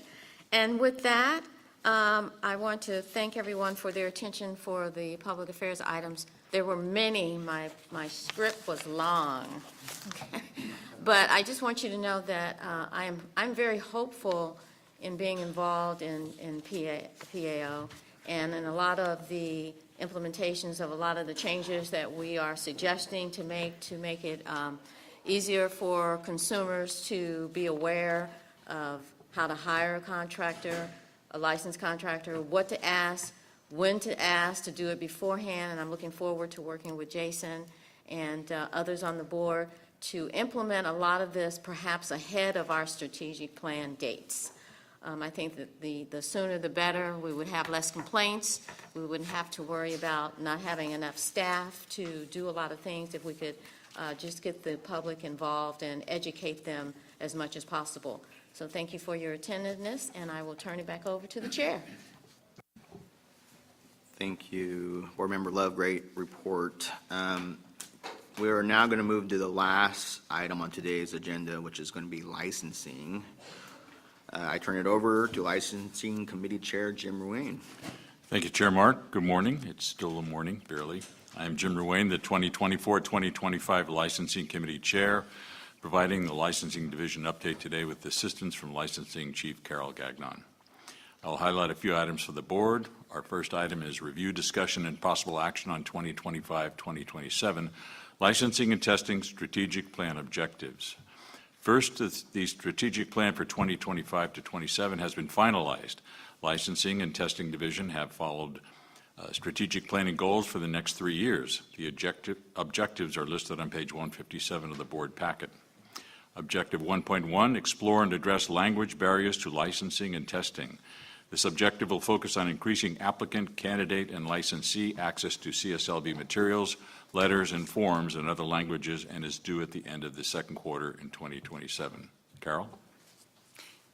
And with that, I want to thank everyone for their attention for the public affairs items. There were many. My script was long. Okay. But I just want you to know that I'm very hopeful in being involved in PAO and in a lot of the implementations of a lot of the changes that we are suggesting to make it easier for consumers to be aware of how to hire a contractor, a licensed contractor, what to ask, when to ask, to do it beforehand. And I'm looking forward to working with Jason and others on the board to implement a lot of this perhaps ahead of our strategic plan dates. I think that the sooner the better. We would have less complaints. We wouldn't have to worry about not having enough staff to do a lot of things if we could just get the public involved and educate them as much as possible. So thank you for your attentiveness, and I will turn it back over to the chair. Thank you, Board Member Love. Great report. We are now going to move to the last item on today's agenda, which is going to be licensing. I turn it over to Licensing Committee Chair Jim Ruane. Thank you, Chair Mark. Good morning. It's still a morning, barely. I am Jim Ruane, the 2024-2025 Licensing Committee Chair, providing the Licensing Division update today with assistance from Licensing Chief Carol Gagnon. I'll highlight a few items for the board. Our first item is review, discussion, and possible action on 2025-2027 Licensing and Testing Strategic Plan Objectives. First, the strategic plan for 2025 to 27 has been finalized. Licensing and Testing Division have followed strategic planning goals for the next 3 years. The objectives are listed on page 157 of the board packet. Objective 1.1, explore and address language barriers to licensing and testing. This objective will focus on increasing applicant, candidate, and licensee access to CSLB materials, letters, and forms in other languages, and is due at the end of the second quarter in 2027. Carol?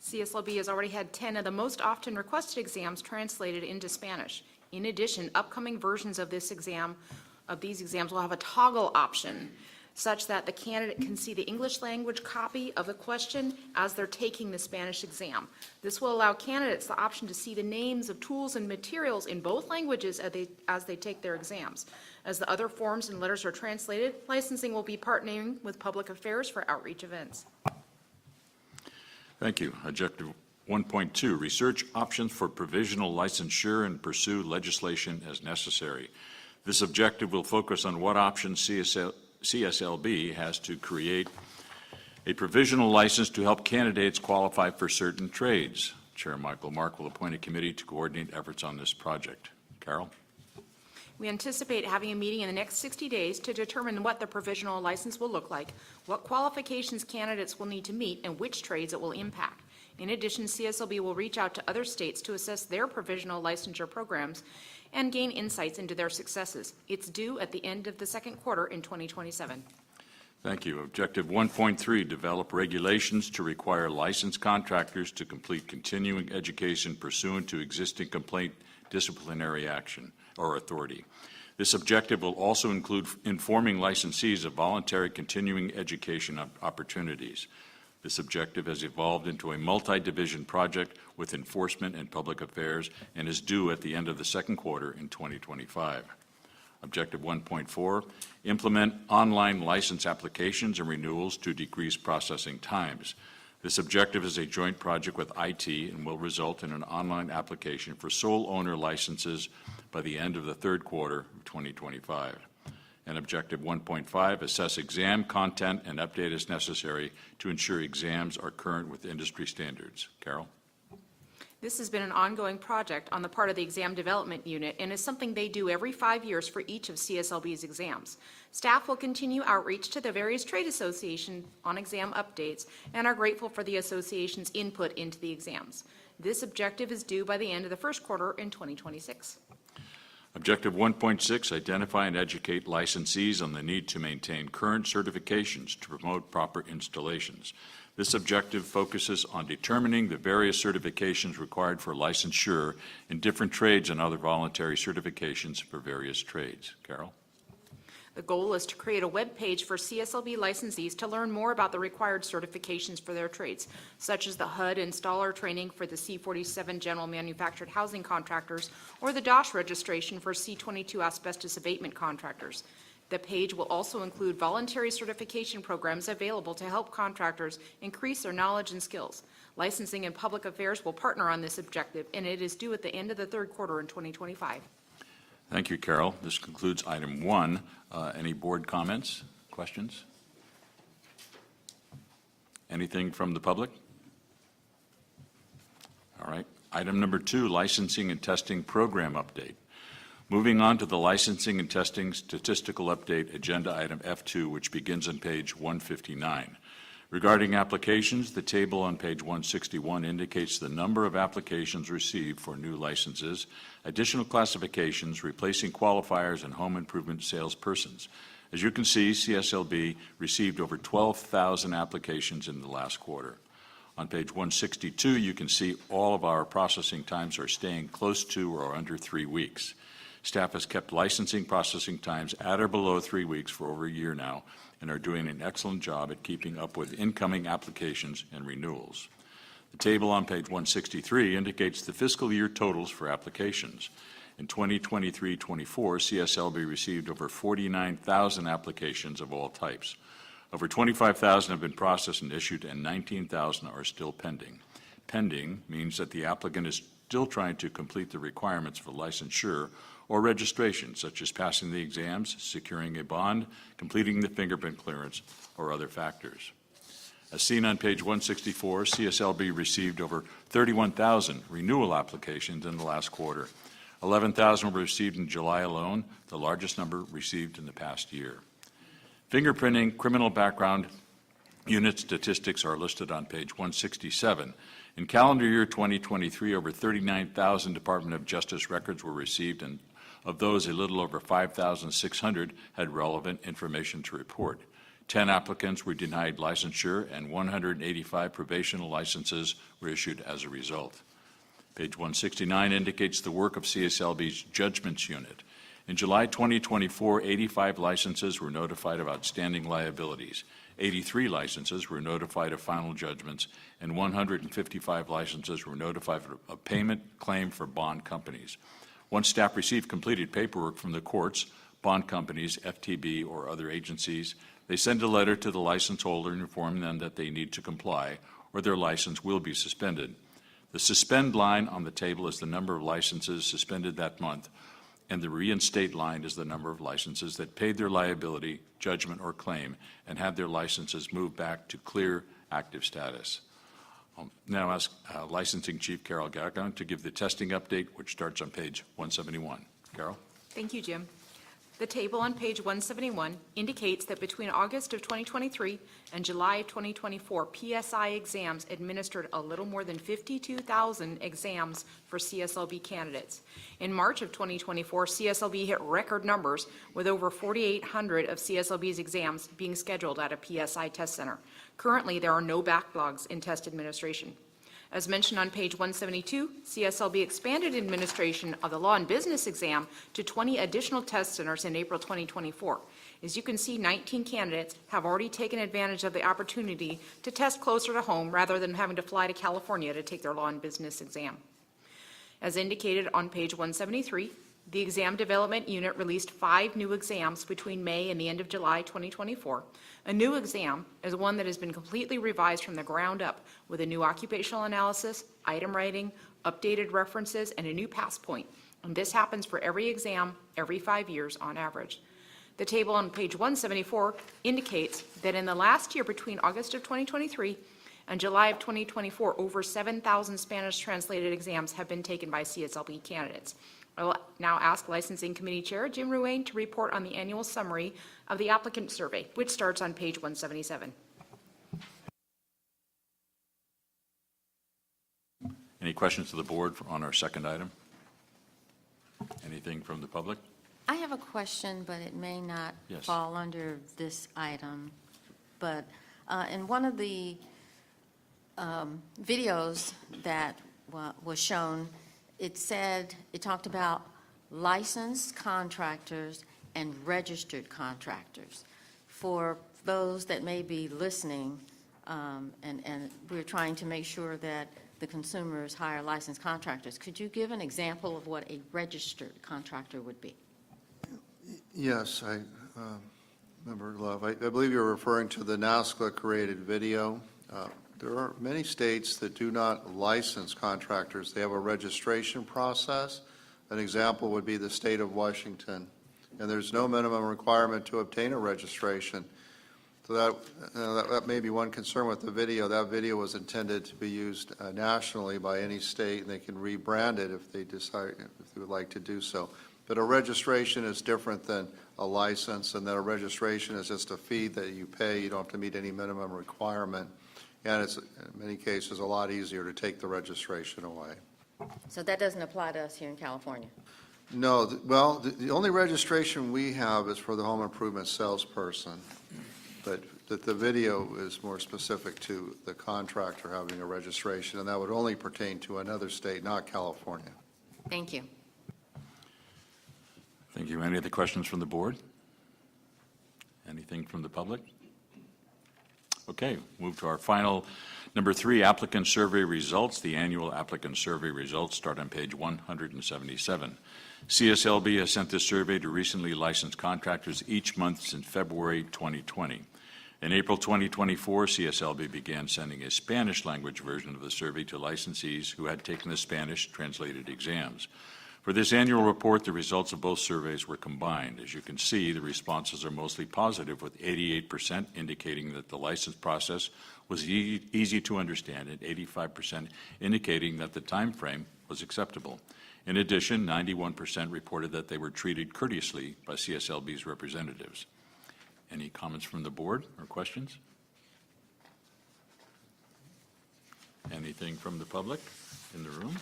CSLB has already had 10 of the most often requested exams translated into Spanish. In addition, upcoming versions of these exams will have a toggle option such that the candidate can see the English language copy of the question as they're taking the Spanish exam. This will allow candidates the option to see the names of tools and materials in both languages as they take their exams. As the other forms and letters are translated, licensing will be partnering with public affairs for outreach events. Thank you. Objective 1.2, research options for provisional licensure and pursue legislation as necessary. This objective will focus on what options CSLB has to create a provisional license to help candidates qualify for certain trades. Chair Michael Mark will appoint a committee to coordinate efforts on this project. Carol? We anticipate having a meeting in the next 60 days to determine what the provisional license will look like, what qualifications candidates will need to meet, and which trades it will impact. In addition, CSLB will reach out to other states to assess their provisional licensure programs and gain insights into their successes. It's due at the end of the second quarter in 2027. Thank you. Objective 1.3, develop regulations to require licensed contractors to complete continuing education pursuant to existing complaint disciplinary action or authority. This objective will also include informing licensees of voluntary continuing education opportunities. This objective has evolved into a multi-division project with enforcement and public affairs and is due at the end of the second quarter in 2025. Objective 1.4, implement online license applications and renewals to decrease processing times. This objective is a joint project with IT and will result in an online application for sole owner licenses by the end of the third quarter of 2025. And Objective 1.5, assess exam content and update as necessary to ensure exams are current with industry standards. Carol? This has been an ongoing project on the part of the Exam Development Unit and is something they do every 5 years for each of CSLB's exams. Staff will continue outreach to the various trade associations on exam updates and are grateful for the association's input into the exams. This objective is due by the end of the first quarter in 2026. Objective 1.6, identify and educate licensees on the need to maintain current certifications to promote proper installations. This objective focuses on determining the various certifications required for licensure in different trades and other voluntary certifications for various trades. Carol? The goal is to create a web page for CSLB licensees to learn more about the required certifications for their trades, such as the HUD installer training for the C47 general manufactured housing contractors or the DOSH registration for C22 asbestos abatement contractors. The page will also include voluntary certification programs available to help contractors increase their knowledge and skills. Licensing and Public Affairs will partner on this objective, and it is due at the end of the third quarter in 2025. Thank you, Carol. This concludes item 1. Any board comments, questions? Anything from the public? All right. Item number 2, licensing and testing program update. Moving on to the licensing and testing statistical update, agenda item F2, which begins on page 159. Regarding applications, the table on page 161 indicates the number of applications received for new licenses, additional classifications, replacing qualifiers, and home improvement salespersons. As you can see, CSLB received over 12,000 applications in the last quarter. On page 162, you can see all of our processing times are staying close to or under 3 weeks. Staff has kept licensing processing times at or below 3 weeks for over a year now and are doing an excellent job at keeping up with incoming applications and renewals. The table on page 163 indicates the fiscal year totals for applications. In 2023-24, CSLB received over 49,000 applications of all types. Over 25,000 have been processed and issued, and 19,000 are still pending. Pending means that the applicant is still trying to complete the requirements for licensure or registration, such as passing the exams, securing a bond, completing the fingerprint clearance, or other factors. As seen on page 164, CSLB received over 31,000 renewal applications in the last quarter. 11,000 were received in July alone, the largest number received in the past year. Fingerprinting criminal background unit statistics are listed on page 167. In calendar year 2023, over 39,000 Department of Justice records were received, and of those, a little over 5,600 had relevant information to report. 10 applicants were denied licensure, and 185 probational licenses were issued as a result. Page 169 indicates the work of CSLB's Judgments Unit. In July 2024, 85 licenses were notified of outstanding liabilities. 83 licenses were notified of final judgments, and 155 licenses were notified of payment claim for bond companies. Once staff received completed paperwork from the courts, bond companies, FTB, or other agencies, they send a letter to the license holder informing them that they need to comply, or their license will be suspended. The suspend line on the table is the number of licenses suspended that month, and the reinstate line is the number of licenses that paid their liability, judgment, or claim and had their licenses moved back to clear active status. I'll now ask Licensing Chief Carol Gagnon to give the testing update, which starts on page 171. Carol? Thank you, Jim. The table on page 171 indicates that between August of 2023 and July of 2024, PSI exams administered a little more than 52,000 exams for CSLB candidates. In March of 2024, CSLB hit record numbers with over 4,800 of CSLB's exams being scheduled at a PSI test center. Currently, there are no backlogs in test administration. As mentioned on page 172, CSLB expanded administration of the Law and Business exam to 20 additional test centers in April 2024. As you can see, 19 candidates have already taken advantage of the opportunity to test closer to home rather than having to fly to California to take their Law and Business exam. As indicated on page 173, the Exam Development Unit released 5 new exams between May and the end of July 2024. A new exam is one that has been completely revised from the ground up with a new occupational analysis, item writing, updated references, and a new pass point. And this happens for every exam every 5 years on average. The table on page 174 indicates that in the last year between August of 2023 In July of 2024, over 7,000 Spanish translated exams have been taken by CSLB candidates. I will now ask Licensing Committee Chair Jim Ruane to report on the annual summary of the applicant survey, which starts on page 177. Any questions to the board on our second item? Anything from the public? I have a question, but it may not Yes. fall under this item. But in one of the videos that was shown, it talked about licensed contractors and registered contractors. For those that may be listening, and we're trying to make sure that the consumers hire licensed contractors, could you give an example of what a registered contractor would be? Yes, Member Love, I believe you're referring to the NASCLA-created video. There are many states that do not license contractors. They have a registration process. An example would be the state of Washington, and there's no minimum requirement to obtain a registration. So that may be one concern with the video. That video was intended to be used nationally by any state, and they can rebrand it if they decide, if they would like to do so. But a registration is different than a license, and that a registration is just a fee that you pay. You don't have to meet any minimum requirement. And it's, in many cases, a lot easier to take the registration away. So that doesn't apply to us here in California? No, well, the only registration we have is for the home improvement salesperson. But the video is more specific to the contractor having a registration, and that would only pertain to another state, not California. Thank you. Thank you. Any other questions from the board? Anything from the public? Okay, move to our final, number 3, applicant survey results. The annual applicant survey results start on page 177. CSLB has sent this survey to recently licensed contractors each month since February 2020. In April 2024, CSLB began sending a Spanish language version of the survey to licensees who had taken the Spanish translated exams. For this annual report, the results of both surveys were combined. As you can see, the responses are mostly positive, with 88% indicating that the license process was easy to understand and 85% indicating that the time frame was acceptable. In addition, 91% reported that they were treated courteously by CSLB's representatives. Any comments from the board or questions? Anything from the public in the room?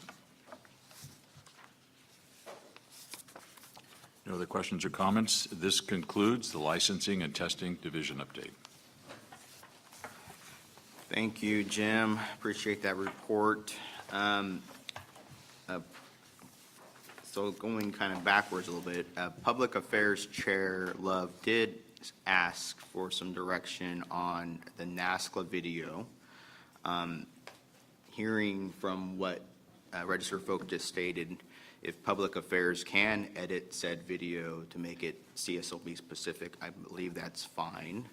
No other questions or comments? This concludes the Licensing and Testing Division update. Thank you, Jim. Appreciate that report. So going kind of backwards a little bit, Public Affairs Chair Love did ask for some direction on the NASCLA video. Hearing from what Register Folk just stated, if Public Affairs can edit said video to make it CSLB specific, I believe that's fine,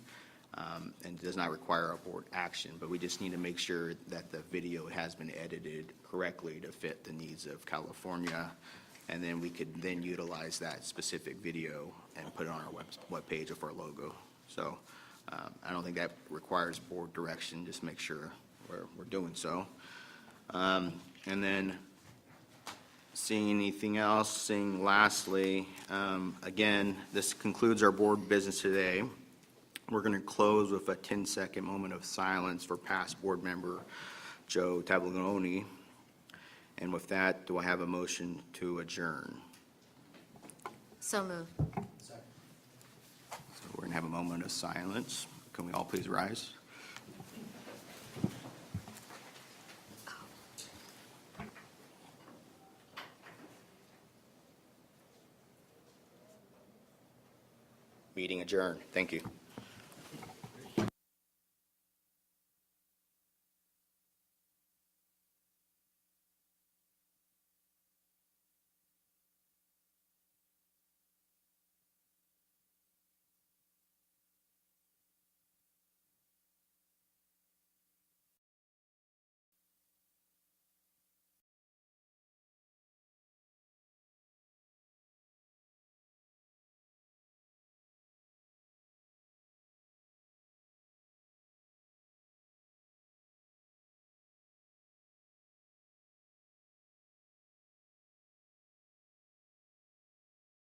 and does not require a board action, but we just need to make sure that the video has been edited correctly to fit the needs of California, and then we could then utilize that specific video and put it on our webpage with our logo. So I don't think that requires board direction, just make sure we're doing so. And then seeing anything else, seeing lastly, again, this concludes our board business today. We're going to close with a 10-second moment of silence for past board member Joe Tavoloni. And with that, do I have a motion to adjourn? So moved. So we're going to have a moment of silence. Can we all please rise? Meeting adjourned. Thank you.